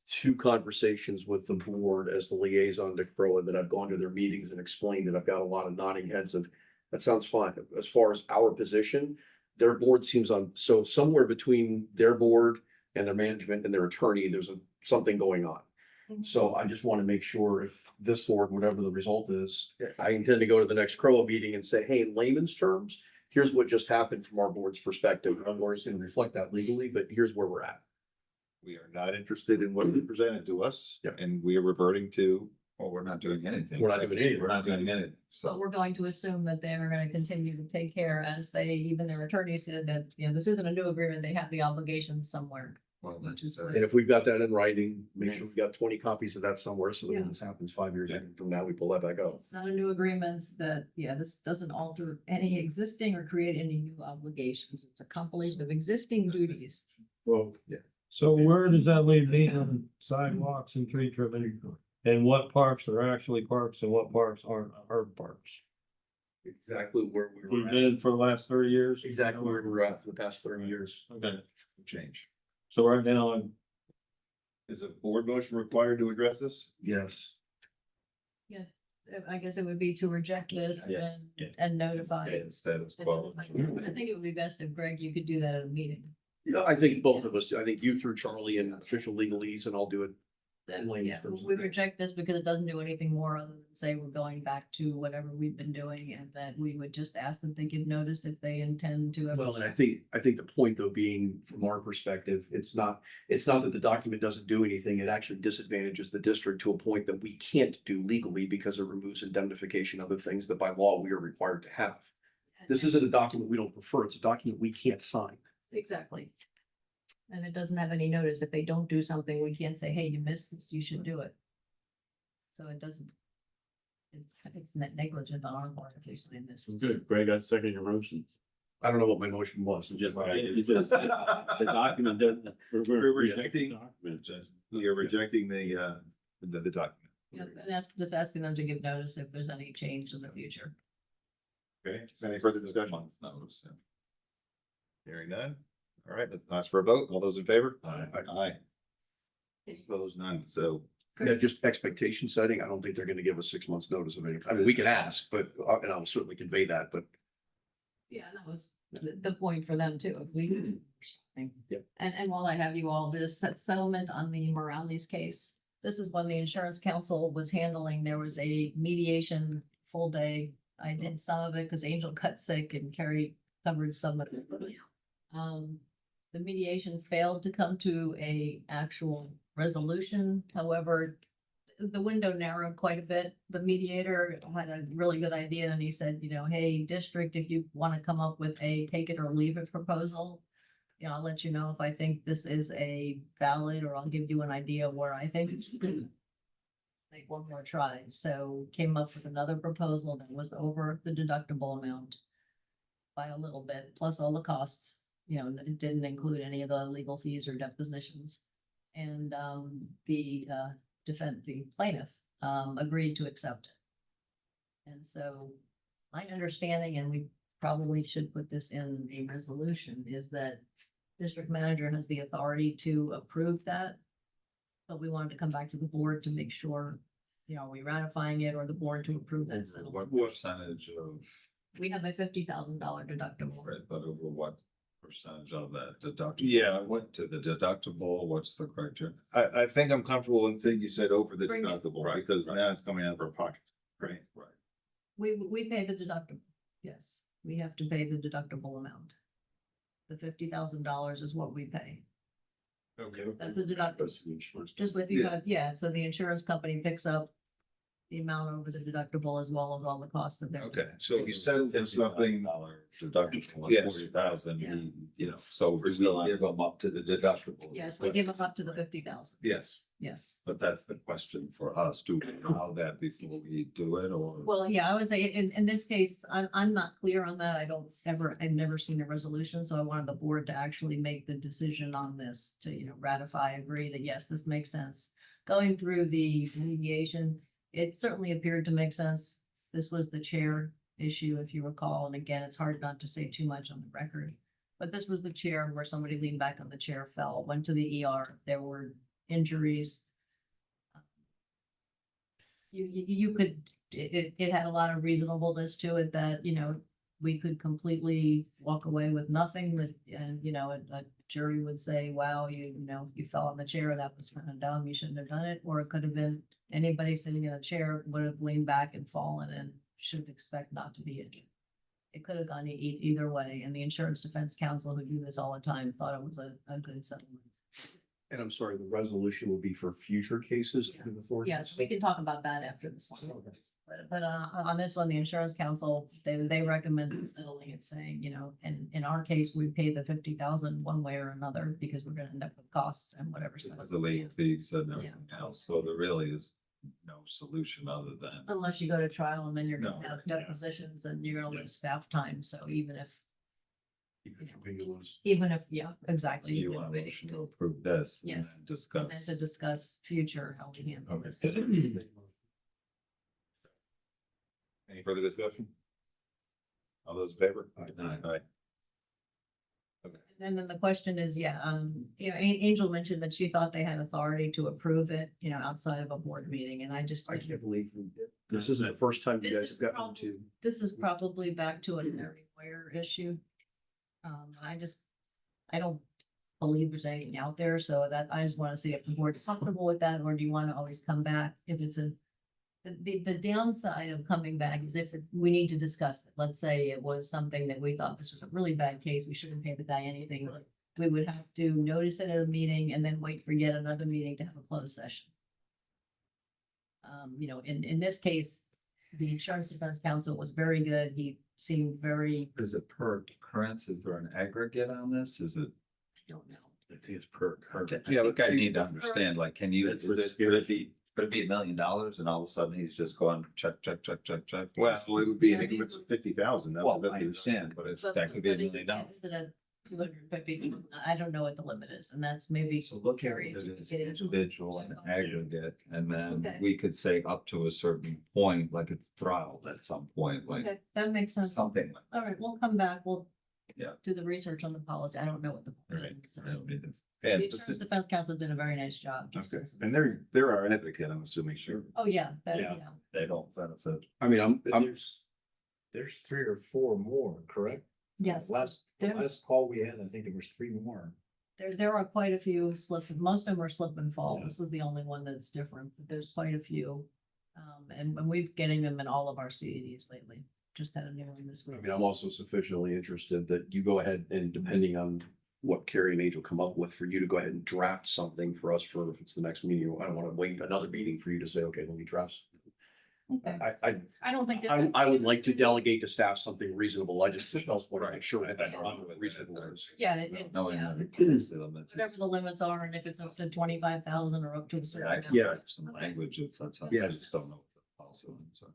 two conversations with the board as the liaison to CROA, that I've gone to their meetings and explained that I've got a lot of nodding heads of, that sounds fine. As far as our position, their board seems on, so somewhere between their board and their management and their attorney, there's something going on. So I just want to make sure if this board, whatever the result is, I intend to go to the next CROA meeting and say, hey, in layman's terms, here's what just happened from our board's perspective. Our lawyers can reflect that legally, but here's where we're at. We are not interested in what you presented to us. Yep. And we are reverting to, Well, we're not doing anything. We're not doing anything. We're not doing anything. But So we're going to assume that they're gonna continue to take care, as they, even their attorney said that, you know, this isn't a new agreement, they have the obligations somewhere. well, Which is And if we've got that in writing, make sure we've got 20 copies of that somewhere so that when this happens 5 years from now, we pull that back up. It's not a new agreement that, yeah, this doesn't alter any existing or create any new obligations. It's a compilation of existing duties. Well, Yeah. so where does that leave me on sidewalks and tree trimming? And what parks are actually parks and what parks aren't parks? Exactly where we We've were at. been for the last 30 years? Exactly where we were at for the past 30 years. Okay, change. so right now, I'm Is a board motion required to address this? Yes. I guess it would be to reject this Yes. and notify. stay the status quo. I think it would be best if Greg, you could do that at a meeting. Yeah, I think both of us, I think you through Charlie and official legalese, and I'll do it then, Lane yeah, description. we reject this because it doesn't do anything more other than say we're going back to whatever we've been doing, and that we would just ask that they give notice if they intend to. Well, and I think the point though being, from our perspective, it's not that the document doesn't do anything. It actually disadvantages the district to a point that we can't do legally because it removes indemnification, other things that by law we are required to have. This isn't a document we don't prefer. It's a document we can't sign. Exactly. And it doesn't have any notice. If they don't do something, we can't say, hey, you missed this, you should do it. So it doesn't. It's net negligent on our part if we sign this. Good, Greg, I second your motion. I don't know what my motion was. You just said the document doesn't. We're rejecting- Document. You're rejecting the document. Yeah, and just asking them to give notice if there's any change in the future. Okay, any further discussion? Month's notice, yeah. Hearing none. All right, let's ask for a vote. All those in favor? Aye. Aye. Opposed, none. So, Yeah, just expectation setting. I don't think they're gonna give us 6 months notice of anything. I mean, we can ask, but, and I'll certainly convey that, but Yeah, that was the point for them too, if we. Yep. And while I have you all, this settlement on the Morales case, this is when the insurance council was handling, there was a mediation full day. I did some of it because Angel got sick and Carrie covered some of it. The mediation failed to come to a actual resolution. However, the window narrowed quite a bit. The mediator had a really good idea and he said, you know, hey, district, if you want to come up with a take it or leave it proposal, you know, I'll let you know if I think this is a valid, or I'll give you an idea of where I think it should be. Make one more try. So came up with another proposal that was over the deductible amount by a little bit, plus all the costs. You know, it didn't include any of the legal fees or depositions. And the plaintiff agreed to accept it. And so my understanding, and we probably should put this in a resolution, is that district manager has the authority to approve that. But we wanted to come back to the board to make sure, you know, are we ratifying it or the board to approve that settlement? What percentage of, We have a $50,000 deductible. right, but over what percentage of that deductible? Yeah, What to the deductible, what's the criteria? I think I'm comfortable until you said over the Bring it. deductible, Right, because right. now it's coming out of our pocket. Right. We pay the deductible. Yes, we have to pay the deductible amount. The $50,000 is what we pay. Okay. That's a deductible. That's the insurance. Just like you had, yeah, so the insurance company picks up the amount over the deductible as well as all the costs of their. Okay, so if you settle for something, Deductible of Yes. 40,000, Yeah. you know, so we still give them up to the deductible. Yes, we give them up to the 50,000. yes. Yes. But that's the question for us, do we know that before we do it, or? Well, yeah, I would say in this case, I'm not clear on that. I've never seen a resolution, so I wanted the board to actually make the decision on this to, you know, ratify, agree that yes, this makes sense. Going through the mediation, it certainly appeared to make sense. This was the chair issue, if you recall, and again, it's hard not to say too much on the record. But this was the chair where somebody leaned back on the chair, fell, went to the ER, there were injuries. You could, it had a lot of reasonableness to it that, you know, we could completely walk away with nothing, that, and, you know, a jury would say, wow, you know, you fell on the chair, that was kind of dumb, you shouldn't have done it. Or it could have been anybody sitting in a chair would have leaned back and fallen and should expect not to be injured. It could have gone either way, and the insurance defense counsel who do this all the time thought it was a good settlement. And I'm sorry, the resolution will be for future cases through the authority? Yes, we can talk about that after this one. But on this one, the insurance council, they recommend settling it, saying, you know, and in our case, we pay the 50,000 one way or another because we're gonna end up with costs and whatever. Because the legal fees and everything else, so there really is no solution other than. Unless you go to trial and then you're No, gonna have yeah. depositions and you're gonna lose staff time, so even if, Continuous. yeah, exactly. You want a motion to approve this? and Yes. then Discuss. And then to discuss future, how we handle Okay. this. Any further discussion? All those in favor? Aye. Aye. And then the question is, you know, Angel mentioned that she thought they had authority to approve it, you know, outside of a board meeting, and I just. I can't believe we did. This isn't the first time you This guys is have gotten to. This is probably back to a very lawyer issue. I believe there's anything out there, so that, I just wanna see if the board's comfortable with that, or do you wanna always come back if it's a. The downside of coming back is if we need to discuss it, let's say it was something that we thought this was a really bad case, we shouldn't pay the guy anything. We would have to notice it at a meeting and then wait for yet another meeting to have a closed session. You know, in this case, the Insurance Defense Council was very good. He seemed very, Is it per occurrence? Is there an aggregate on this? Is it? I don't know. I think it's per occurrence. Yeah, but I see, need to it's per- understand, like, can you, That's is what's it, could it be $1 million and all of a sudden he's just going check, check, check, check, check? Well, it would be in Yeah, increments of 50,000. Well, I understand, but if that could be $1 But is million. it a 250? I don't know what the limit is, and that's maybe. So look at Carrie, it if you could as get into it. individual and aggregate, and then Okay. we could say up to a certain point, like it's throttled at some point, like Okay, that makes sense. something like. All right, we'll come back. We'll. Yeah. Do the research on the policy. I don't know what the. policy Right, is. I don't need to- The And Insurance Defense Council did a very nice job. just okay, as- and they're our advocate, I'm assuming, sure. Oh, yeah, that, Yeah. yeah. They don't benefit. I mean, There's 3 or 4 more, correct? Yes, The There- last call we had, I think there was 3 more. there are quite a few most of them are slip and fall. This was the only one that's different, but there's quite a few. And we've getting them in all of our CDDs lately. Just had a new one this I week. mean, I'm also sufficiently interested that you go ahead and depending on what Carrie and Angel come up with, for you to go ahead and draft something for us for if it's the next meeting. I don't want to wait another meeting for you to say, okay, let me draft. Okay. I don't think. I would like to delegate to staff something reasonable. I just want to make sure that that reasonable is. Yeah, Knowing yeah. the policy limits. Whatever the limits are, and if it's up to 25,000 or up to a Yeah, I certain. can amount. write some language if that's, I Yes. just don't know what the policy limits are.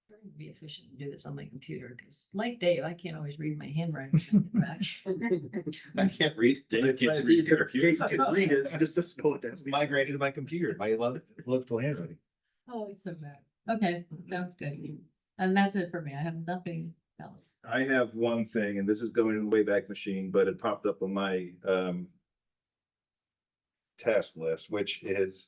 Trying to be efficient and do this on my computer, because like Dave, I can't always read my handwriting. I can't read. Dave It's can't not read either. Dave can read it, he just doesn't know what that's. It's migrated to my computer, my electrical handwriting. Oh, it's so bad. Okay, sounds good. And that's it for me. I have nothing else. I have one thing, and this is going in the Wayback Machine, but it popped up on my task list, which is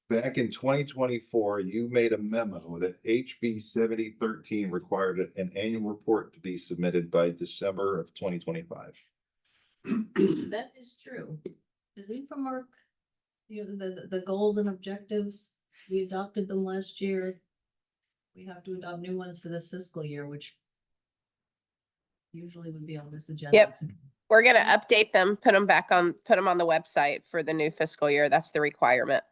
back in 2024, you made a memo that HB 7013 required an annual report to be submitted by December of 2025. That is true. Does it from our, you know, the goals and objectives? We adopted them last year. We have to adopt new ones for this fiscal year, which usually would be on this agenda. Yep. We're gonna update them, put them on the website for the new fiscal year. That's the requirement.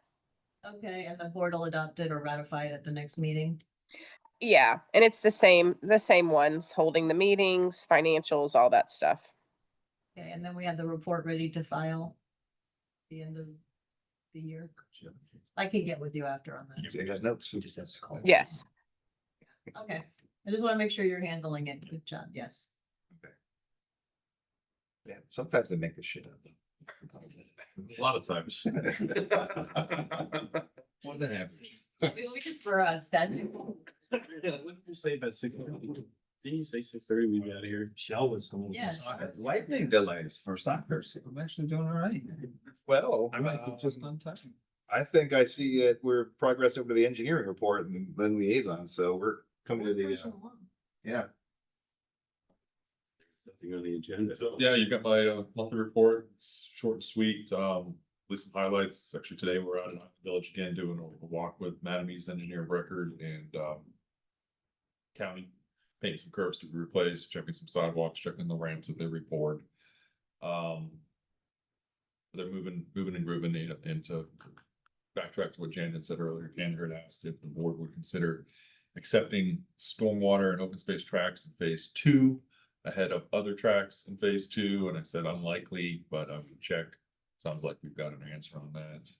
Okay, and the board will adopt it or ratify it at the next meeting. Yeah, and it's the same ones, holding the meetings, financials, all that stuff. Okay, and then we have the report ready to file the end of the year. I can get with you after on that. So you got notes? Just has to call. Yes. Okay, I just want to make sure you're handling it. Good job, yes. Yeah, sometimes they make this shit up. A lot of times. More than average. We just throw out statute. What did you say about 6:30? Didn't you say 6:30 we'd be out of here? Shell was going. Yes. Lightning delays for soccer, so I'm actually doing all right. Well, I might be just on time. I think I see that we're progress over to the engineering report and then liaison, so we're coming to the, yeah. Nothing on the agenda. So, yeah, you've got my monthly report. It's short and sweet. At least some highlights. Actually, today we're out in the village again doing a walk with Madam East engineer of record and county, painting some curbs to be replaced, checking some sidewalks, checking the ramps that they report. They're moving and grooving into backtrack to what Jan had said earlier. Jan had asked if the board would consider accepting stormwater and open space tracks in phase 2 ahead of other tracks in phase 2. And I said unlikely, but I would check. Sounds like we've got an answer on that.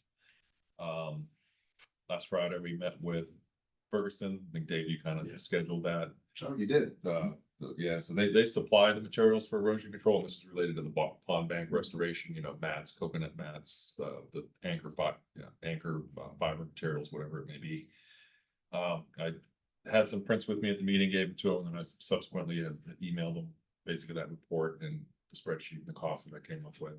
Last Friday, we met with Ferguson. I think Dave, you kind of scheduled that. Oh, you did. Yeah, so they supply the materials for erosion control. And this is related to the pond bank restoration, you know, mats, coconut mats, the anchor fiber materials, whatever it may be. I had some prints with me at the meeting, gave it to him, and I subsequently had emailed him basically that report and the spreadsheet and the cost that I came up with.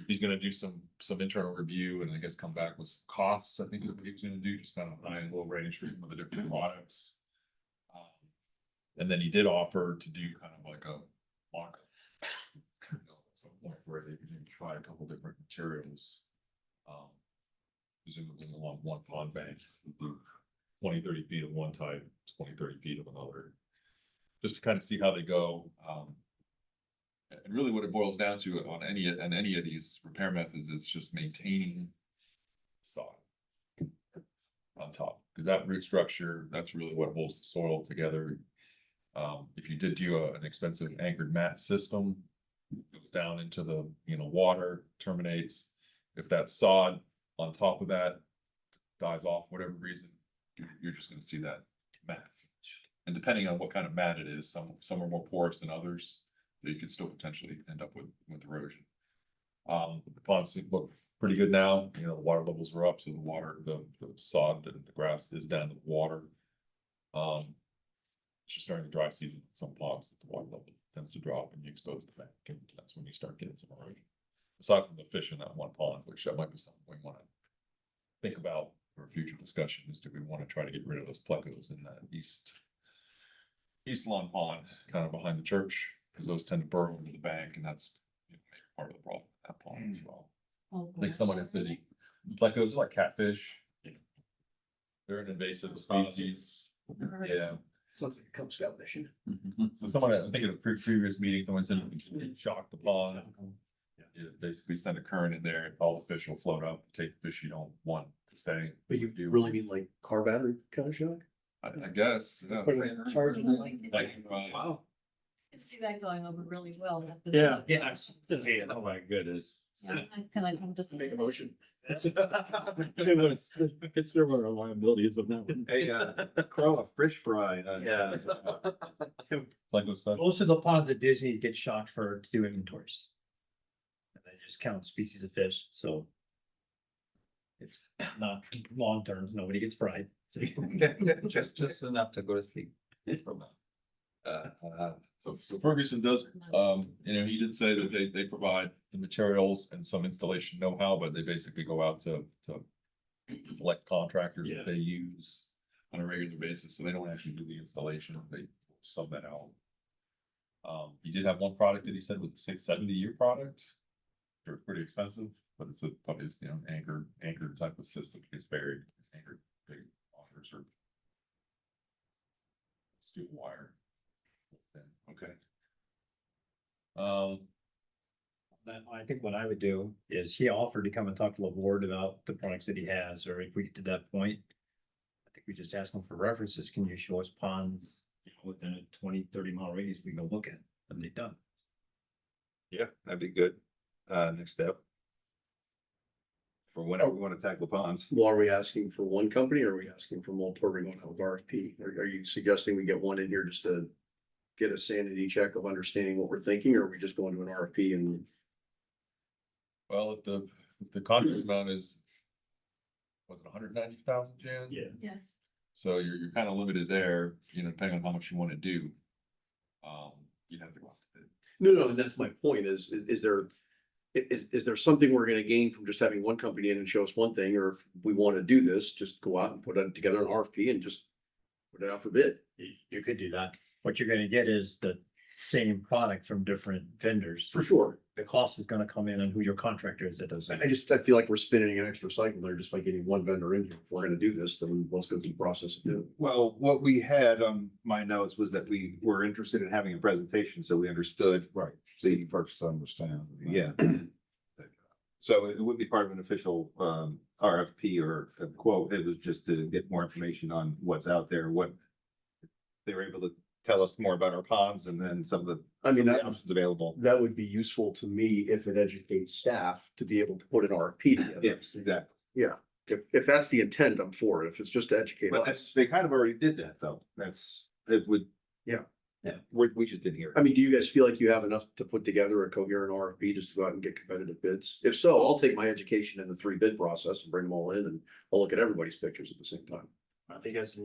He's gonna do some internal review and I guess come back with some costs. I think what he's gonna do, just kind of high and low range for some of the different products. And then he did offer to do kind of like a mock, you know, try a couple different materials. Presumably along one pond bank, do 20, 30 feet of one type, 20, 30 feet of another. Just to kind of see how they go. And really what it boils down to on any of these repair methods is just maintaining sod on top, because that root structure, that's really what holds the soil together. If you did do an expensive anchored mat system, it goes down into the, water, terminates. If that sod on top of that dies off, for whatever reason, you're just gonna see that mat. And depending on what kind of mat it is, some are more porous than others, so you could still potentially end up with erosion. The ponds look pretty good now, the water levels are up, so the water, the sod and the grass is down to the water. It's just during the dry season, some ponds, the water level tends to drop and you expose the bank, and that's when you start getting some erosion. Aside from the fish in that one pond, which that might be something we wanna think about for a future discussion, is do we wanna try to get rid of those plecos in that east lawn pond, kind of behind the church, because those tend to burrow into the bank, and that's maybe part of the problem with that pond as well. I think someone had said plecos are like catfish. They're an invasive species. Yeah. Sounds like a Cub Scout mission. So someone, I think in a previous meeting, someone said we should shock the pond. You basically send a current in there and all the fish will float up, take the fish you don't want to stay. But you really mean like car battery kind of shock? I guess, yeah. Put it in charge and Like, wow. I can see that going over really well. after Yeah, the- yeah. Oh my goodness. Yeah, I'm just. Make a motion. Consider what our liability is on that one. Hey, Crow, a fish fry. Yeah. Pleco special. Most of the ponds at Disney get shocked to do inventories. And they just count species of fish, so. It's not long term, nobody gets fried. Just enough to go to sleep. So Ferguson does, he did say that they provide the materials and some installation know-how, but they basically go out to select contractors that they use on a regular basis, so they don't actually do the installation, they sub that out. He did have one product that he said was a 70-year product. They're pretty expensive, but it's anchor type of system, it's buried, anchored big offers or steel wire. Okay. I think what I would do is he offered to come and talk to the board about the products that he has, or if we get to that point. I think we just ask him for references. Can you show us ponds within a 20, 30 mile radius we can go look at? And they've done. Yeah, that'd be good. Next step. For whenever we want to tackle ponds. Well, are we asking for one company or are we asking for multiple? Are we going to have RFP? Are you suggesting we get one in here just to get a sanity check of understanding what we're thinking, or are we just going to an RFP and? Well, if the contract amount is, was it 190,000, Jan? Yeah. Yes. So you're kind of limited there, depending on how much you want to do. You'd have to go out to bid. No, and that's my point is there something we're gonna gain from just having one company in and show us one thing, or if we want to do this, just go out and put it together an RFP and just put it out for bid? You could do that. What you're gonna get is the same product from different vendors. For sure. The cost is gonna come in on who your contractor is that does it. I feel like we're spinning an extra cycle there just by getting one vendor in here. If we're gonna do this, then let's go through the process and do it. Well, what we had on my notes was that we were interested in having a presentation, so we understood. Right. The First to understand. Yeah. So it would be part of an official RFP or a quote. It was just to get more information on what's out there, what they were able to tell us more about our ponds and then some of the options available. That would be useful to me if it educates staff to be able to put an RFP together. Yes, exactly. Yeah, if that's the intent, I'm for it. If it's just to educate But us. that's, they kind of already did that though. It would. Yeah. Yeah. We just didn't hear I it. mean, do you guys feel like you have enough to put together a coherent RFP just to go out and get competitive bids? If so, I'll take my education in the 3 bid process and bring them all in and I'll look at everybody's pictures at the same time. I think that's,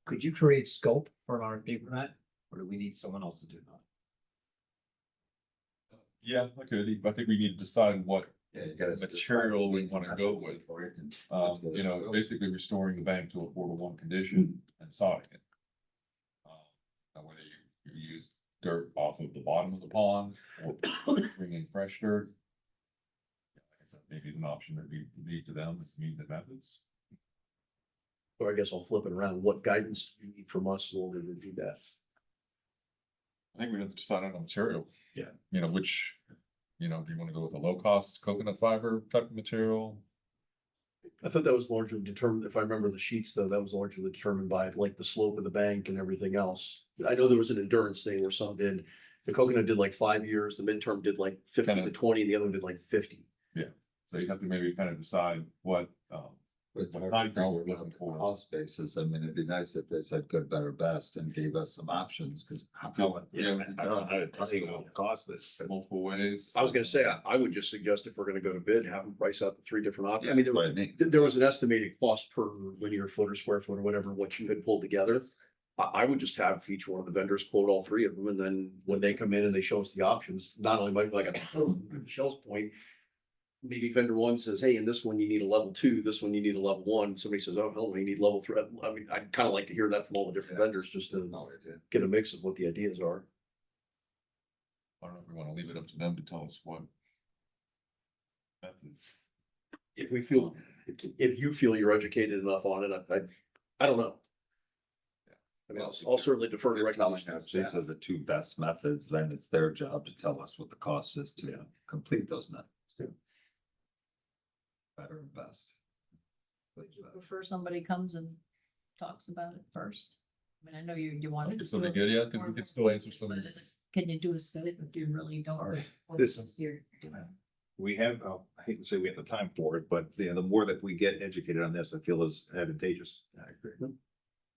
could you create scope for an RFP for that? Or do we need someone else to do that? Yeah, I think we need to decide what Yeah, you gotta. material we want to go with. It's basically restoring the bank to a 4:1 condition and sodding it. Now whether you use dirt off of the bottom of the pond, or bring in fresh dirt. Like I said, maybe it's an option that we leave to them if we need the methods. Or I guess I'll flip it around. What guidance do you need from us in order to do that? I think we have to decide on the material. Yeah. You know, which, do you want to go with a low cost coconut fiber type of material? I thought that was largely determined, if I remember the sheets though, that was largely determined by like the slope of the bank and everything else. I know there was an endurance thing where some did, the coconut did like 5 years, the midterm did like 50 to 20, the other one did like 50. So you have to maybe kind of decide what, It's what hard to timeframe know we're what looking the for. cost basis. I mean, it'd be nice if they said good, better, best and gave us some options, because. I don't know how to tell you what the cost is, multiple ways. I was gonna say, I would just suggest if we're gonna go to bid, have them price out the 3 different options. I mean, That's what I mean. there was an estimated cost per linear foot or square foot or whatever, what you had pulled together. I would just have each one of the vendors quote all 3 of them, and then when they come in and they show us the options, not only might, like Michelle's point, maybe vendor 1 says, hey, in this one you need a level 2, this one you need a level 1. Somebody says, oh, hell, we need level 3. I mean, I'd kind of like to hear that from all the different vendors, just to get a mix of what the ideas are. I don't know if we want to leave it up to them to tell us what. methods. If we feel, if you feel you're educated enough on it, I don't know. I mean, I'll certainly defer to They're telling recommendations. us these are the 2 best methods, then it's their job to tell us what the cost is to complete those methods. Better and best. Would you prefer somebody comes and talks about it first? I mean, I know you wanted to. It's still do be it good, yeah, because we can still answer some. But can you do a Skype if you really don't? know what This- you're doing? We have, I hate to say we have the time for it, but the more that we get educated on this, I feel is advantageous. I agree.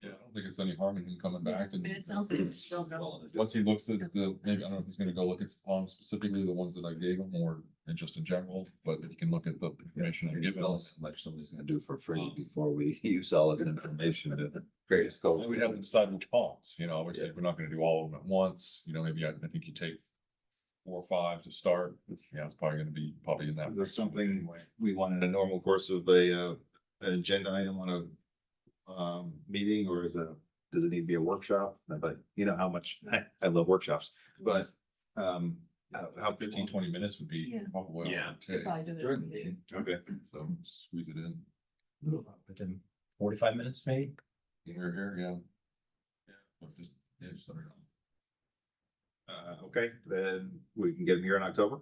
Yeah, I don't think it's any harm in him coming back I and. mean, it sounds like you don't know. Once he looks at the, maybe, I don't know if he's gonna go look at ponds specifically, the ones that I gave him, or just in general, but he can look at the information I'm giving Tell him. us how much somebody's gonna do for free before we use all this information to great scope. And we'd have to decide which ponds, which we're not gonna do all of them at once, maybe I think you take 4 or 5 to start. Yeah, it's probably gonna be in that. Is there something we want in a normal course of an agenda item on a meeting, or does it need to be a workshop? But you know how much, I love workshops, but how 15, 20 minutes would be Yeah. probably what it Yeah. would take. Probably do it. During the in a meeting. Okay, so squeeze it in. Within 45 minutes, maybe? Here, yeah. But just let her know. okay, then we can get him here in October.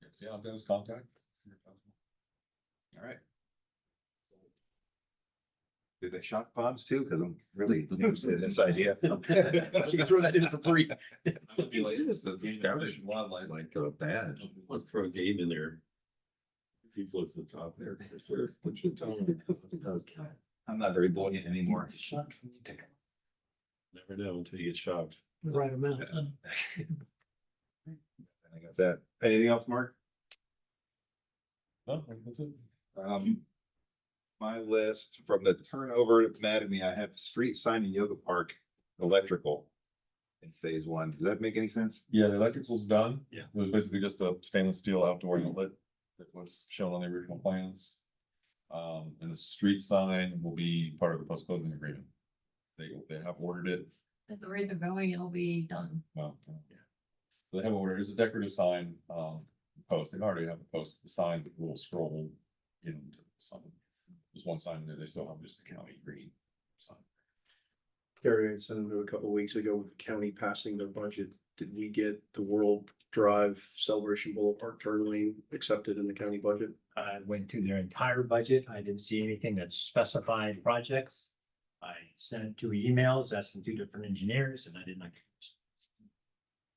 Yes, yeah, I'll get his contact. All right. Do they shock ponds too? Cause I'm really interested in this idea. You can throw that in for free. This is establishing wildlife like a badge. Let's throw a game in there. If he floats to the top there. Sure. Put your tongue. I'm not very buoyant anymore. Never know until you get shocked. Right amount. I got that. Anything else, Mark? No, that's it. My list from the turnover to Madamy, I have street sign and yoga park electrical in phase 1. Does that make any sense? Yeah, the electrical's done. Yeah. It was basically just a stainless steel outdoor outlet that was shown on the original plans. And the street sign will be part of the post-closing agreement. They have ordered it. At the rate they're going, it'll be done. Well, yeah. They have ordered, it's a decorative sign, post. They already have a post, the sign, the little scroll into some. There's one sign there, they still have just the county green sign. Carrie, I sent them a couple of weeks ago with the county passing their budget. Did we get the World Drive Celebration Boulevard turn lane accepted in the county budget? I went through their entire budget. I didn't see anything that specified projects. I sent 2 emails asking 2 different engineers and I did not.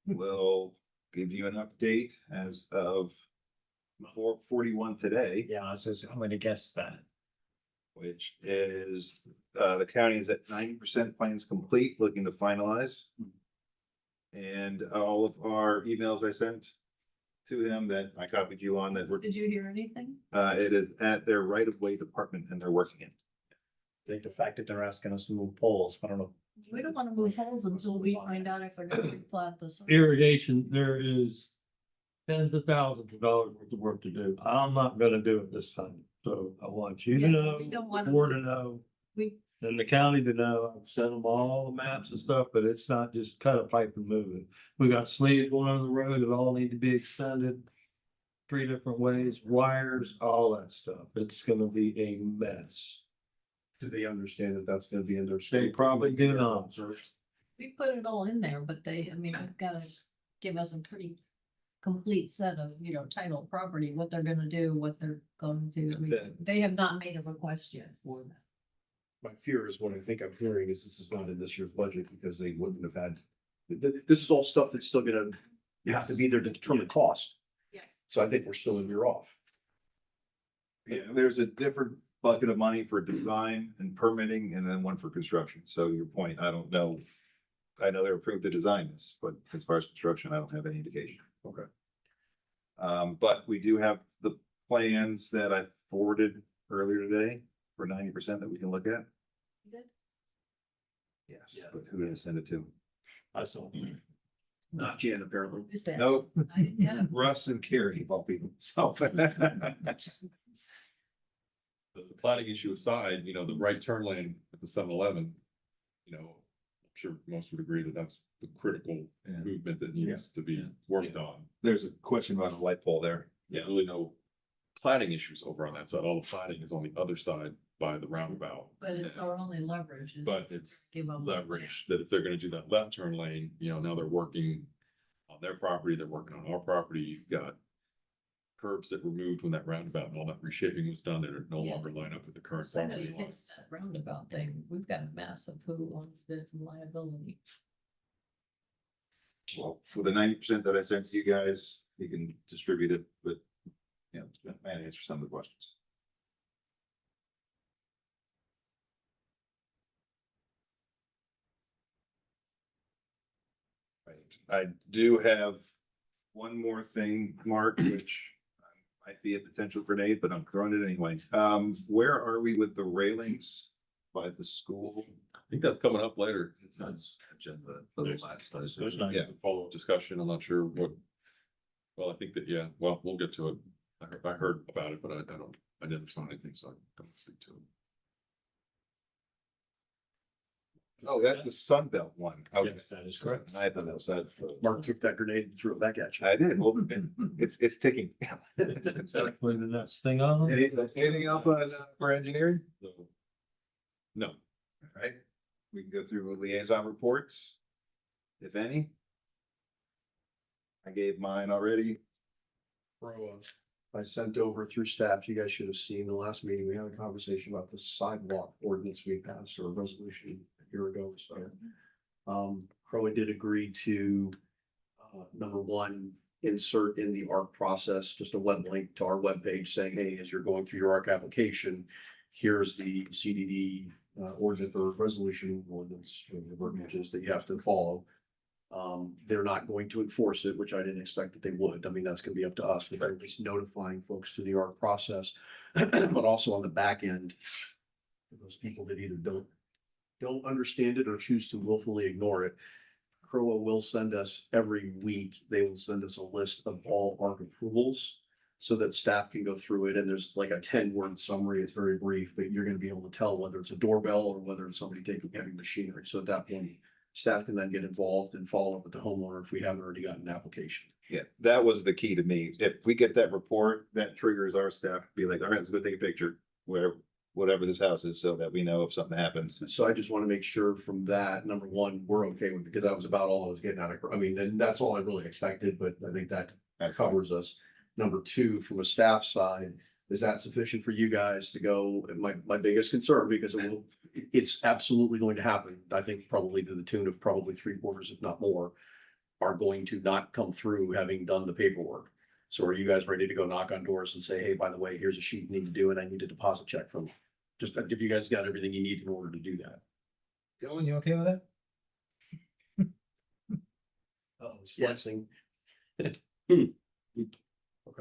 We'll give you an update as of 4:41 today, Yeah, so I'm gonna guess that. which is, the county is at 90% plans complete, looking to finalize. And all of our emails I sent to him that I copied you on that were, Did you hear anything? it is at their right of way department and they're working it. I think the fact that they're asking us to move poles, I don't know. We don't want to move holes until we find out if they're gonna replant this. Irrigation, there is tens of thousands of dollars worth of work to do. I'm not gonna do it this time. So I want you to Yeah, know, we don't the wanna- board to know. We, And the county to know, I've sent them all the maps and stuff, but it's not just cut a pipe and move it. We got sleeves going on the road that all need to be extended 3 different ways, wires, all that stuff. It's gonna be a mess. Do they understand that that's gonna be in their? They probably do not. We put it all in there, but they, I mean, they've gotta give us a pretty complete set of, you know, title, property, what they're gonna do, what they're going to. I mean, they have not made a request yet for that. My fear is what I think I'm hearing is this is not in this year's budget because they wouldn't have had, this is all stuff that's still gonna, you have to be there to determine cost. Yes. So I think we're still a year off. Yeah, there's a different bucket of money for design and permitting and then one for construction. So your point, I don't know. I know they're approved to design this, but as far as construction, I don't have any indication. Okay. But we do have the plans that I forwarded earlier today for 90% that we can look at. Yes, Yeah. but who did I send it to? I saw. Not Jan, apparently. Who's that? Nope, Yeah. Russ and Carrie, of all people. So. The plating issue aside, you know, the right turn lane at the 7-Eleven, you know, I'm sure most would agree that that's the critical movement that needs to be worked on. There's a question about a light pole there. Yeah, really no plating issues over on that side. All the plating is on the other side by the roundabout. But it's our only leverage. is But it's give them leverage that if they're gonna do that left turn lane, you know, now they're working on their property, they're working on our property. You've got curbs that were moved when that roundabout and all that reshaping was done that are no Yeah. longer line up with the current Somebody property hits lines. that roundabout thing. We've got a massive who owns the liability. Well, for the 90% that I sent to you guys, you can distribute it, but, you know, that might answer some of the questions. Right, I do have one more thing, Mark, which might be a potential grenade, but I'm throwing it anyway. Where are we with the railings by the school? I think that's coming up later. It's on agenda for the last. There's not- Yeah, follow-up discussion. I'm not sure what. Well, I think that, yeah, well, we'll get to it. I heard about it, but I never saw anything, so I don't speak to it. Oh, that's the Sunbelt one. Okay. Yes, that is correct. I thought that was that. Mark took that grenade and threw it back at you. I did. Well, it's ticking. Definitely the next thing on. Anything else on, for engineering? No, All right, we can go through liaison reports, if any. I gave mine already. I sent over through staff, you guys should have seen the last meeting, we had a conversation about the sidewalk ordinance we passed or a resolution a year ago or so. Crowe did agree to, number one, insert in the ARC process, just a web link to our webpage saying, hey, as you're going through your ARC application, here's the CDD ordinance or resolution ordinance, or the verbiages that you have to follow. They're not going to enforce it, which I didn't expect that they would. I mean, that's gonna be up to us, but they're at least notifying folks through the ARC process. But also on the back end, for those people that either don't understand it or choose to willfully ignore it, Crowe will send us every week, they will send us a list of all ARC approvals so that staff can go through it. And there's like a 10-word summary. It's very brief, but you're gonna be able to tell whether it's a doorbell or whether it's somebody taking heavy machinery. So at that point, staff can then get involved and follow up with the homeowner if we haven't already gotten an application. Yeah, that was the key to me. If we get that report, that triggers our staff to be like, all right, let's go take a picture where, whatever this house is, so that we know if something happens. So I just want to make sure from that, number one, we're okay with it, because that was about all I was getting out of, I mean, and that's all I really expected, but I think that covers us. Number two, from a staff side, is that sufficient for you guys to go? My biggest concern, because it's absolutely going to happen, I think probably to the tune of probably 3/4, if not more, are going to not come through having done the paperwork. So are you guys ready to go knock on doors and say, hey, by the way, here's a sheet you need to do, and I need a deposit check from you? Just if you guys got everything you need in order to do that. Dylan, you okay with that? Oh, it's flexing. Okay.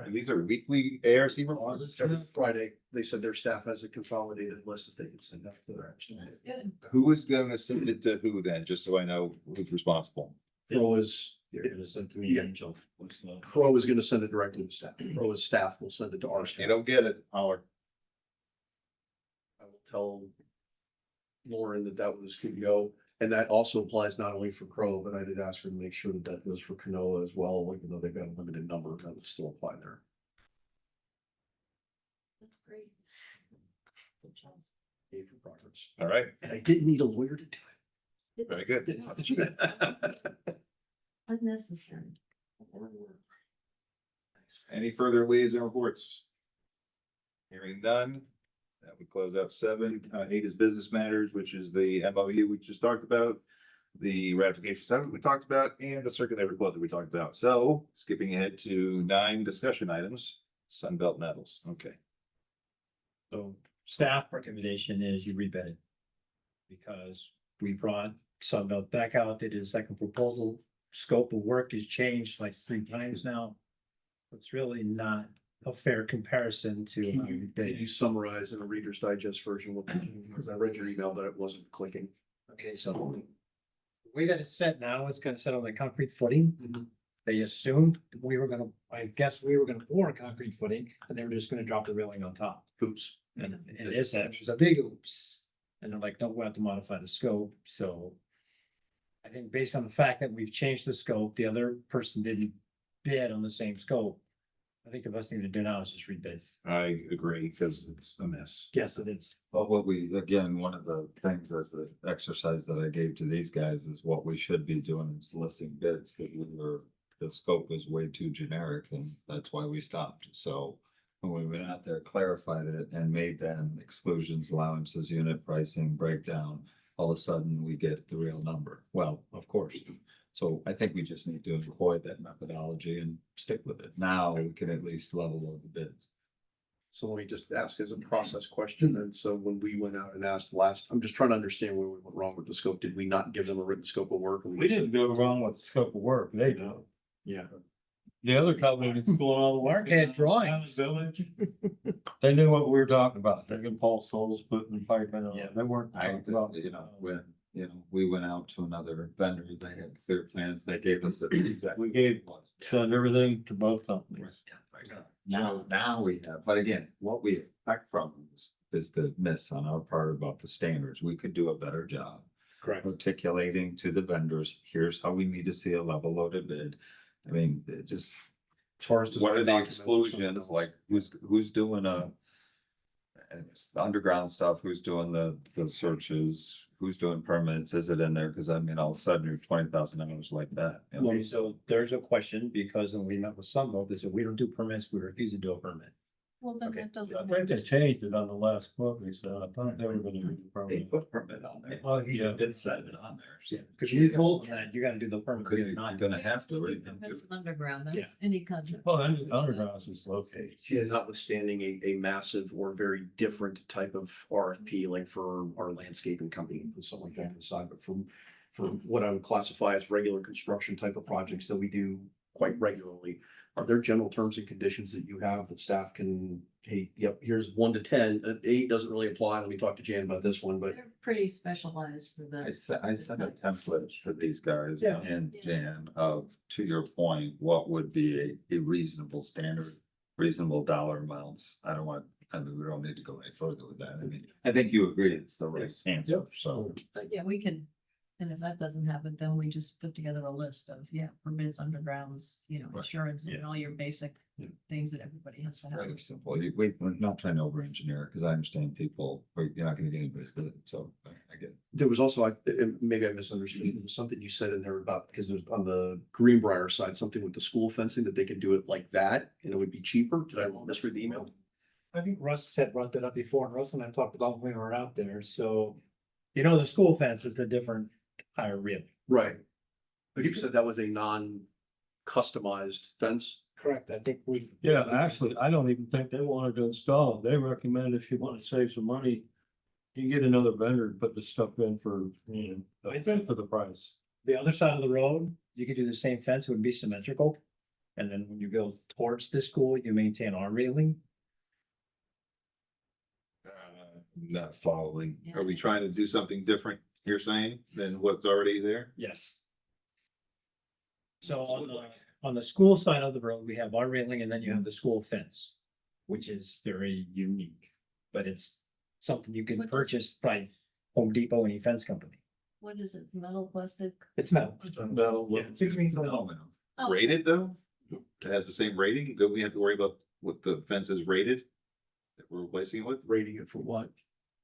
And these are weekly ARC reports? Every Friday, they said their staff has a consolidated list that they can send out to their action. That's good. Who is gonna send it to who then, just so I know who's responsible? Crowe is, Yeah. Crowe is gonna send it directly to staff. Crowe's staff will send it to our If you staff. don't get it, holler. I will tell Lauren that that was good to go. And that also applies not only for Crow, but I did ask her to make sure that that goes for Canoa as well, even though they've got a limited number, that would still apply there. That's great. Good job. Yay for progress. All right, And I didn't need a lawyer to do it. very good. Didn't have to do that. Unnecessary. Any further liaison reports? Hearing none, that would close out 7. 8 is business matters, which is the MOU we just talked about, the ratification settlement we talked about, and the circulator quote that we talked about. So skipping ahead to 9 discussion items, Sunbelt Metals. Okay. So staff recommendation is you rebid it. Because we brought Sunbelt back out, they did a second proposal, scope of work has changed like 3 times now. It's really not a fair comparison to how we Can bid you it. summarize in a Reader's Digest version what, because I read your email, but it wasn't clicking. Okay, so the way that it's set now, it's gonna set on the concrete footing. Mhm. They assumed we were gonna, I guess we were gonna pour a concrete footing, and they were just gonna drop the railing on top. Oops. And it is, that was a big oops. And they're like, no, we have to modify the scope, so. I think based on the fact that we've changed the scope, the other person didn't bid on the same scope. I think the best thing to do now is just rebid. I agree, because it's a mess. Yes, it is. But what we, again, one of the things as the exercise that I gave to these guys is what we should be doing in soliciting bids, that we were, the scope was way too generic, and that's why we stopped. So when we went out there, clarified it and made them exclusions, allowances, unit pricing, breakdown, all of a sudden we get the real number. Well, of course. So I think we just need to employ that methodology and stick with it. Now we can at least level load the bids. So let me just ask as a process question. And so when we went out and asked last, I'm just trying to understand where we went wrong with the scope. Did we not give them a written scope of work? And We said- didn't go wrong with the scope of work, they do. Yeah. The other company that's doing all the work. Mark had drawings. Village. They knew what we were talking about. They can Paul Souls putting the pipe in. Yeah. They weren't. I, talking about- you know, when, you know, we went out to another vendor, they had clear plans, they gave us the exact. We gave, send everything to both companies. Now we have, but again, what we expect from them is the miss on our part about the standards. We could do a better job Correct. articulating to the vendors, here's how we need to see a level loaded bid. I mean, it just, As far as. what are the design documents or something exclusions, else. like who's doing and it's the underground stuff, who's doing the searches, who's doing permits, is it in there? Cause I mean, all of a sudden you're $20,000 like that. you know? Okay, so there's a question, because when we met with Sunbelt, they said, we don't do permits, we refuse to do a permit. Well, then Okay. that I doesn't. think they changed it on the last quote, they said, I thought they were gonna do the They permit. put permit on there. Well, he Yeah. Did set it on there. so- Cause you told them that you gotta do the permit, Cause we have you're not. not gonna have to. right? That's underground, that's any country. Well, underground is located. Yeah, notwithstanding a massive or very different type of RFP, like for our landscaping company, and something like that on the side, but for what I would classify as regular construction type of projects that we do quite regularly. Are there general terms and conditions that you have that staff can, hey, yep, here's 1 to 10, 8 doesn't really apply, let me talk to Jan about this one, but. They're pretty specialized for the. I sent a template for these guys Yeah. and Yeah. Jan of, to your point, what would be a reasonable standard, reasonable dollar amounts. I don't want, I mean, we don't need to go any further with that. I mean, I think you agree it's the right answer, so. But yeah, we can, and if that doesn't happen, then we just put together a list of, permits, undergrounds, Right. insurance and all your basic Yeah. things that everybody has to have. Very simple. We're not trying to over engineer, because I understand people, you're not gonna get anybody to do it, so I get it. There was also, maybe I misunderstood, there was something you said in there about, because there's on the Greenbrier side, something with the school fencing, that they could do it like that, and it would be cheaper. Did I misread the email? I think Russ had brought that up before, and Russ and I talked about when we were out there, so. The school fence is a different higher rib. Right. But you said that was a non-customized fence? Correct, I think we. Yeah, actually, I don't even think they wanted to install it. They recommend if you want to save some money, you get another vendor to put the stuff in for, I think- for the price. The other side of the road, you could do the same fence, it would be symmetrical. And then when you go towards the school, you maintain our railing. Not following. Yeah. Are we trying to do something different, you're saying, than what's already there? Yes. So on the school side of the road, we have our railing and then you have the school fence, which is very unique. But it's something you can What does- purchase by Home Depot, any fence company. What is it, metal, plastic? It's metal. Metal, Yeah, 6 means metal. Oh, Rated though? It has the same rating? Don't we have to worry about what the fence is rated? That we're replacing it with? Rating it for what?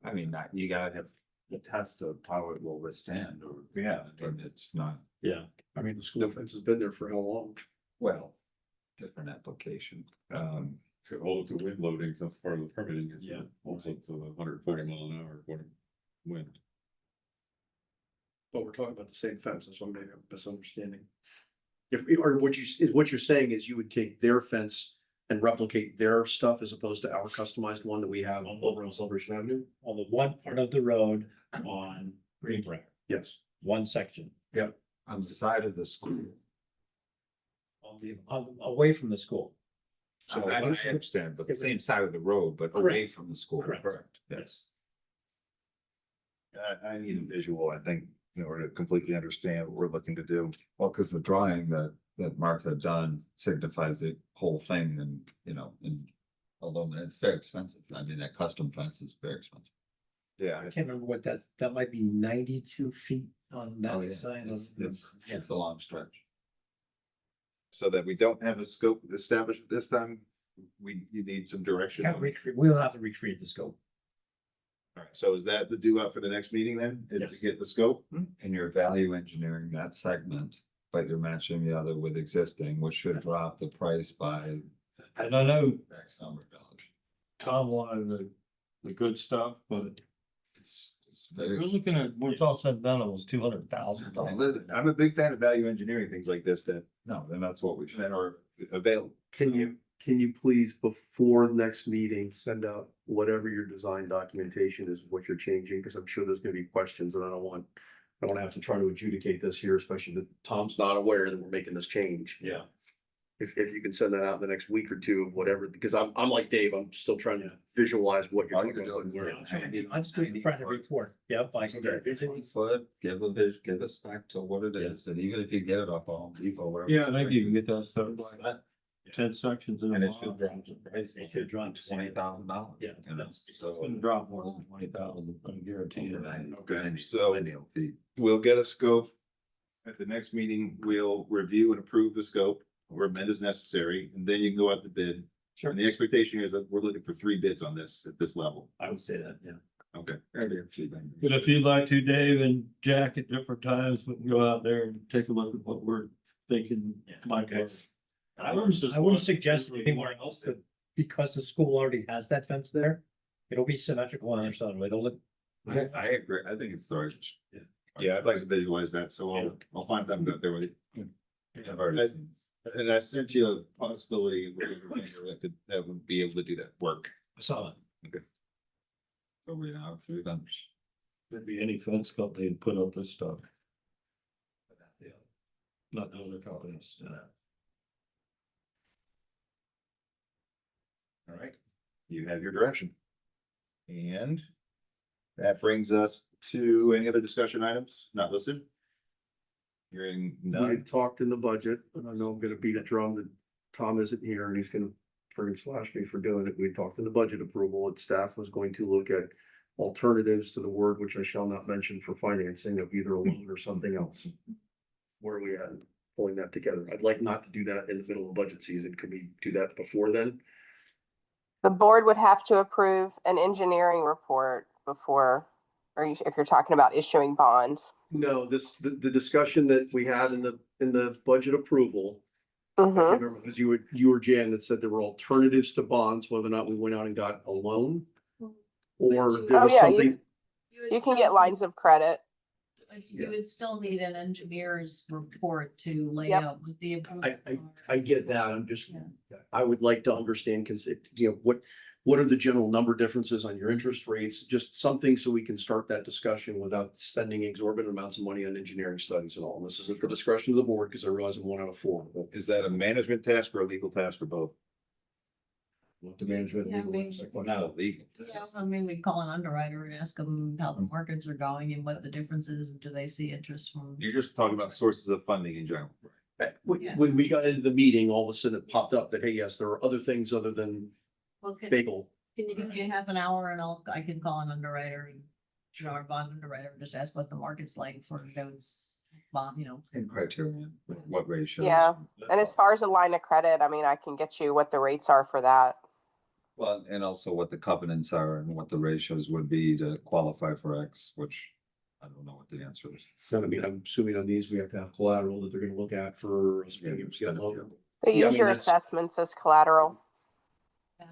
I mean, you gotta have the test of how it will withstand, or, Yeah. I mean, it's not, Yeah. I mean, the school fence has been there for how long? well, different application. It's got all the wind loadings, that's part of the permitting, is Yeah. also to the 140 mile an hour, whatever, wind. But we're talking about the same fence, that's what maybe I'm misunderstanding. If, or what you're saying is you would take their fence and replicate their stuff as opposed to our customized one that we have over on Celebration Avenue? On the one part of the road on Greenbrier, Yes. one section. On the side of the school. Away from the school. So I understand, but the same side of the road, but away from the school. Correct. Yes. I need a visual, I think, in order to completely understand what we're looking to do. Well, because the drawing that Mark had done signifies the whole thing and, in aluminum, it's very expensive. I mean, that custom fence is very expensive. Yeah. I can't remember what that might be 92 feet on Oh, that yeah. side. It's a long stretch. So that we don't have a scope established this time, you need some direction. We'll have to recreate the scope. All right, so is that the due out for the next meeting then? Is Yes. to get the scope? And you're value engineering that segment, but you're matching the other with existing, which should drop the price by And I know X number of dollars. Tom wanted the good stuff, but It's we're very, looking at, when it's all said and done, it was $200,000. I'm a big fan of value engineering, things like this that no, then that's what we should. are available. Can you please, before the next meeting, send out whatever your design documentation is, what you're changing, because I'm sure there's gonna be questions and I don't want to have to try to adjudicate this here, especially that Tom's not aware that we're making this change. Yeah. If you can send that out in the next week or two, whatever, because I'm like Dave, I'm still trying to visualize what you're All you're doing. doing is- I'm still trying to report. Yep, I can get a vision. Foot, give a spec to what it is, and even if you get it off Home Depot, wherever. Yeah, maybe you can get that started by 10 sections in And a it should month. drop the price. It should drop $20,000. Yeah, It's So. gonna drop more than 20,000, I guarantee you that. Okay, so we'll get a scope. At the next meeting, we'll review and approve the scope or amend as necessary, and then you can go out to bid. Sure. And the expectation is that we're looking for 3 bids on this at this level. I would say that, yeah. Okay. Maybe a few things. But if you'd like to, Dave and Jack, at different times, we can go out there and take a look at what we're thinking might work. I wouldn't suggest anywhere else, but because the school already has that fence there, it'll be symmetrical on the other side. It'll look. I agree, I think it's the right. Yeah, I'd like to visualize that, so I'll find time to go there with you. I've already seen. And I sent you a possibility that would be able to do that work. I saw it. So we now have 3 vendors. Could be any fence company to put up this stuff. Not the other companies. All right, you have your direction. And that brings us to any other discussion items not listed? Hearing We none. talked in the budget, and I know I'm gonna beat a drum that Tom isn't here and he's gonna friggin' slash me for doing it. We talked in the budget approval and staff was going to look at alternatives to the word which I shall not mention for financing of either a loan or something else. Where are we at pulling that together? I'd like not to do that in the middle of budget season. Could we do that before then? The board would have to approve an engineering report before, if you're talking about issuing bonds. No, the discussion that we had in the budget approval. I can't Mhm. remember if it was you or Jan that said there were alternatives to bonds, whether or not we went out and got a loan. Or there Oh, was yeah, something, would You can still get need- lines of credit. You would still need an engineer's report to lay Yep. out what the improvements are. I get that, I'm just, Yeah. I would like to understand, what are the general number differences on your interest rates? Just something so we can start that discussion without spending exorbitant amounts of money on engineering studies and all. And this is at the discretion of the board, because I realize I'm 1 out of 4. But Is that a management task or a legal task or both? the management. Yeah, I legal, mean- that's the question. Not illegal. Yeah, so I mean, we'd call an underwriter and ask them how the markets are going and what the difference is, and do they see interest from? You're just talking about sources of funding in general. Yeah. When we got into the meeting, all of a sudden it popped up that, hey, yes, there are other things other than Well, can bagel. you give me half an hour and I can call an underwriter and our bond underwriter, just ask what the market's like for those bond, And criteria, what ratios. Yeah, and as far as a line of credit, I mean, I can get you what the rates are for that. Well, and also what the covenants are and what the ratios would be to qualify for X, which I don't know what the answer is. So I mean, I'm assuming on these, we have to have collateral that they're gonna look at for us being able to get a loan. They Yeah, I use mean, your that's- assessments as collateral.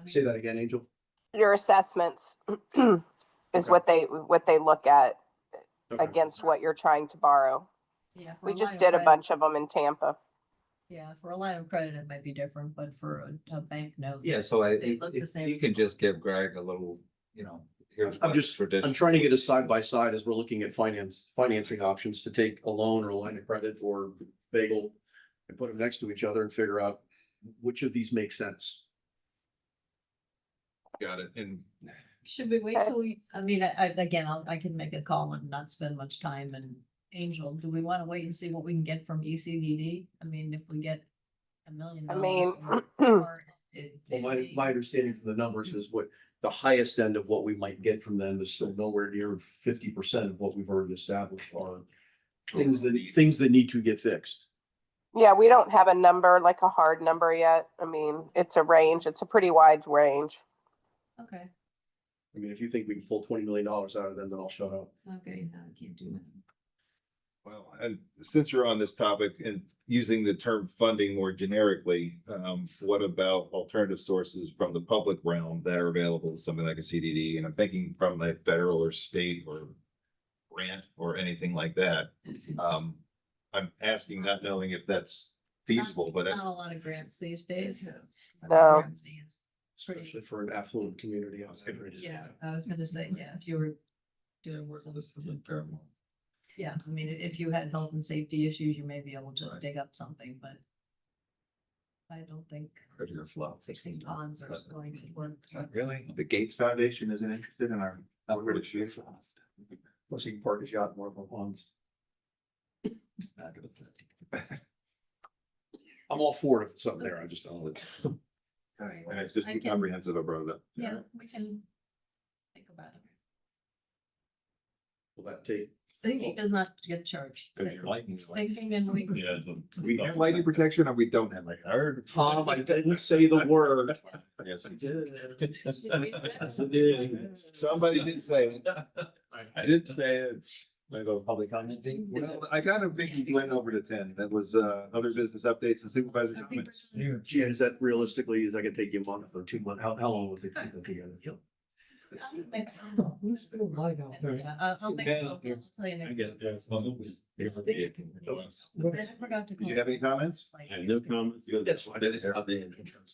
Say that again, Angel. Your assessments is Okay. what they look at Okay. against what you're trying to borrow. Yeah. for We a just line of did a credit- bunch of them in Tampa. Yeah, for a line of credit, it might be different, but for a bank note. Yeah, so They look the if same. you can just give Greg a little, here's I'm what just, I'm tradition. trying to get a side by side as we're looking at financing options to take a loan or a line of credit or bagel and put them next to each other and figure out which of these make sense. Got it. And Should we wait till I can make a call and not spend much time. And Angel, do we want to wait and see what we can get from ECDD? I mean, if we get $1 million. I mean, Well, my understanding from the numbers is what the highest end of what we might get from them is still nowhere near 50% of what we've already established are things that need to get fixed. Yeah, we don't have a number, like a hard number yet. I mean, it's a range. It's a pretty wide range. Okay, I mean, if you think we can pull $20 million out of them, then I'll shut up. okay, no, I can't do that. well, and since you're on this topic and using the term funding more generically, what about alternative sources from the public realm that are available, something like a CDD? And I'm thinking from a federal or state or grant or anything like that. I'm asking, not knowing if that's feasible, but Not a lot of grants these days. No. Especially for an affluent community. Yeah, I was gonna say, yeah, if you were doing work. This isn't Paramount. Yeah, I mean, if you had health and safety issues, you may be able to dig up something, but I don't think Prettier fluff. fixing ponds are going to work. really, the Gates Foundation isn't interested in our. Plus he can park his yacht north of ponds. I'm all for it if it's something there. I just don't. And it's just I can- comprehensive, I brought it up. Yeah, we can think about it. Will that take? Thinking does not get charged. Thinking and we. Yeah. We have lighting protection or we don't have like. Tom, I didn't say the word. Yes, I did. Should we sit? Yes, it did. Somebody did say it. I didn't say it. Want to go to public comment? Well, I kind of think we went over to 10. That was other business updates and supervisor comments. Jan, is that realistically, is that gonna take you a month or 2 months? How long will it take to put together? Yeah, I'll make a Yeah. I'll tell you next. I get it. Yeah, I forgot to. Do you have any comments? I have no comments. That's fine. That is how they.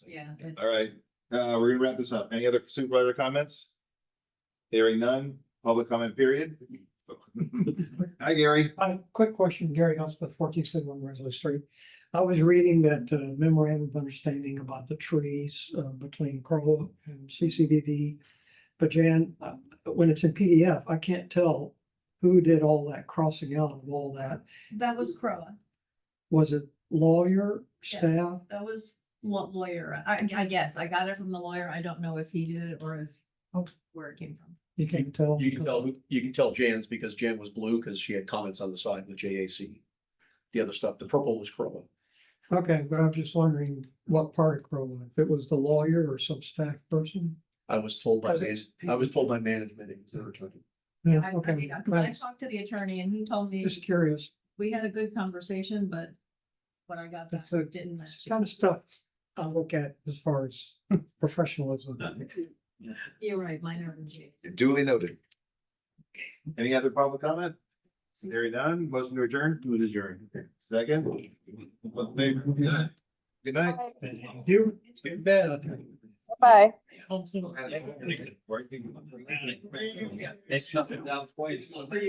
Yeah. All right, we're gonna wrap this up. Any other supervisor comments? Hearing none, public comment period. Hi, Gary. Quick question, Gary Elspeth, 1471 Wesley Street. I was reading that memorandum of understanding about the trees between Carl and CCDD. But Jan, when it's in PDF, I can't tell who did all that crossing out of all that. That was Croa. Was it lawyer, Yes, staff? that was lawyer. I guess I got it from the lawyer. I don't know if he did it or if where it came from. You can't tell. You can tell Jan's because Jan was blue because she had comments on the side with JAC. The other stuff, the purple was Crowa. Okay, but I'm just wondering what part of Crowell, if it was the lawyer or some staff person? I was told by, Because it's- management, it was their attorney. Yeah, I okay. mean, 'cause I talked to the attorney and he told me Just curious. we had a good conversation, but what I got back It's a- didn't It's match. kind of stuff I look at as far as professionalism. You're right, mine are. Duly noted. Any other public comment? Hearing none, motion to adjourn? Do it adjourn. Second? All in favor? Good night. You? It's bad. Bye. It's shut down twice.